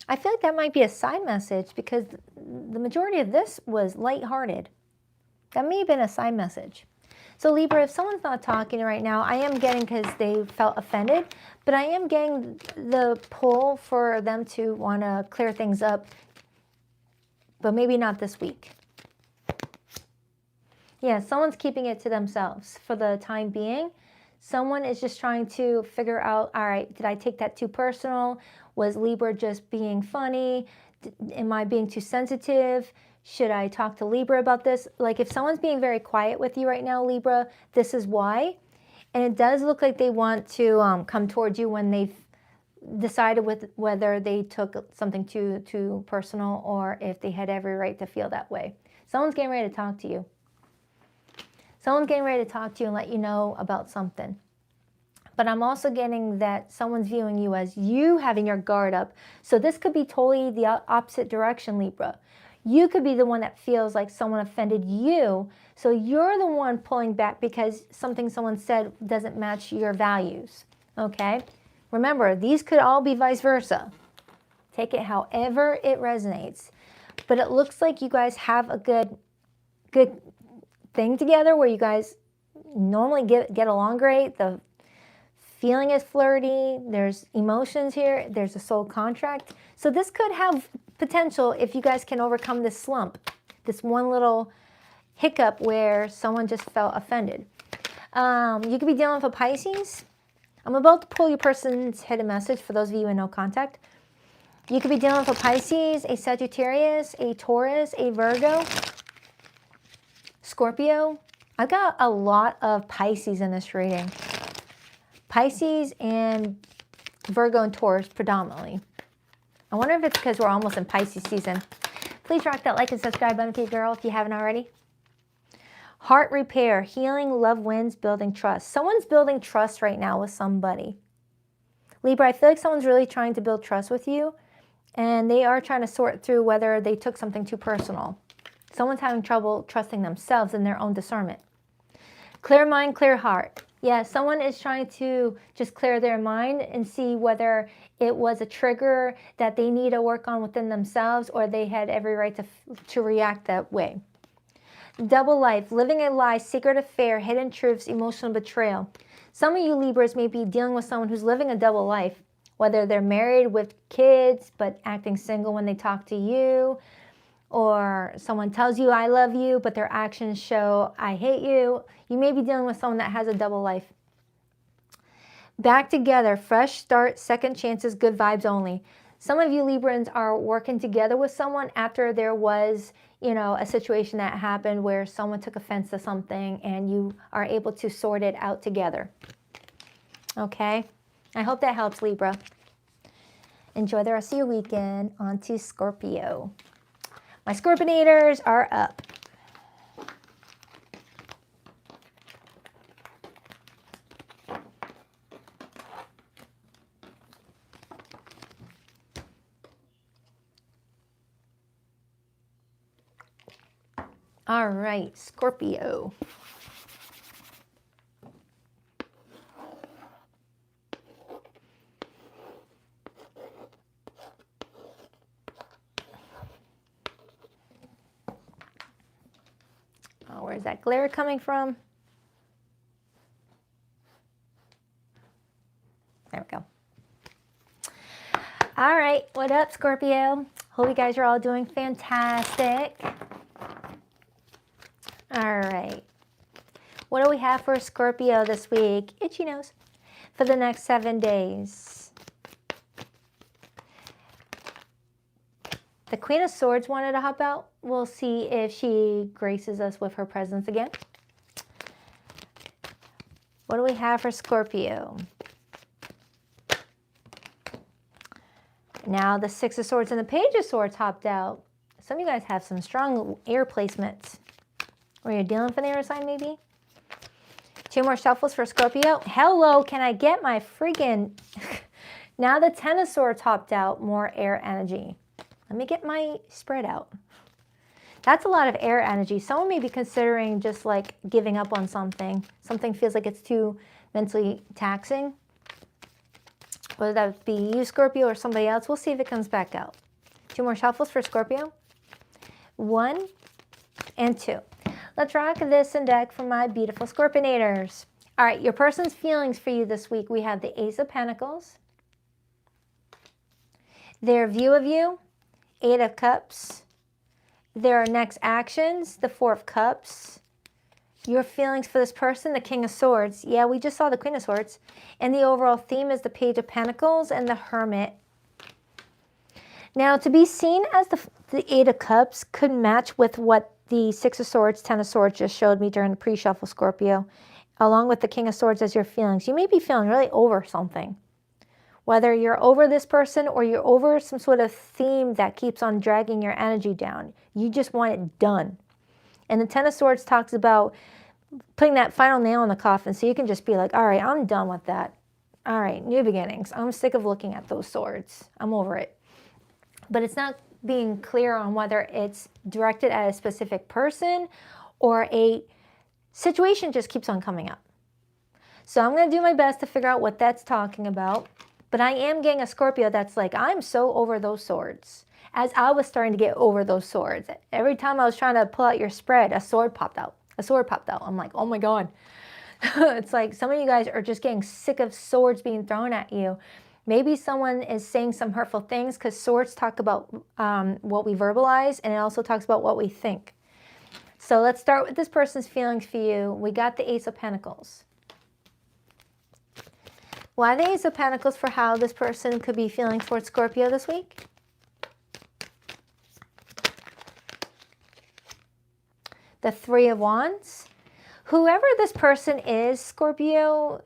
I feel like that might be a side message because the majority of this was lighthearted. That may have been a side message. So Libra, if someone's not talking right now, I am getting because they felt offended, but I am getting the pull for them to want to clear things up, but maybe not this week. Yeah, someone's keeping it to themselves for the time being. Someone is just trying to figure out, all right, did I take that too personal? Was Libra just being funny? Am I being too sensitive? Should I talk to Libra about this? Like, if someone's being very quiet with you right now, Libra, this is why. And it does look like they want to come towards you when they've decided whether they took something too personal or if they had every right to feel that way. Someone's getting ready to talk to you. Someone's getting ready to talk to you and let you know about something. But I'm also getting that someone's viewing you as you having your guard up. So this could be totally the opposite direction, Libra. You could be the one that feels like someone offended you. So you're the one pulling back because something someone said doesn't match your values. Okay? Remember, these could all be vice versa. Take it however it resonates. But it looks like you guys have a good thing together where you guys normally get along great. The feeling is flirty. There's emotions here. There's a soul contract. So this could have potential if you guys can overcome this slump, this one little hiccup where someone just felt offended. You could be dealing with a Pisces. I'm about to pull your person's hidden message for those of you in no contact. You could be dealing with a Pisces, a Sagittarius, a Taurus, a Virgo, Scorpio. I've got a lot of Pisces in this reading. Pisces and Virgo and Taurus predominantly. I wonder if it's because we're almost in Pisces season. Please rock that like and subscribe button, okay, girl, if you haven't already. Heart repair, healing, love wins, building trust. Someone's building trust right now with somebody. Libra, I feel like someone's really trying to build trust with you, and they are trying to sort through whether they took something too personal. Someone's having trouble trusting themselves and their own discernment. Clear mind, clear heart. Yeah, someone is trying to just clear their mind and see whether it was a trigger that they need to work on within themselves or they had every right to react that way. Double life, living a lie, secret affair, hidden truths, emotional betrayal. Some of you Libras may be dealing with someone who's living a double life, whether they're married with kids but acting single when they talk to you, or someone tells you I love you, but their actions show I hate you. You may be dealing with someone that has a double life. Back together, fresh start, second chances, good vibes only. Some of you Librans are working together with someone after there was, a situation that happened where someone took offense to something and you are able to sort it out together. Okay? I hope that helps, Libra. Enjoy the rest of your weekend. On to Scorpio. My Scorpionators are up. All right, Scorpio. Oh, where's that glare coming from? There we go. All right, what up, Scorpio? Hope you guys are all doing fantastic. All right. What do we have for Scorpio this week? Itchy nose. For the next 7 days. The Queen of Swords wanted to hop out. We'll see if she graces us with her presence again. What do we have for Scorpio? Now the Six of Swords and the Page of Swords hopped out. Some of you guys have some strong air placements. Or you're dealing with an air sign maybe? 2 more shuffles for Scorpio. Hello, can I get my freaking... Now the Ten of Swords hopped out. More air energy. Let me get my spread out. That's a lot of air energy. Someone may be considering just like giving up on something. Something feels like it's too mentally taxing. Whether that be you, Scorpio, or somebody else. We'll see if it comes back out. 2 more shuffles for Scorpio. 1 and 2. Let's rock this deck for my beautiful Scorpionators. All right, your person's feelings for you this week. We have the Ace of Pentacles. Their view of you. 8 of Cups. Their next actions, the 4 of Cups. Your feelings for this person, the King of Swords. Yeah, we just saw the Queen of Swords. And the overall theme is the Page of Pentacles and the Hermit. Now, to be seen as the 8 of Cups could match with what the 6 of Swords, 10 of Swords just showed me during the pre-shuffle, Scorpio, along with the King of Swords as your feelings. You may be feeling really over something. Whether you're over this person or you're over some sort of theme that keeps on dragging your energy down. You just want it done. And the Ten of Swords talks about putting that final nail in the coffin so you can just be like, all right, I'm done with that. All right, new beginnings. I'm sick of looking at those swords. I'm over it. But it's not being clear on whether it's directed at a specific person or a situation just keeps on coming up. So I'm going to do my best to figure out what that's talking about. But I am getting a Scorpio that's like, I'm so over those swords. As I was starting to get over those swords. Every time I was trying to pull out your spread, a sword popped out. A sword popped out. I'm like, oh my God. It's like some of you guys are just getting sick of swords being thrown at you. Maybe someone is saying some hurtful things because swords talk about what we verbalize, and it also talks about what we think. So let's start with this person's feelings for you. We got the Ace of Pentacles. Why the Ace of Pentacles for how this person could be feeling towards Scorpio this week? The 3 of Wands. Whoever this person is, Scorpio,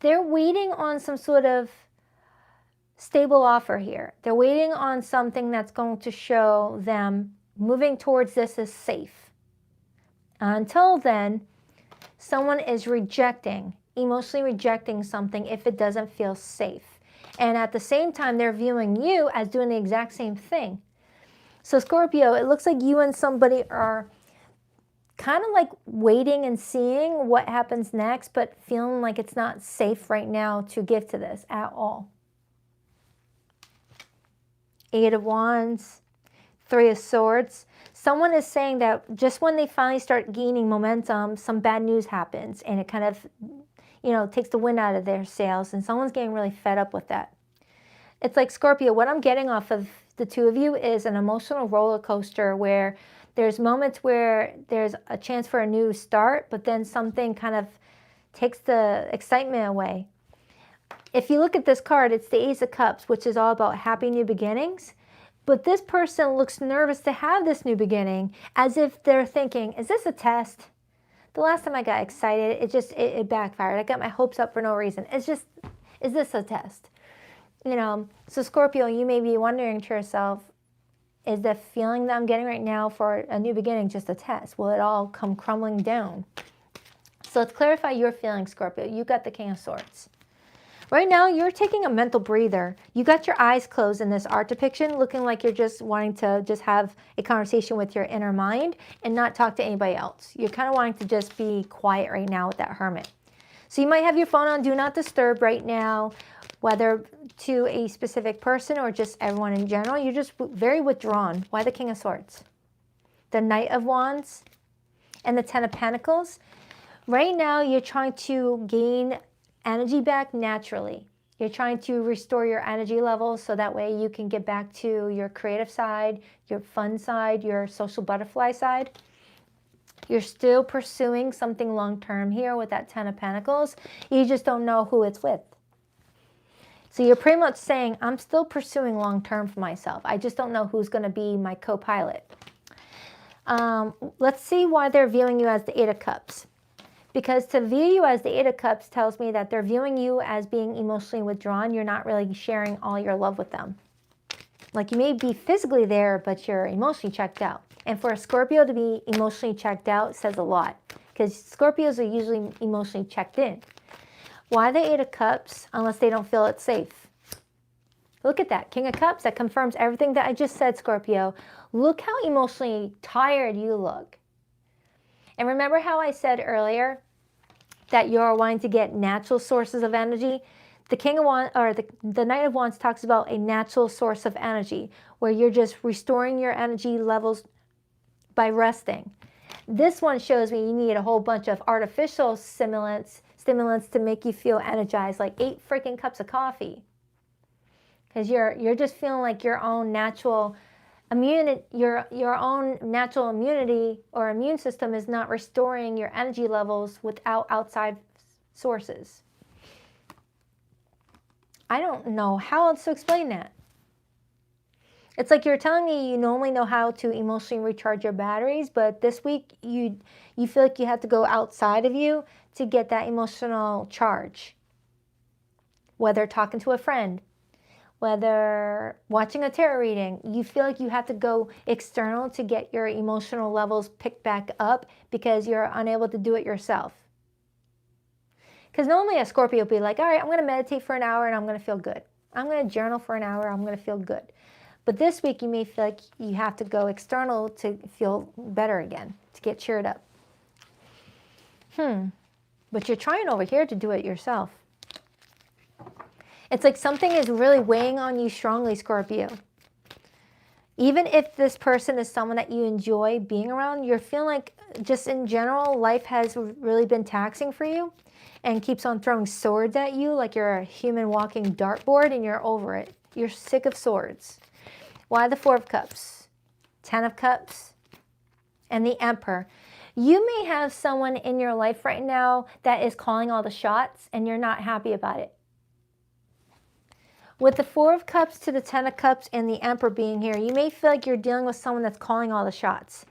they're waiting on some sort of stable offer here. They're waiting on something that's going to show them moving towards this is safe. Until then, someone is emotionally rejecting something if it doesn't feel safe. And at the same time, they're viewing you as doing the exact same thing. So Scorpio, it looks like you and somebody are kind of like waiting and seeing what happens next, but feeling like it's not safe right now to give to this at all. 8 of Wands, 3 of Swords. Someone is saying that just when they finally start gaining momentum, some bad news happens and it kind of, takes the wind out of their sails, and someone's getting really fed up with that. It's like Scorpio, what I'm getting off of the two of you is an emotional roller coaster where there's moments where there's a chance for a new start, but then something kind of takes the excitement away. If you look at this card, it's the Ace of Cups, which is all about happy new beginnings. But this person looks nervous to have this new beginning, as if they're thinking, is this a test? The last time I got excited, it backfired. I got my hopes up for no reason. Is this a test? So Scorpio, you may be wondering to yourself, is the feeling that I'm getting right now for a new beginning just a test? Will it all come crumbling down? So let's clarify your feelings, Scorpio. You got the King of Swords. Right now, you're taking a mental breather. You got your eyes closed in this art depiction, looking like you're just wanting to just have a conversation with your inner mind and not talk to anybody else. You're kind of wanting to just be quiet right now with that Hermit. So you might have your phone on Do Not Disturb right now, whether to a specific person or just everyone in general. You're just very withdrawn. Why the King of Swords? The Knight of Wands and the Ten of Pentacles. Right now, you're trying to gain energy back naturally. You're trying to restore your energy levels so that way you can get back to your creative side, your fun side, your social butterfly side. You're still pursuing something long-term here with that Ten of Pentacles. You just don't know who it's with. So you're pretty much saying, I'm still pursuing long-term for myself. I just don't know who's going to be my co-pilot. Let's see why they're viewing you as the Eight of Cups. Because to view you as the Eight of Cups tells me that they're viewing you as being emotionally withdrawn. You're not really sharing all your love with them. Like you may be physically there, but you're emotionally checked out. And for a Scorpio to be emotionally checked out says a lot. Because Scorpios are usually emotionally checked in. Why the Eight of Cups unless they don't feel it's safe? Look at that. King of Cups. That confirms everything that I just said, Scorpio. Look how emotionally tired you look. And remember how I said earlier that you're wanting to get natural sources of energy? The King of Wands, or the Knight of Wands talks about a natural source of energy where you're just restoring your energy levels by resting. This one shows me you need a whole bunch of artificial stimulants to make you feel energized, like 8 freaking cups of coffee. Because you're just feeling like your own natural your own natural immunity or immune system is not restoring your energy levels without outside sources. I don't know how else to explain that. It's like you're telling me you normally know how to emotionally recharge your batteries, but this week you feel like you have to go outside of you to get that emotional charge. Whether talking to a friend, whether watching a tarot reading, you feel like you have to go external to get your emotional levels picked back up because you're unable to do it yourself. Because normally a Scorpio will be like, all right, I'm going to meditate for an hour and I'm going to feel good. I'm going to journal for an hour, I'm going to feel good. But this week you may feel like you have to go external to feel better again, to get cheered up. But you're trying over here to do it yourself. It's like something is really weighing on you strongly, Scorpio. Even if this person is someone that you enjoy being around, you're feeling like just in general, life has really been taxing for you and keeps on throwing swords at you like you're a human walking dartboard and you're over it. You're sick of swords. Why the Four of Cups, Ten of Cups, and the Emperor? You may have someone in your life right now that is calling all the shots and you're not happy about it. With the Four of Cups to the Ten of Cups and the Emperor being here, you may feel like you're dealing with someone that's calling all the shots.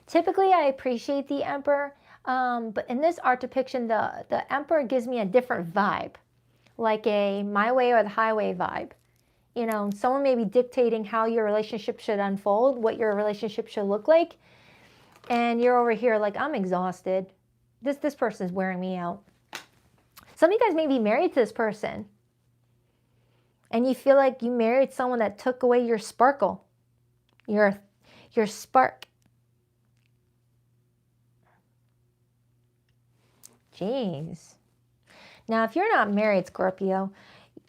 Typically, I appreciate the Emperor, but in this art depiction, the Emperor gives me a different vibe, like a my way or the highway vibe. You know, someone may be dictating how your relationship should unfold, what your relationship should look like, and you're over here like, I'm exhausted. This person's wearing me out. Some of you guys may be married to this person. And you feel like you married someone that took away your sparkle, your spark. Jeez. Now, if you're not married, Scorpio,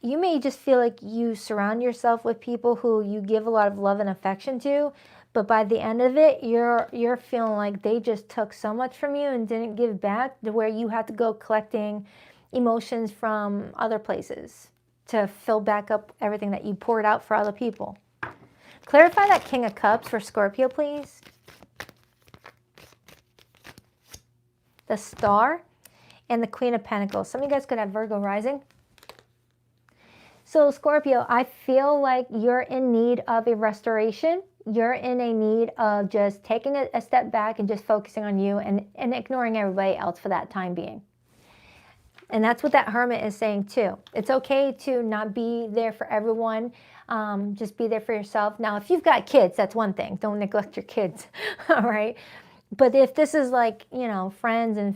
you may just feel like you surround yourself with people who you give a lot of love and affection to, but by the end of it, you're feeling like they just took so much from you and didn't give back to where you had to go collecting emotions from other places to fill back up everything that you poured out for other people. Clarify that King of Cups for Scorpio, please. The Star and the Queen of Pentacles. Some of you guys could have Virgo rising. So Scorpio, I feel like you're in need of a restoration. You're in a need of just taking a step back and just focusing on you and ignoring everybody else for that time being. And that's what that Hermit is saying too. It's okay to not be there for everyone. Just be there for yourself. Now, if you've got kids, that's one thing. Don't neglect your kids, all right? But if this is like, you know, friends and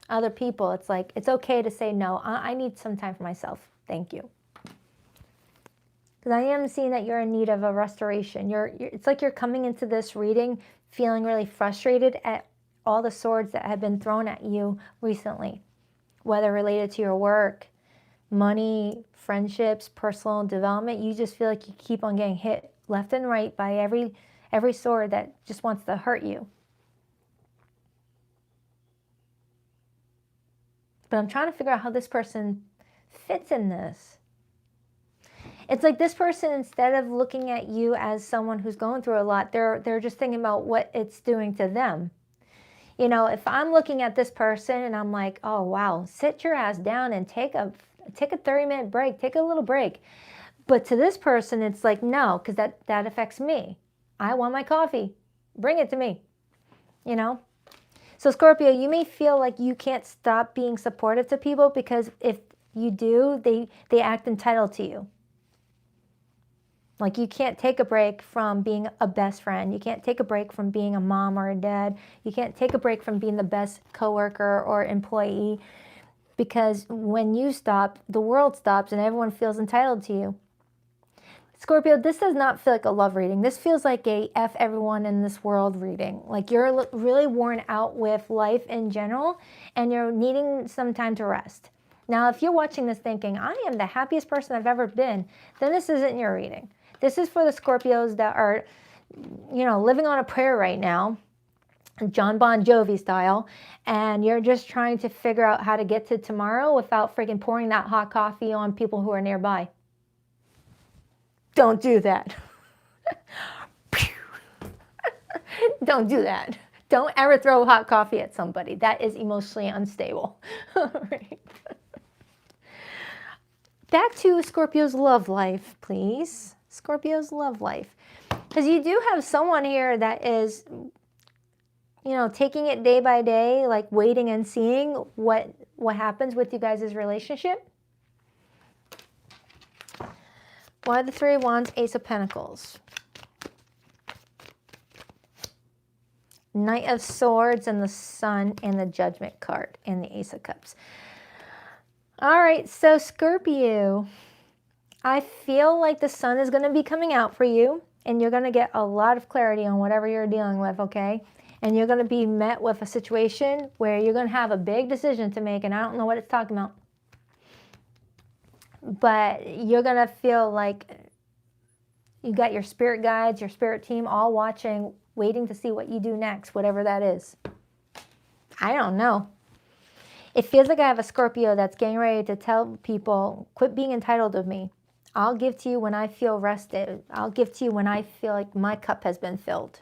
other people, it's like, it's okay to say, no, I need some time for myself. Thank you. Because I am seeing that you're in need of a restoration. It's like you're coming into this reading feeling really frustrated at all the swords that have been thrown at you recently, whether related to your work, money, friendships, personal development. You just feel like you keep on getting hit left and right by every sword that just wants to hurt you. But I'm trying to figure out how this person fits in this. It's like this person, instead of looking at you as someone who's going through a lot, they're just thinking about what it's doing to them. You know, if I'm looking at this person and I'm like, oh, wow, sit your ass down and take a 30-minute break, take a little break. But to this person, it's like, no, because that affects me. I want my coffee. Bring it to me, you know? So Scorpio, you may feel like you can't stop being supportive to people because if you do, they act entitled to you. Like you can't take a break from being a best friend. You can't take a break from being a mom or a dad. You can't take a break from being the best coworker or employee because when you stop, the world stops and everyone feels entitled to you. Scorpio, this does not feel like a love reading. This feels like a F everyone in this world reading. Like you're really worn out with life in general and you're needing some time to rest. Now, if you're watching this thinking, I am the happiest person I've ever been, then this isn't your reading. This is for the Scorpios that are, you know, living on a prayer right now, John Bon Jovi style, and you're just trying to figure out how to get to tomorrow without freaking pouring that hot coffee on people who are nearby. Don't do that. Don't do that. Don't ever throw hot coffee at somebody. That is emotionally unstable. Right. Back to Scorpio's love life, please. Scorpio's love life. Because you do have someone here that is, you know, taking it day by day, like waiting and seeing what happens with you guys' relationship. Why the Three of Wands, Ace of Pentacles. Knight of Swords and the Sun and the Judgment card and the Ace of Cups. All right, so Scorpio, I feel like the sun is going to be coming out for you and you're going to get a lot of clarity on whatever you're dealing with, okay? And you're going to be met with a situation where you're going to have a big decision to make and I don't know what it's talking about. But you're going to feel like you got your spirit guides, your spirit team all watching, waiting to see what you do next, whatever that is. I don't know. It feels like I have a Scorpio that's getting ready to tell people, quit being entitled to me. I'll give to you when I feel rested. I'll give to you when I feel like my cup has been filled.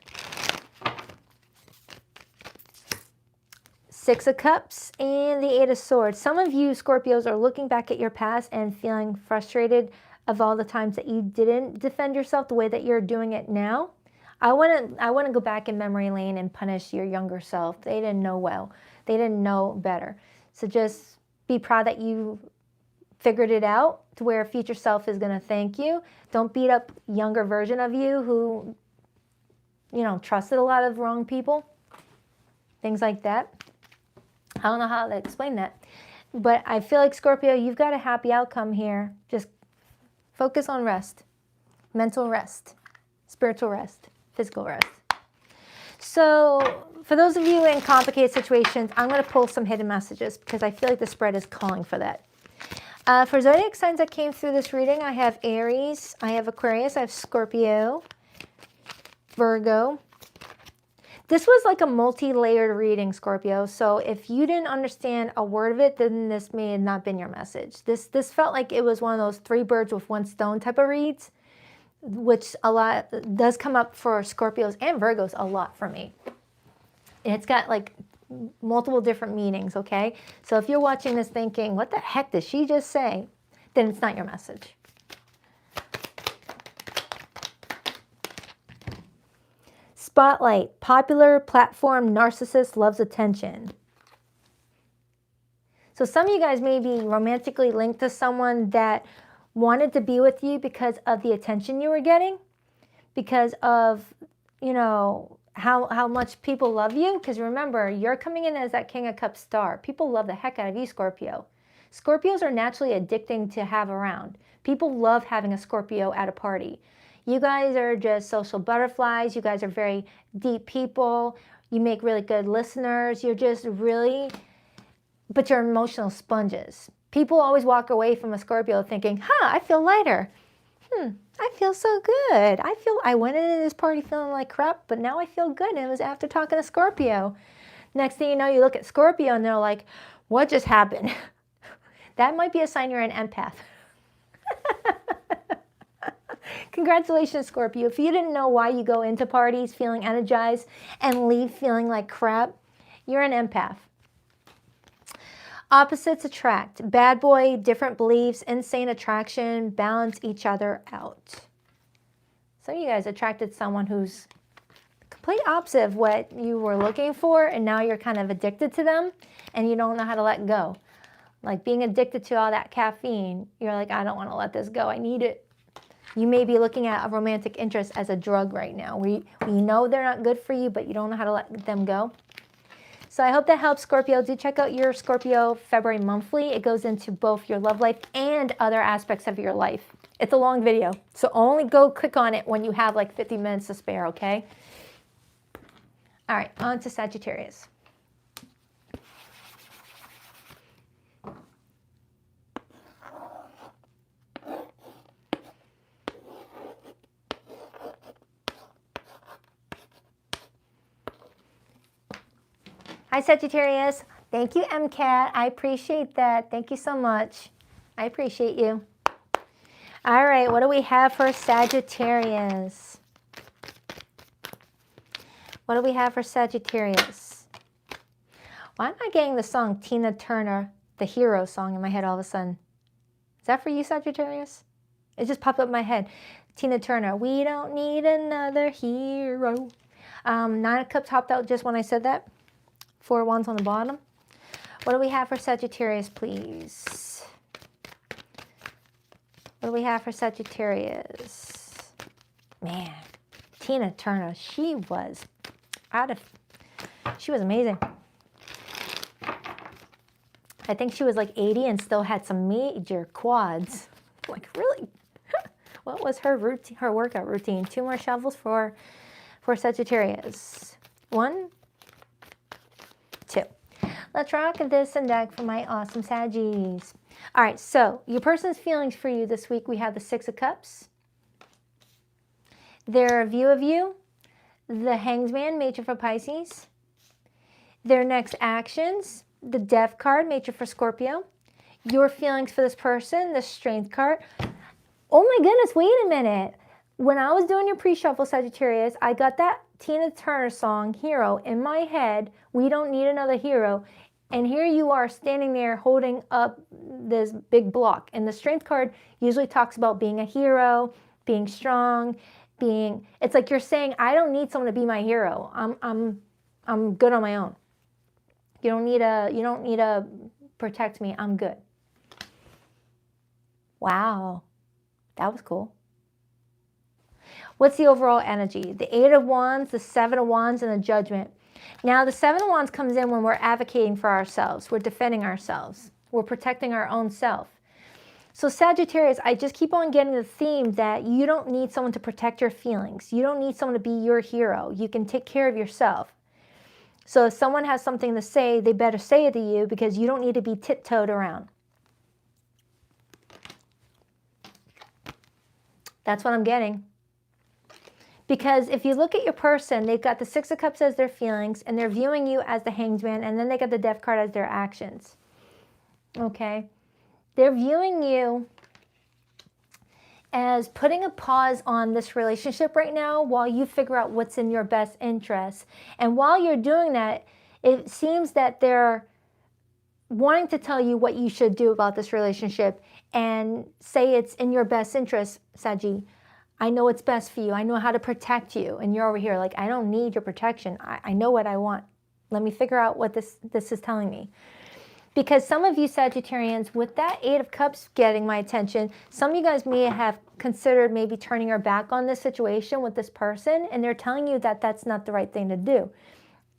Six of Cups and the Eight of Swords. Some of you Scorpios are looking back at your past and feeling frustrated of all the times that you didn't defend yourself the way that you're doing it now. I want to go back in memory lane and punish your younger self. They didn't know well. They didn't know better. So just be proud that you figured it out to where future self is going to thank you. Don't beat up younger version of you who, you know, trusted a lot of wrong people. Things like that. I don't know how to explain that. But I feel like, Scorpio, you've got a happy outcome here. Just focus on rest. Mental rest. Spiritual rest. Physical rest. So for those of you in complicated situations, I'm going to pull some hidden messages because I feel like the spread is calling for that. For zodiac signs that came through this reading, I have Aries, I have Aquarius, I have Scorpio, Virgo. This was like a multi-layered reading, Scorpio. So if you didn't understand a word of it, then this may have not been your message. This felt like it was one of those three birds with one stone type of reads, which a lot does come up for Scorpios and Virgos a lot for me. And it's got like multiple different meanings, okay? So if you're watching this thinking, what the heck did she just say? Then it's not your message. Spotlight, popular platform narcissist loves attention. So some of you guys may be romantically linked to someone that wanted to be with you because of the attention you were getting, because of, you know, how much people love you. Because remember, you're coming in as that King of Cups star. People love the heck out of you, Scorpio. Scorpios are naturally addicting to have around. People love having a Scorpio at a party. You guys are just social butterflies. You guys are very deep people. You make really good listeners. You're just really, but you're emotional sponges. People always walk away from a Scorpio thinking, I feel lighter. I feel so good. I went into this party feeling like crap, but now I feel good. And it was after talking to Scorpio. Next thing you know, you look at Scorpio and they're like, what just happened? That might be a sign you're an empath. Congratulations, Scorpio. If you didn't know why you go into parties feeling energized and leave feeling like crap, you're an empath. Opposites attract. Bad boy, different beliefs, insane attraction, balance each other out. Some of you guys attracted someone who's complete opposite of what you were looking for, and now you're kind of addicted to them, and you don't know how to let go. Like being addicted to all that caffeine, you're like, I don't want to let this go. I need it. You may be looking at a romantic interest as a drug right now. We know they're not good for you, but you don't know how to let them go. So I hope that helps, Scorpio. Do check out your Scorpio February monthly. It goes into both your love life and other aspects of your life. It's a long video, so only go click on it when you have like 50 minutes to spare, okay? All right, on to Sagittarius. Hi, Sagittarius. Thank you, MCAT. I appreciate that. Thank you so much. I appreciate you. All right, what do we have for Sagittarius? What do we have for Sagittarius? Why am I getting the song Tina Turner, the Hero song in my head all of a sudden? Is that for you, Sagittarius? It just popped up in my head. Tina Turner, we don't need another hero. Nine of Cups hopped out just when I said that. 4 wands on the bottom. What do we have for Sagittarius, please? What do we have for Sagittarius? Man, Tina Turner, she was amazing. I think she was like 80 and still had some major quads. Like, really? What was her routine, her workout routine? 2 more shovels for Sagittarius. 1, 2. Let's rock this and deck for my awesome Saggies. All right, so your person's feelings for you this week, we have the 6 of Cups, their view of you, the Hanged Man, Major for Pisces, their next actions, the Death card, Major for Scorpio, your feelings for this person, the Strength card. Oh my goodness, wait a minute. When I was doing your pre-shuffle, Sagittarius, I got that Tina Turner song, Hero, in my head. We don't need another hero. And here you are standing there holding up this big block. And the Strength card usually talks about being a hero, being strong, it's like you're saying, I don't need someone to be my hero. I'm good on my own. You don't need to protect me. I'm good. Wow. That was cool. What's the overall energy? The 8 of Wands, the 7 of Wands, and the Judgment. Now, the 7 of Wands comes in when we're advocating for ourselves. We're defending ourselves. We're protecting our own self. So Sagittarius, I just keep on getting the theme that you don't need someone to protect your feelings. You don't need someone to be your hero. You can take care of yourself. So if someone has something to say, they better say it to you because you don't need to be tiptoed around. That's what I'm getting. Because if you look at your person, they've got the 6 of Cups as their feelings, and they're viewing you as the Hanged Man, and then they got the Death card as their actions. Okay? They're viewing you as putting a pause on this relationship right now while you figure out what's in your best interest. And while you're doing that, it seems that they're wanting to tell you what you should do about this relationship and say it's in your best interest, Saggy. I know what's best for you. I know how to protect you. And you're over here like, I don't need your protection. I know what I want. Let me figure out what this is telling me. Because some of you Sagittarians, with that 8 of Cups getting my attention, some of you guys may have considered maybe turning your back on this situation with this person, and they're telling you that that's not the right thing to do.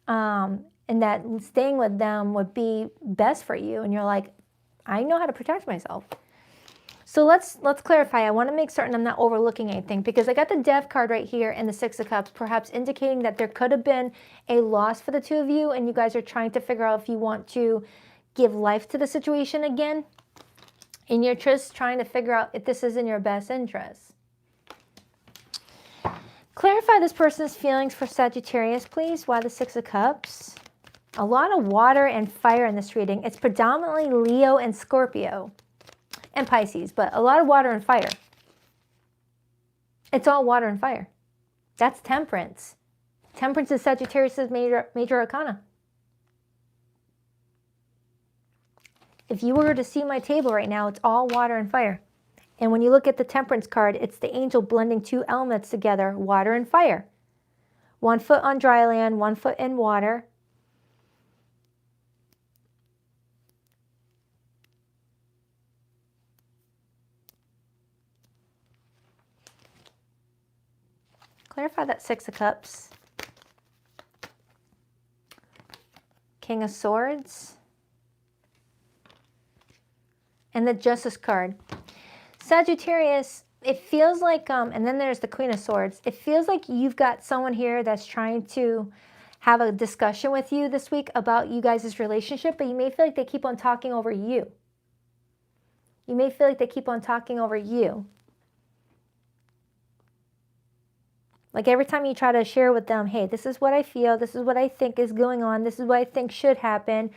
And that staying with them would be best for you. And you're like, I know how to protect myself. So let's clarify. I want to make certain I'm not overlooking anything, because I got the Death card right here and the Six of Cups, perhaps indicating that there could have been a loss for the two of you, and you guys are trying to figure out if you want to give life to the situation again, and you're just trying to figure out if this is in your best interest. Clarify this person's feelings for Sagittarius, please. Why the Six of Cups? A lot of water and fire in this reading. It's predominantly Leo and Scorpio. And Pisces, but a lot of water and fire. It's all water and fire. That's Temperance. Temperance is Sagittarius' major arcana. If you were to see my table right now, it's all water and fire. And when you look at the Temperance card, it's the angel blending two elements together, water and fire. 1 foot on dry land, 1 foot in water. Clarify that Six of Cups. King of Swords. And the Justice card. Sagittarius, it feels like, and then there's the Queen of Swords. It feels like you've got someone here that's trying to have a discussion with you this week about you guys' relationship, but you may feel like they keep on talking over you. You may feel like they keep on talking over you. Like every time you try to share with them, hey, this is what I feel, this is what I think is going on, this is what I think should happen,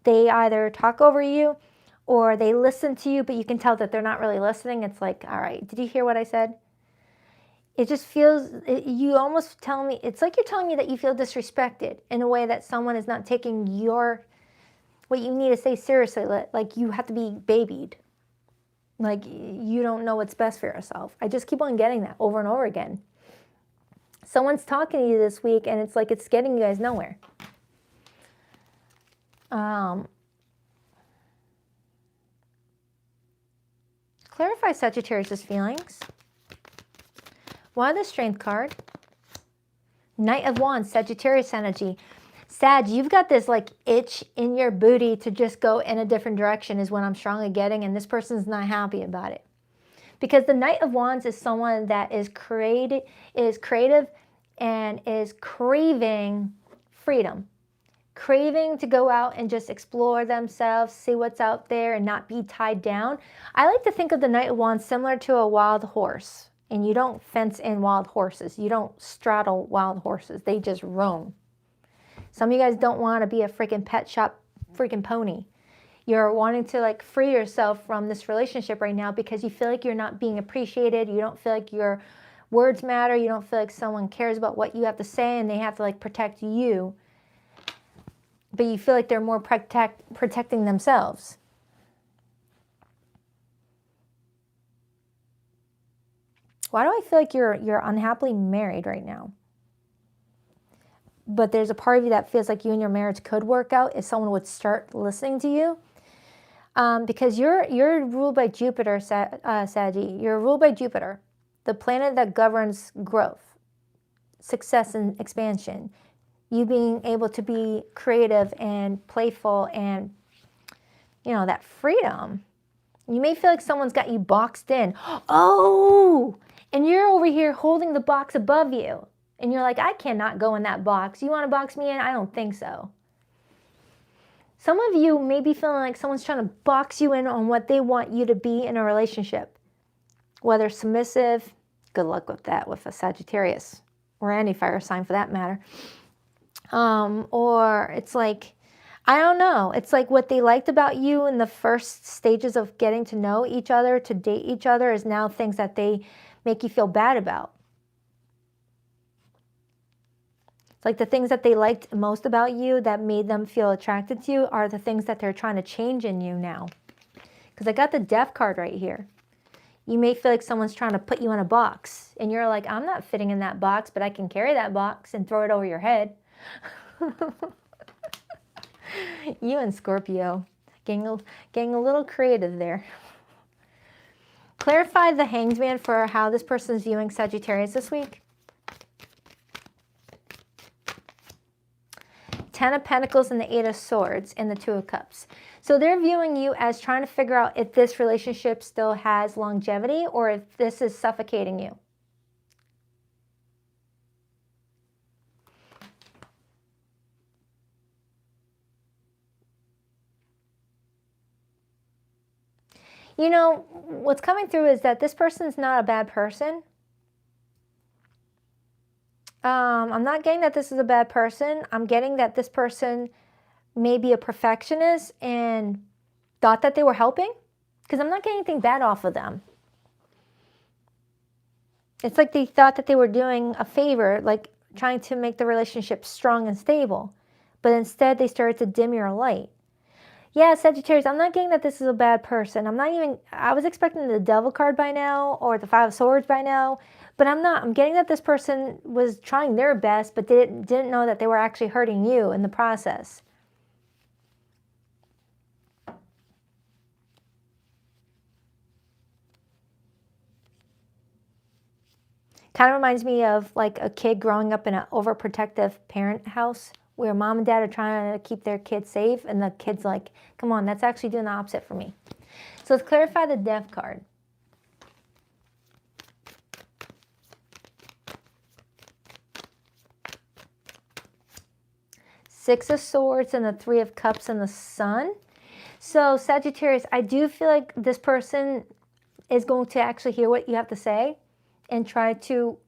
they either talk over you or they listen to you, but you can tell that they're not really listening. It's like, all right, did you hear what I said? It just feels, you almost tell me, it's like you're telling me that you feel disrespected in a way that someone is not taking what you need to say seriously, like you have to be babied. Like you don't know what's best for yourself. I just keep on getting that over and over again. Someone's talking to you this week, and it's like it's getting you guys nowhere. Clarify Sagittarius' feelings. Why the Strength card? Knight of Wands, Sagittarius energy. Sag, you've got this like itch in your booty to just go in a different direction is what I'm strongly getting, and this person's not happy about it. Because the Knight of Wands is someone that is creative and is craving freedom. Craving to go out and just explore themselves, see what's out there and not be tied down. I like to think of the Knight of Wands similar to a wild horse. And you don't fence in wild horses. You don't straddle wild horses. They just roam. Some of you guys don't want to be a freaking pet shop freaking pony. You're wanting to like free yourself from this relationship right now because you feel like you're not being appreciated. You don't feel like your words matter. You don't feel like someone cares about what you have to say and they have to like protect you. But you feel like they're more protecting themselves. Why do I feel like you're unhappily married right now? But there's a part of you that feels like you and your marriage could work out if someone would start listening to you. Because you're ruled by Jupiter, Saggy. You're ruled by Jupiter, the planet that governs growth, success, and expansion. You being able to be creative and playful and, you know, that freedom. You may feel like someone's got you boxed in. Oh, and you're over here holding the box above you. And you're like, I cannot go in that box. You want to box me in? I don't think so. Some of you may be feeling like someone's trying to box you in on what they want you to be in a relationship. Whether submissive, good luck with that with a Sagittarius or any fire sign for that matter. Or it's like, I don't know. It's like what they liked about you in the first stages of getting to know each other, to date each other, is now things that they make you feel bad about. It's like the things that they liked most about you that made them feel attracted to you are the things that they're trying to change in you now. Because I got the Death card right here. You may feel like someone's trying to put you in a box. And you're like, I'm not fitting in that box, but I can carry that box and throw it over your head. You and Scorpio. Getting a little creative there. Clarify the Hanged Man for how this person's viewing Sagittarius this week. Ten of Pentacles and the Eight of Swords and the Two of Cups. So they're viewing you as trying to figure out if this relationship still has longevity or if this is suffocating you. You know, what's coming through is that this person's not a bad person. I'm not getting that this is a bad person. I'm getting that this person may be a perfectionist and thought that they were helping, because I'm not getting anything bad off of them. It's like they thought that they were doing a favor, like trying to make the relationship strong and stable, but instead they started to dim your light. Yeah, Sagittarius, I'm not getting that this is a bad person. I was expecting the Devil card by now or the Five of Swords by now, but I'm not. I'm getting that this person was trying their best, but didn't know that they were actually hurting you in the process. Kind of reminds me of like a kid growing up in an overprotective parent house where mom and dad are trying to keep their kids safe, and the kid's like, come on, that's actually doing the opposite for me. So let's clarify the Death card. Six of Swords and the Three of Cups and the Sun. So Sagittarius, I do feel like this person is going to actually hear what you have to say and try to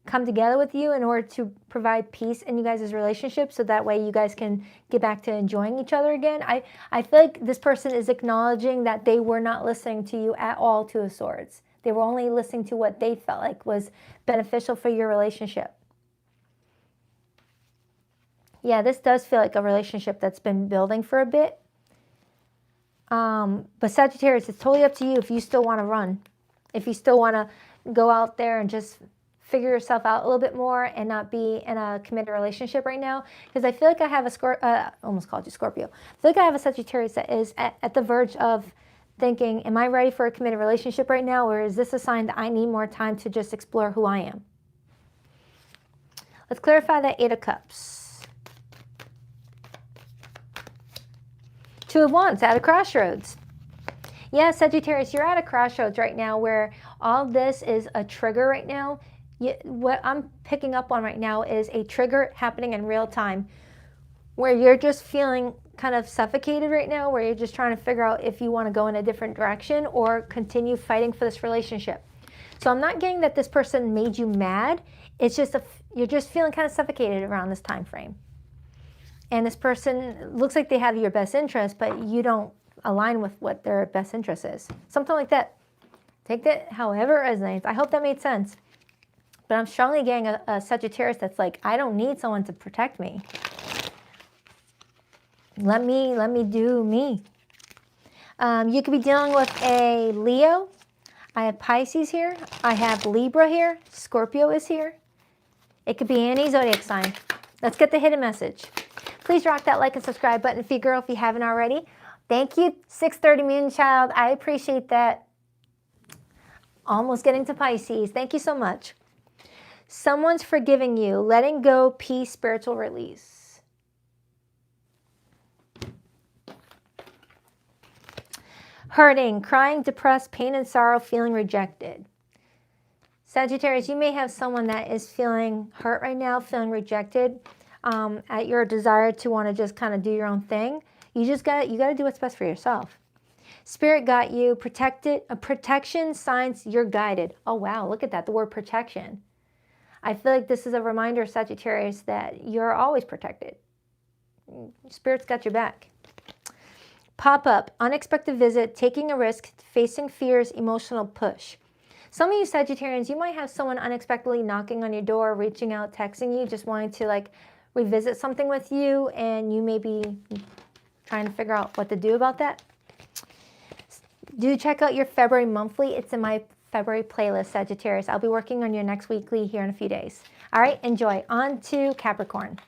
come together with you in order to provide peace in you guys' relationship, so that way you guys can get back to enjoying each other again. I feel like this person is acknowledging that they were not listening to you at all, Two of Swords. They were only listening to what they felt like was beneficial for your relationship. Yeah, this does feel like a relationship that's been building for a bit. But Sagittarius, it's totally up to you if you still want to run. If you still want to go out there and just figure yourself out a little bit more and not be in a committed relationship right now. Because I feel like I have almost called you Scorpio. I feel like I have a Sagittarius that is at the verge of thinking, am I ready for a committed relationship right now? Or is this a sign that I need more time to just explore who I am? Let's clarify that Eight of Cups. Two of Wands at a crossroads. Yeah, Sagittarius, you're at a crossroads right now where all this is a trigger right now. What I'm picking up on right now is a trigger happening in real time where you're just feeling kind of suffocated right now, where you're just trying to figure out if you want to go in a different direction or continue fighting for this relationship. So I'm not getting that this person made you mad. It's just you're just feeling kind of suffocated around this time frame. And this person looks like they have your best interest, but you don't align with what their best interest is. Something like that. Take that however it resonates. I hope that made sense. But I'm strongly getting a Sagittarius that's like, I don't need someone to protect me. Let me do me. You could be dealing with a Leo. I have Pisces here. I have Libra here. Scorpio is here. It could be any zodiac sign. Let's get the hidden message. Please rock that like and subscribe button for you, girl, if you haven't already. Thank you, 630 Moon Child. I appreciate that. Almost getting to Pisces. Thank you so much. Someone's forgiving you. Letting go, peace, spiritual release. Hurting, crying, depressed, pain and sorrow, feeling rejected. Sagittarius, you may have someone that is feeling hurt right now, feeling rejected at your desire to want to just kind of do your own thing. You got to do what's best for yourself. Spirit got you. Protection, signs, you're guided. Oh, wow. Look at that. The word protection. I feel like this is a reminder, Sagittarius, that you're always protected. Spirit's got your back. Pop-up, unexpected visit, taking a risk, facing fears, emotional push. Some of you Sagittarians, you might have someone unexpectedly knocking on your door, reaching out, texting you, just wanting to like revisit something with you, and you may be trying to figure out what to do about that. Do check out your February monthly. It's in my February playlist, Sagittarius. I'll be working on your next weekly here in a few days. All right, enjoy. On to Capricorn.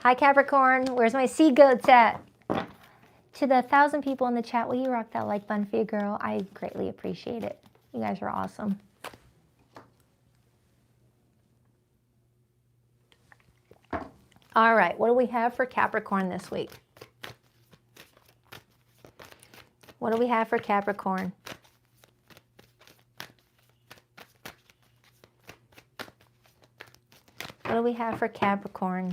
Hi, Capricorn. Where's my sea goats at? To the 1,000 people in the chat, will you rock that like button for you, girl? I greatly appreciate it. You guys are awesome. All right, what do we have for Capricorn this week? What do we have for Capricorn? What do we have for Capricorn?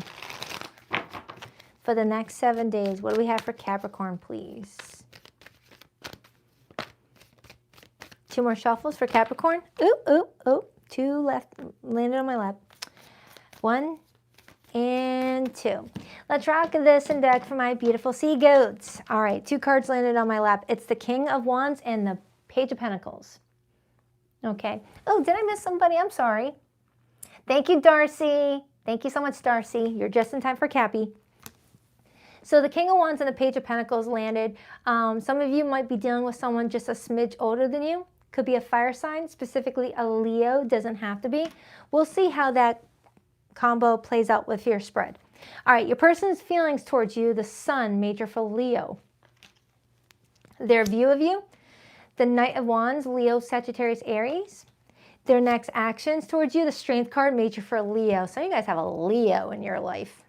For the next 7 days, what do we have for Capricorn, please? 2 more shuffles for Capricorn. Ooh, ooh, ooh. 2 left, landed on my lap. 1 and 2. Let's rock this and deck for my beautiful sea goats. All right, 2 cards landed on my lap. It's the King of Wands and the Page of Pentacles. Okay. Oh, did I miss somebody? I'm sorry. Thank you, Darcy. Thank you so much, Darcy. You're just in time for Cappy. So the King of Wands and the Page of Pentacles landed. Some of you might be dealing with someone just a smidge older than you. Could be a fire sign, specifically a Leo. Doesn't have to be. We'll see how that combo plays out with your spread. All right, your person's feelings towards you, the Sun, major for Leo. Their view of you, the Knight of Wands, Leo, Sagittarius, Aries. Their next actions towards you, the Strength card, major for Leo. So you guys have a Leo in your life.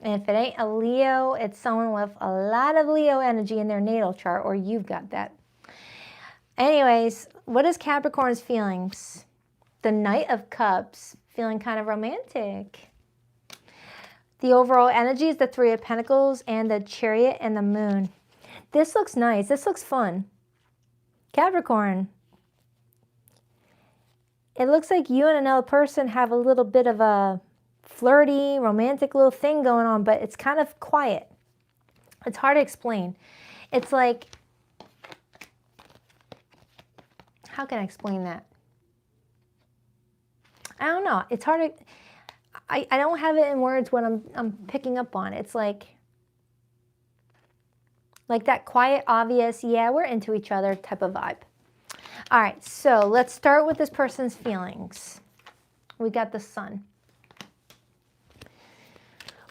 And if it ain't a Leo, it's someone with a lot of Leo energy in their natal chart, or you've got that. Anyways, what is Capricorn's feelings? The Knight of Cups, feeling kind of romantic. The overall energy is the 3 of Pentacles and the Chariot and the Moon. This looks nice. This looks fun. Capricorn, it looks like you and another person have a little bit of a flirty, romantic little thing going on, but it's kind of quiet. It's hard to explain. It's like, how can I explain that? I don't know. It's hard to, I don't have it in words what I'm picking up on. It's like that quiet, obvious, yeah, we're into each other type of vibe. All right, so let's start with this person's feelings. We got the Sun.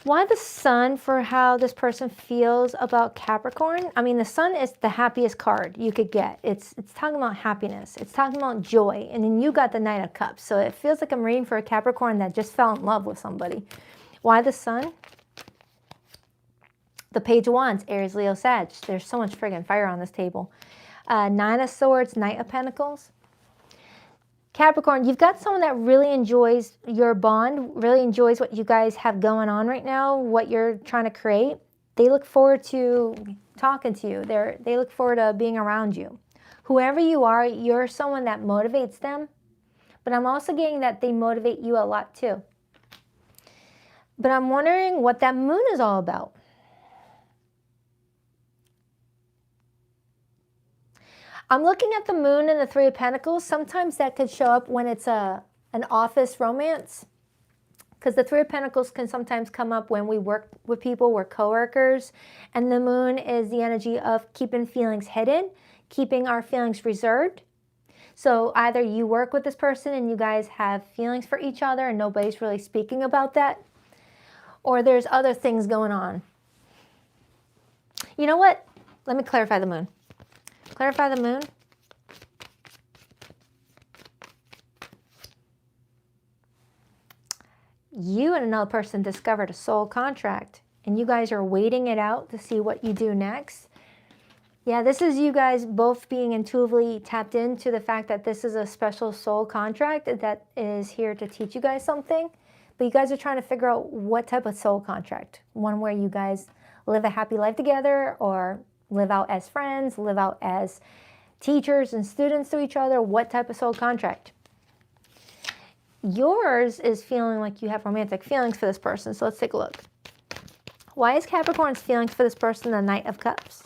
Why the Sun for how this person feels about Capricorn? I mean, the Sun is the happiest card you could get. It's talking about happiness. It's talking about joy. And then you got the Knight of Cups. So it feels like I'm reading for a Capricorn that just fell in love with somebody. Why the Sun? The Page of Wands, Aries, Leo, Sag. There's so much friggin' fire on this table. 9 of Swords, Knight of Pentacles. Capricorn, you've got someone that really enjoys your bond, really enjoys what you guys have going on right now, what you're trying to create. They look forward to talking to you. They look forward to being around you. Whoever you are, you're someone that motivates them. But I'm also getting that they motivate you a lot too. But I'm wondering what that moon is all about. I'm looking at the moon and the 3 of Pentacles. Sometimes that could show up when it's an office romance. Because the 3 of Pentacles can sometimes come up when we work with people, we're coworkers. And the moon is the energy of keeping feelings hidden, keeping our feelings reserved. So either you work with this person and you guys have feelings for each other and nobody's really speaking about that. Or there's other things going on. You know what? Let me clarify the moon. Clarify the moon. You and another person discovered a soul contract, and you guys are waiting it out to see what you do next. Yeah, this is you guys both being intuitively tapped into the fact that this is a special soul contract that is here to teach you guys something. But you guys are trying to figure out what type of soul contract. One where you guys live a happy life together, or live out as friends, live out as teachers and students to each other. What type of soul contract? Yours is feeling like you have romantic feelings for this person. So let's take a look. Why is Capricorn's feelings for this person the Knight of Cups?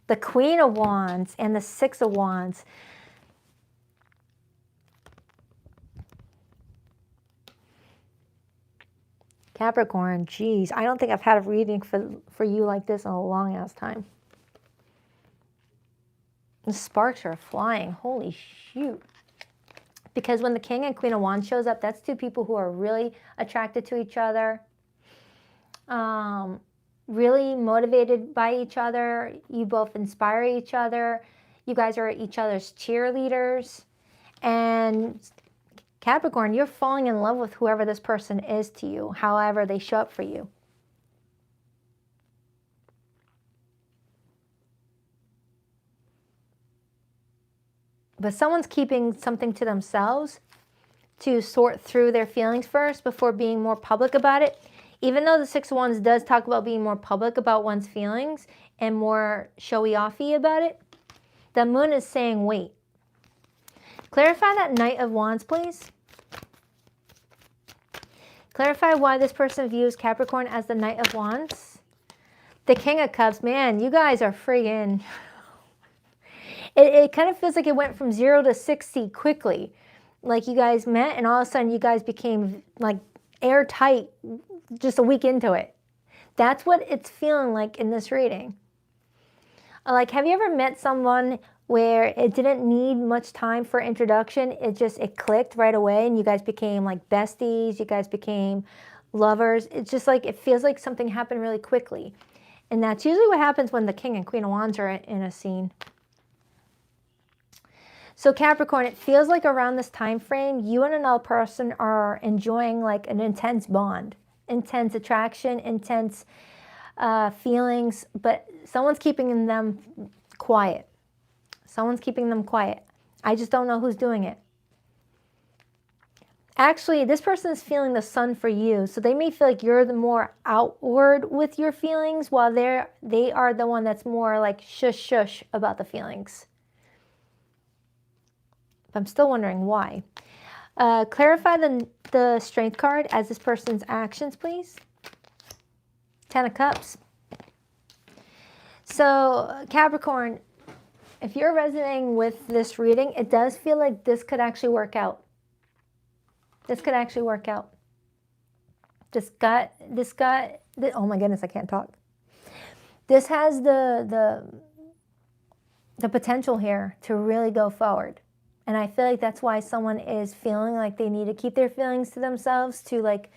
The Queen of Wands and the 6 of Wands. Capricorn, geez, I don't think I've had a reading for you like this in a long ass time. The sparks are flying. Holy shoot. Because when the King and Queen of Wands shows up, that's two people who are really attracted to each other, really motivated by each other. You both inspire each other. You guys are each other's cheerleaders. And Capricorn, you're falling in love with whoever this person is to you, however they show up for you. But someone's keeping something to themselves to sort through their feelings first before being more public about it. Even though the Six of Wands does talk about being more public about one's feelings and more showy-offy about it, the Moon is saying wait. Clarify that Knight of Wands, please. Clarify why this person views Capricorn as the Knight of Wands. The King of Cups, man, you guys are friggin'... It kind of feels like it went from 0 to 60 quickly. Like you guys met and all of a sudden you guys became like airtight just a week into it. That's what it's feeling like in this reading. Like, have you ever met someone where it didn't need much time for introduction? It clicked right away and you guys became like besties. You guys became lovers. It's just like, it feels like something happened really quickly. And that's usually what happens when the King and Queen of Wands are in a scene. So Capricorn, it feels like around this time frame, you and another person are enjoying like an intense bond, intense attraction, intense feelings, but someone's keeping them quiet. Someone's keeping them quiet. I just don't know who's doing it. Actually, this person is feeling the sun for you, so they may feel like you're the more outward with your feelings, while they are the one that's more like shush shush about the feelings. I'm still wondering why. Clarify the Strength card as this person's actions, please. 10 of Cups. So Capricorn, if you're resonating with this reading, it does feel like this could actually work out. This could actually work out. This guy, oh my goodness, I can't talk. This has the potential here to really go forward. And I feel like that's why someone is feeling like they need to keep their feelings to themselves to, like,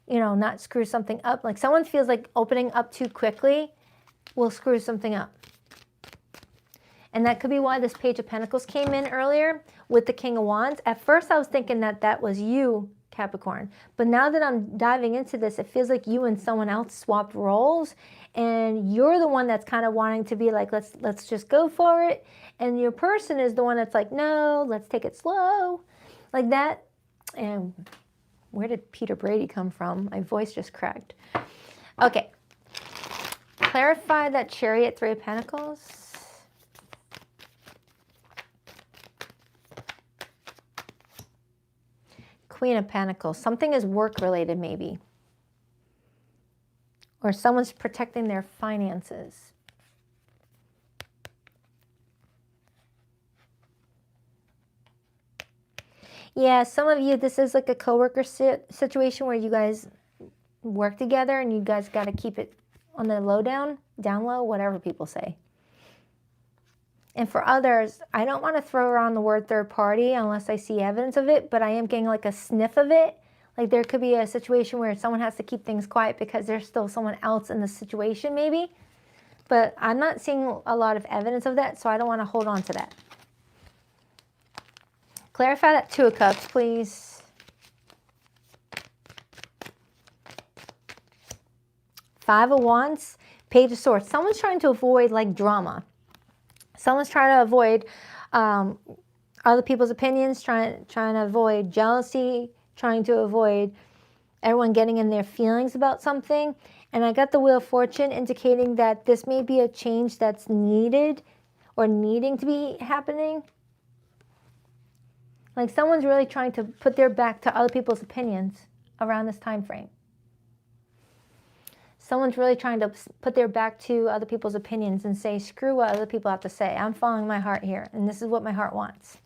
you know, not screw something up. Like someone feels like opening up too quickly will screw something up. And that could be why this Page of Pentacles came in earlier with the King of Wands. At first I was thinking that that was you, Capricorn. But now that I'm diving into this, it feels like you and someone else swapped roles. And you're the one that's kind of wanting to be like, let's just go for it. And your person is the one that's like, no, let's take it slow. Like that. And where did Peter Brady come from? My voice just cracked. Okay. Clarify that Chariot, 3 of Pentacles. Queen of Pentacles. Something is work related maybe. Or someone's protecting their finances. Yeah, some of you, this is like a coworker situation where you guys work together and you guys got to keep it on the low down low, whatever people say. And for others, I don't want to throw around the word third party unless I see evidence of it, but I am getting like a sniff of it. Like there could be a situation where someone has to keep things quiet because there's still someone else in the situation maybe. But I'm not seeing a lot of evidence of that, so I don't want to hold on to that. Clarify that 2 of Cups, please. 5 of Wands, Page of Swords. Someone's trying to avoid like drama. Someone's trying to avoid other people's opinions, trying to avoid jealousy, trying to avoid everyone getting in their feelings about something. And I got the Wheel of Fortune indicating that this may be a change that's needed or needing to be happening. Like someone's really trying to put their back to other people's opinions around this time frame. Someone's really trying to put their back to other people's opinions and say, screw what other people have to say. I'm following my heart here, and this is what my heart wants.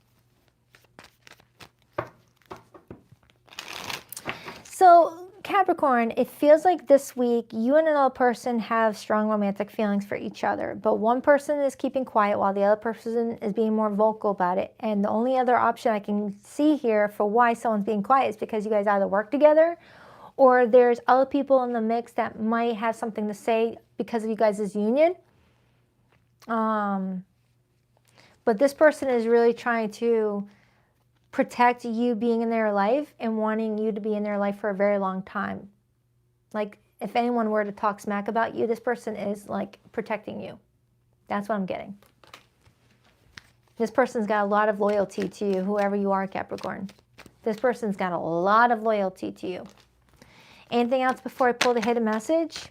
So Capricorn, it feels like this week you and another person have strong romantic feelings for each other, but one person is keeping quiet while the other person is being more vocal about it. And the only other option I can see here for why someone's being quiet is because you guys either work together or there's other people in the mix that might have something to say because of you guys' union. But this person is really trying to protect you being in their life and wanting you to be in their life for a very long time. Like, if anyone were to talk smack about you, this person is like protecting you. That's what I'm getting. This person's got a lot of loyalty to you, whoever you are, Capricorn. This person's got a lot of loyalty to you. Anything else before I pull the hidden message?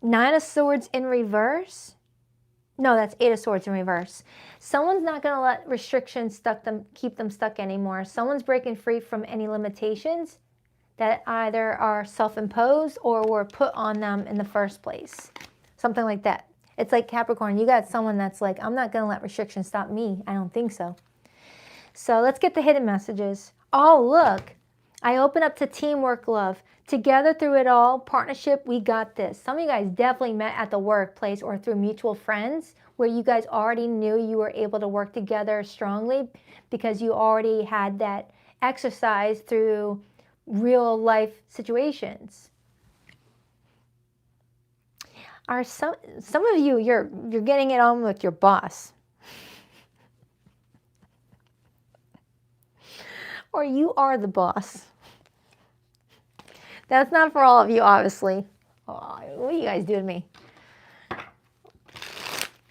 Nine of Swords in reverse. No, that's Eight of Swords in reverse. Someone's not going to let restrictions keep them stuck anymore. Someone's breaking free from any limitations that either are self-imposed or were put on them in the first place. Something like that. It's like Capricorn, you got someone that's like, I'm not going to let restrictions stop me. I don't think so. So let's get the hidden messages. Oh, look. I open up to teamwork, love. Together through it all, partnership, we got this. Some of you guys definitely met at the workplace or through mutual friends where you guys already knew you were able to work together strongly because you already had that exercise through real life situations. Are some of you, you're getting it on with your boss. Or you are the boss. That's not for all of you, obviously. Oh, what do you guys do to me?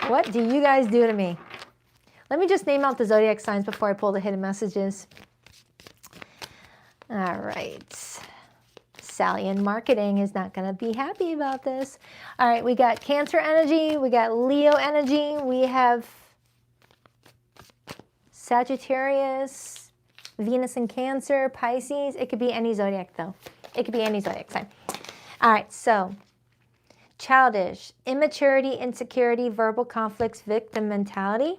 What do you guys do to me? Let me just name out the zodiac signs before I pull the hidden messages. All right. Sally in marketing is not going to be happy about this. All right, we got Cancer energy. We got Leo energy. We have Sagittarius, Venus in Cancer, Pisces. It could be any zodiac, though. It could be any zodiac sign. All right, so childish, immaturity, insecurity, verbal conflicts, victim mentality.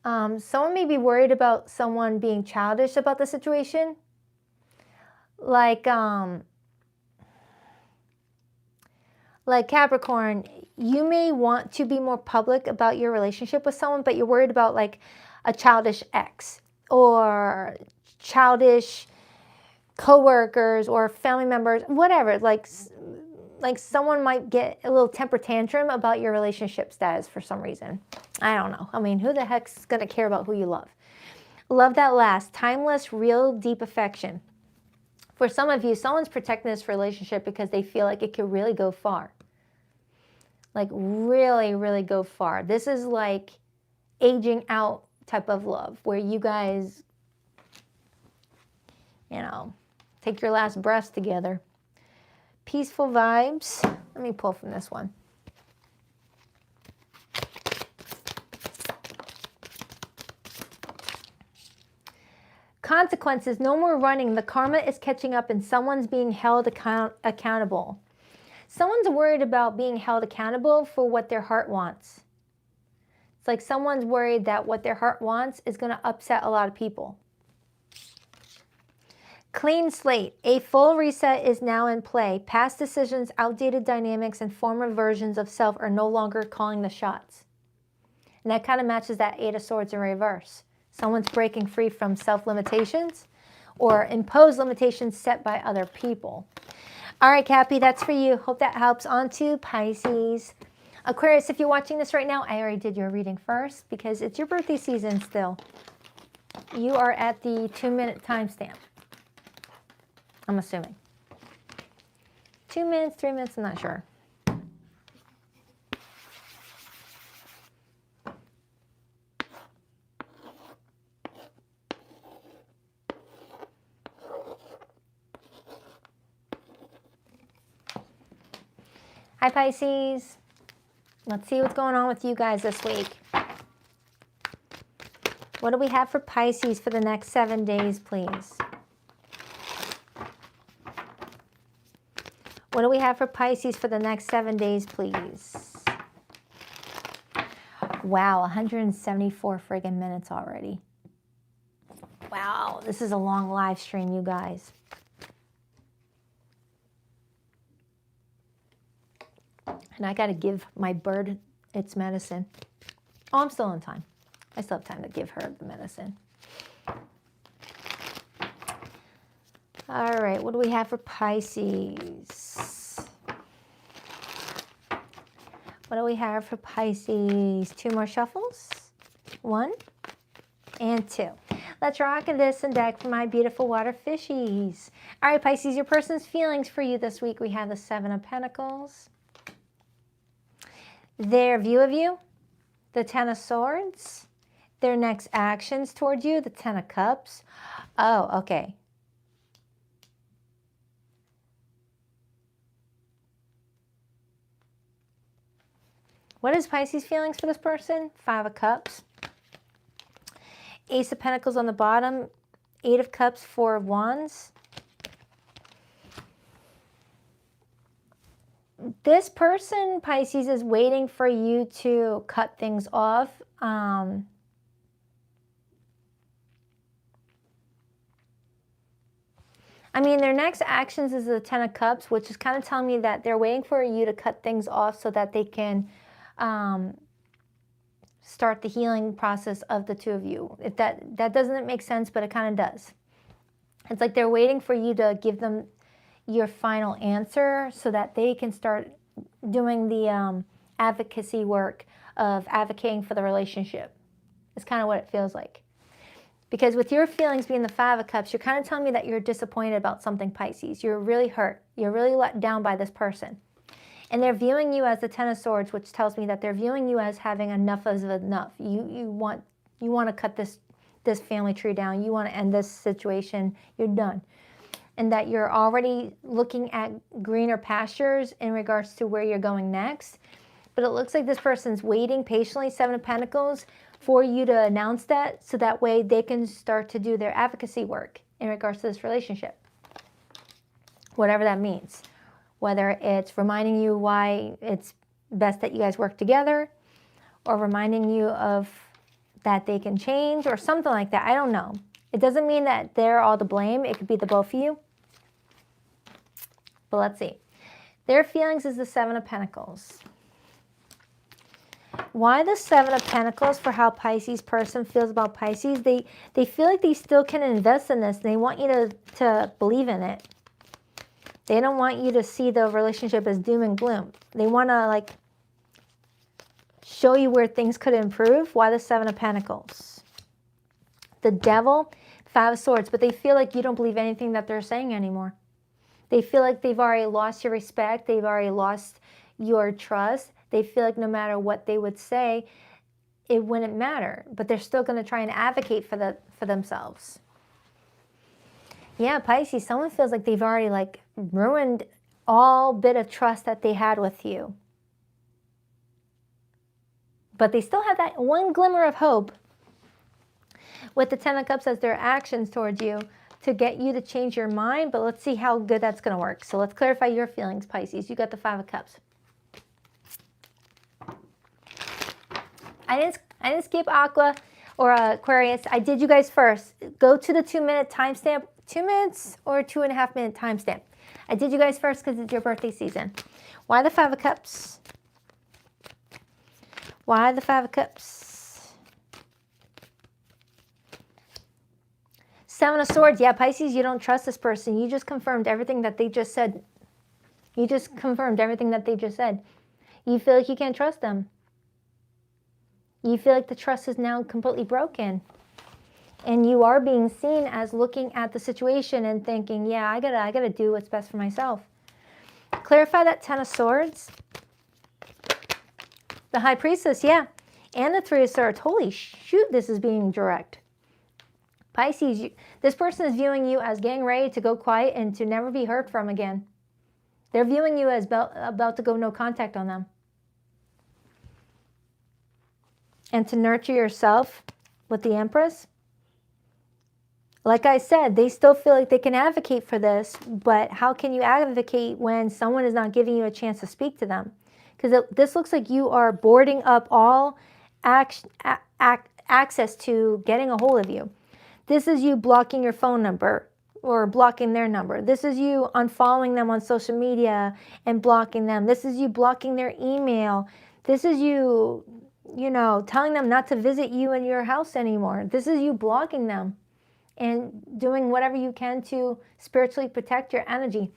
Someone may be worried about someone being childish about the situation. Like Capricorn, you may want to be more public about your relationship with someone, but you're worried about like a childish ex or childish co-workers or family members, whatever. Like someone might get a little temper tantrum about your relationship status for some reason. I don't know. I mean, who the heck's going to care about who you love? Love that lasts. Timeless, real, deep affection. For some of you, someone's protecting this relationship because they feel like it could really go far. Like really, really go far. This is like aging out type of love where you guys, you know, take your last breaths together. Peaceful vibes. Let me pull from this one. Consequences, no more running. The karma is catching up and someone's being held accountable. Someone's worried about being held accountable for what their heart wants. It's like someone's worried that what their heart wants is going to upset a lot of people. Clean slate. A full reset is now in play. Past decisions, outdated dynamics, and former versions of self are no longer calling the shots. And that kind of matches that Eight of Swords in reverse. Someone's breaking free from self-limitations or imposed limitations set by other people. All right, Cappy, that's for you. Hope that helps. On to Pisces. Aquarius, if you're watching this right now, I already did your reading first because it's your birthday season still. You are at the 2-minute timestamp. I'm assuming. 2 minutes, 3 minutes, I'm not sure. Hi, Pisces. Let's see what's going on with you guys this week. What do we have for Pisces for the next 7 days, please? What do we have for Pisces for the next 7 days, please? Wow, 174 friggin' minutes already. Wow, this is a long live stream, you guys. And I got to give my bird its medicine. Oh, I'm still in time. I still have time to give her the medicine. All right, what do we have for Pisces? What do we have for Pisces? 2 more shuffles. 1 and 2. Let's rock this and deck for my beautiful water fishies. All right, Pisces, your person's feelings for you this week. We have the 7 of Pentacles. Their view of you, the 10 of Swords. Their next actions towards you, the 10 of Cups. Oh, okay. What is Pisces' feelings for this person? 5 of Cups. Ace of Pentacles on the bottom. 8 of Cups, 4 of Wands. This person, Pisces, is waiting for you to cut things off. I mean, their next actions is the 10 of Cups, which is kind of telling me that they're waiting for you to cut things off so that they can start the healing process of the 2 of you. If that doesn't make sense, but it kind of does. It's like they're waiting for you to give them your final answer so that they can start doing the advocacy work of advocating for the relationship. It's kind of what it feels like. Because with your feelings being the 5 of Cups, you're kind of telling me that you're disappointed about something, Pisces. You're really hurt. You're really let down by this person. And they're viewing you as the 10 of Swords, which tells me that they're viewing you as having enough of enough. You want to cut this family tree down. You want to end this situation. You're done. And that you're already looking at greener pastures in regards to where you're going next. But it looks like this person's waiting patiently, 7 of Pentacles, for you to announce that so that way they can start to do their advocacy work in regards to this relationship. Whatever that means. Whether it's reminding you why it's best that you guys work together, or reminding you of that they can change, or something like that. I don't know. It doesn't mean that they're all to blame. It could be the both of you. But let's see. Their feelings is the 7 of Pentacles. Why the 7 of Pentacles for how Pisces person feels about Pisces? They feel like they still can invest in this. They want you to believe in it. They don't want you to see the relationship as doom and gloom. They want to like show you where things could improve. Why the 7 of Pentacles? The Devil, 5 of Swords, but they feel like you don't believe anything that they're saying anymore. They feel like they've already lost your respect. They've already lost your trust. They feel like no matter what they would say, it wouldn't matter. But they're still going to try and advocate for themselves. Yeah, Pisces, someone feels like they've already like ruined all bit of trust that they had with you. But they still have that one glimmer of hope with the 10 of Cups as their actions towards you to get you to change your mind. But let's see how good that's going to work. So let's clarify your feelings, Pisces. You got the 5 of Cups. I didn't skip Aqua or Aquarius. I did you guys first. Go to the 2-minute timestamp. 2 minutes or 2.5-minute timestamp. I did you guys first because it's your birthday season. Why the 5 of Cups? Why the 5 of Cups? 7 of Swords. Yeah, Pisces, you don't trust this person. You just confirmed everything that they just said. You just confirmed everything that they just said. You feel like you can't trust them. You feel like the trust is now completely broken. And you are being seen as looking at the situation and thinking, yeah, I gotta do what's best for myself. Clarify that 10 of Swords. The High Priestess, yeah. And the 3 of Swords. Holy shoot, this is being direct. Pisces, this person is viewing you as getting ready to go quiet and to never be heard from again. They're viewing you as about to go no contact on them. And to nurture yourself with the Empress. Like I said, they still feel like they can advocate for this, but how can you advocate when someone is not giving you a chance to speak to them? Because this looks like you are boarding up all access to getting a hold of you. This is you blocking your phone number or blocking their number. This is you unfollowing them on social media and blocking them. This is you blocking their email. This is you, telling them not to visit you in your house anymore. This is you blocking them and doing whatever you can to spiritually protect your energy.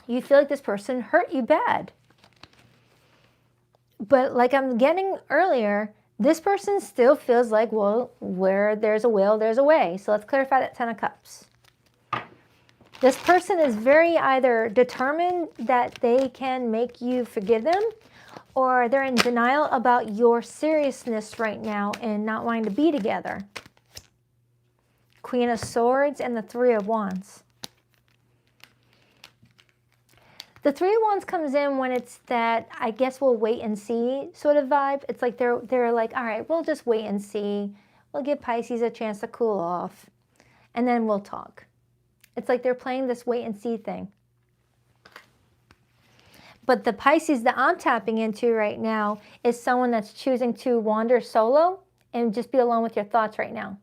You feel like this person hurt you bad. But like I'm getting earlier, this person still feels like, well, where there's a will, there's a way. So let's clarify that 10 of Cups. This person is very either determined that they can make you forgive them, or they're in denial about your seriousness right now and not wanting to be together. Queen of Swords and the Three of Wands. The Three of Wands comes in when it's that, I guess we'll wait and see sort of vibe. It's like they're like, all right, we'll just wait and see. We'll give Pisces a chance to cool off, and then we'll talk. It's like they're playing this wait and see thing. But the Pisces that I'm tapping into right now is someone that's choosing to wander solo and just be alone with your thoughts right now.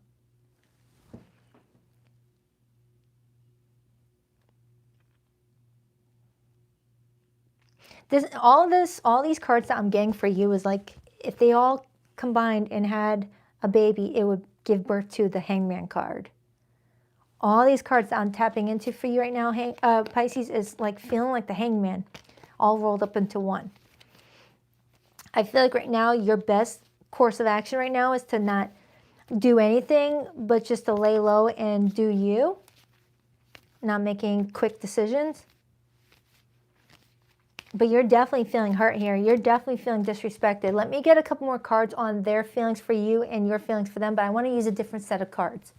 All these cards that I'm getting for you is like, if they all combined and had a baby, it would give birth to the Hangman card. All these cards that I'm tapping into for you right now, Pisces, is like feeling like the Hangman, all rolled up into one. I feel like right now your best course of action right now is to not do anything, but just to lay low and do you, not making quick decisions. But you're definitely feeling hurt here. You're definitely feeling disrespected. Let me get a couple more cards on their feelings for you and your feelings for them, but I want to use a different set of cards.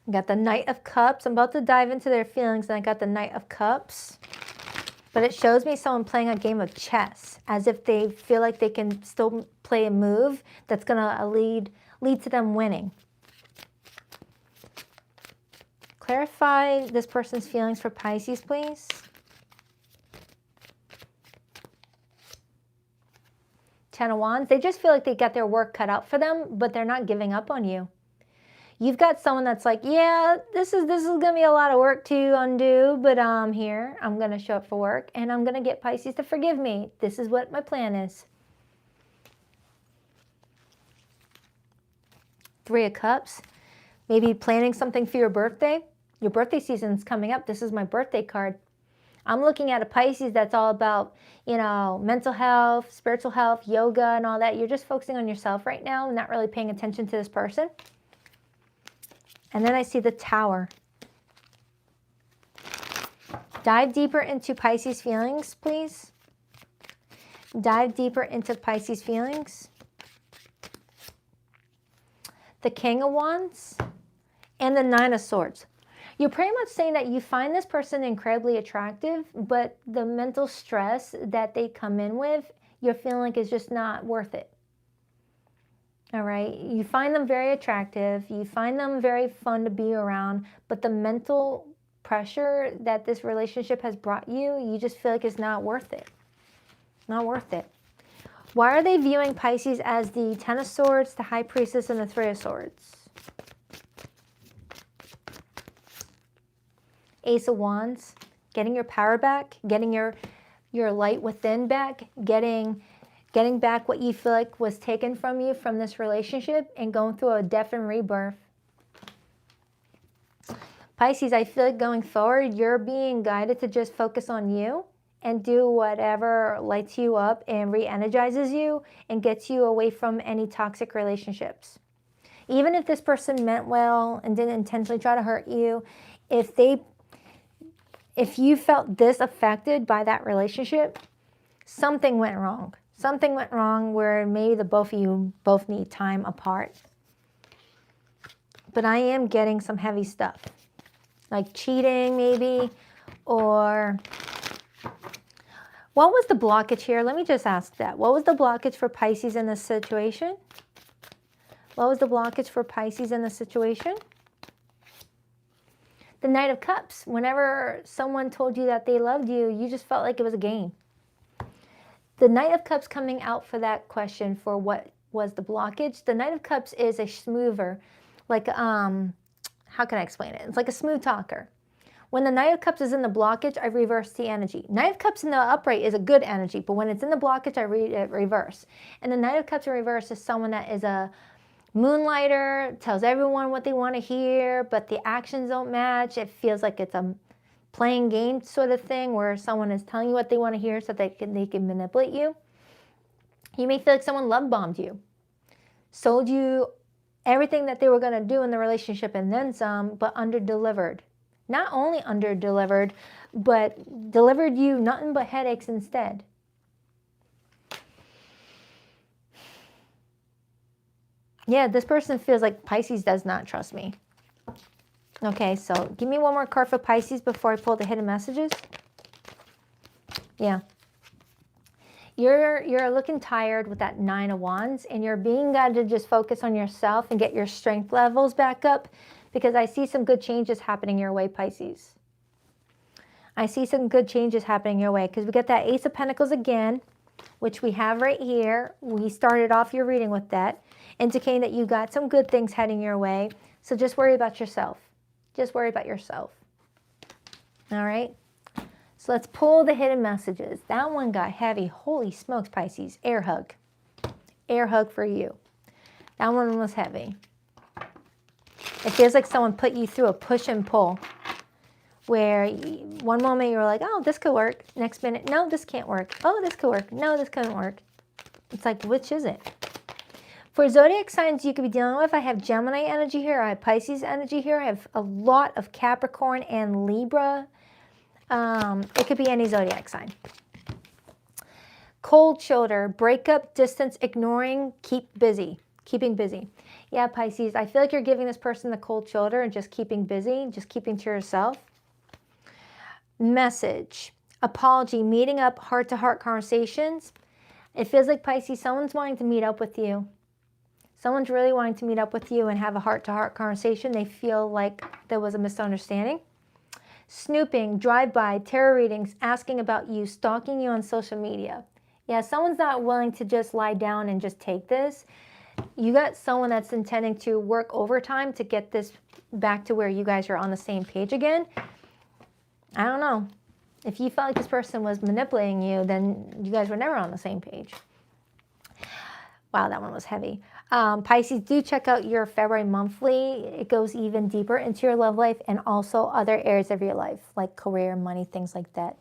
I got the Knight of Cups. I'm about to dive into their feelings, and I got the Knight of Cups. But it shows me someone playing a game of chess, as if they feel like they can still play a move that's going to lead to them winning. Clarify this person's feelings for Pisces, please. Ten of Wands. They just feel like they got their work cut out for them, but they're not giving up on you. You've got someone that's like, yeah, this is going to be a lot of work to undo, but I'm here. I'm going to show up for work, and I'm going to get Pisces to forgive me. This is what my plan is. Three of Cups. Maybe planning something for your birthday. Your birthday season's coming up. This is my birthday card. I'm looking at a Pisces that's all about, mental health, spiritual health, yoga, and all that. You're just focusing on yourself right now and not really paying attention to this person. And then I see the Tower. Dive deeper into Pisces feelings, please. Dive deeper into Pisces feelings. The King of Wands and the Nine of Swords. You're pretty much saying that you find this person incredibly attractive, but the mental stress that they come in with, you're feeling like is just not worth it. All right? You find them very attractive. You find them very fun to be around, but the mental pressure that this relationship has brought you, you just feel like it's not worth it. Not worth it. Why are they viewing Pisces as the Ten of Swords, the High Priestess, and the Three of Swords? Ace of Wands, getting your power back, getting your light within back, getting back what you feel like was taken from you from this relationship and going through a death and rebirth. Pisces, I feel like going forward, you're being guided to just focus on you and do whatever lights you up and re-energizes you and gets you away from any toxic relationships. Even if this person meant well and didn't intentionally try to hurt you, if you felt this affected by that relationship, something went wrong. Something went wrong where maybe the both of you both need time apart. But I am getting some heavy stuff, like cheating maybe, or what was the blockage here? Let me just ask that. What was the blockage for Pisces in this situation? What was the blockage for Pisces in this situation? The Knight of Cups. Whenever someone told you that they loved you, you just felt like it was a game. The Knight of Cups coming out for that question for what was the blockage. The Knight of Cups is a smoother, like, how can I explain it? It's like a smooth talker. When the Knight of Cups is in the blockage, I reverse the energy. Knight of Cups in the upright is a good energy, but when it's in the blockage, I reverse. And the Knight of Cups in reverse is someone that is a moonlighter, tells everyone what they want to hear, but the actions don't match. It feels like it's a playing game sort of thing where someone is telling you what they want to hear so they can manipulate you. You may feel like someone love bombed you, sold you everything that they were going to do in the relationship and then some, but under-delivered. Not only under-delivered, but delivered you nothing but headaches instead. Yeah, this person feels like Pisces does not trust me. Okay, so give me one more card for Pisces before I pull the hidden messages. Yeah. You're looking tired with that 9 of Wands, and you're being guided to just focus on yourself and get your strength levels back up, because I see some good changes happening your way, Pisces. I see some good changes happening your way, because we get that Ace of Pentacles again, which we have right here. We started off your reading with that, indicating that you got some good things heading your way. So just worry about yourself. Just worry about yourself. All right? So let's pull the hidden messages. That one got heavy. Holy smokes, Pisces. Air hug. Air hug for you. That one was heavy. It feels like someone put you through a push and pull, where one moment you were like, oh, this could work. Next minute, no, this can't work. Oh, this could work. No, this couldn't work. It's like, which is it? For zodiac signs you could be dealing with, I have Gemini energy here. I have Pisces energy here. I have a lot of Capricorn and Libra. It could be any zodiac sign. Cold shoulder, breakup, distance, ignoring, keeping busy. Yeah, Pisces, I feel like you're giving this person the cold shoulder and just keeping busy, just keeping to yourself. Message, apology, meeting up, heart-to-heart conversations. It feels like, Pisces, someone's wanting to meet up with you. Someone's really wanting to meet up with you and have a heart-to-heart conversation. They feel like there was a misunderstanding. Snooping, drive-by, tarot readings, asking about you, stalking you on social media. Yeah, someone's not willing to just lie down and just take this. You got someone that's intending to work overtime to get this back to where you guys are on the same page again. I don't know. If you felt like this person was manipulating you, then you guys were never on the same page. Wow, that one was heavy. Pisces, do check out your February monthly. It goes even deeper into your love life and also other areas of your life, like career, money, things like that.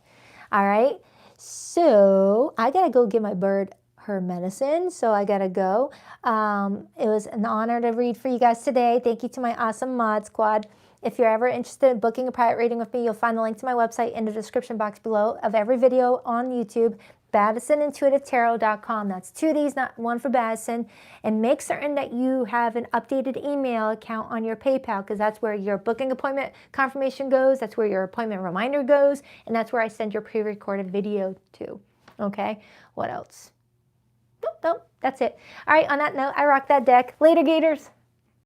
All right. So I got to go give my bird her medicine. So I got to go. It was an honor to read for you guys today. Thank you to my awesome mod squad. If you're ever interested in booking a private reading with me, you'll find the link to my website in the description box below of every video on YouTube, BaddisonIntuitiveTarot.com. That's 2 D's, not one for Baddison. And make certain that you have an updated email account on your PayPal, because that's where your booking appointment confirmation goes. That's where your appointment reminder goes. And that's where I send your pre-recorded video to. Okay? What else? Nope, that's it. All right, on that note, I rock that deck. Later, Gators.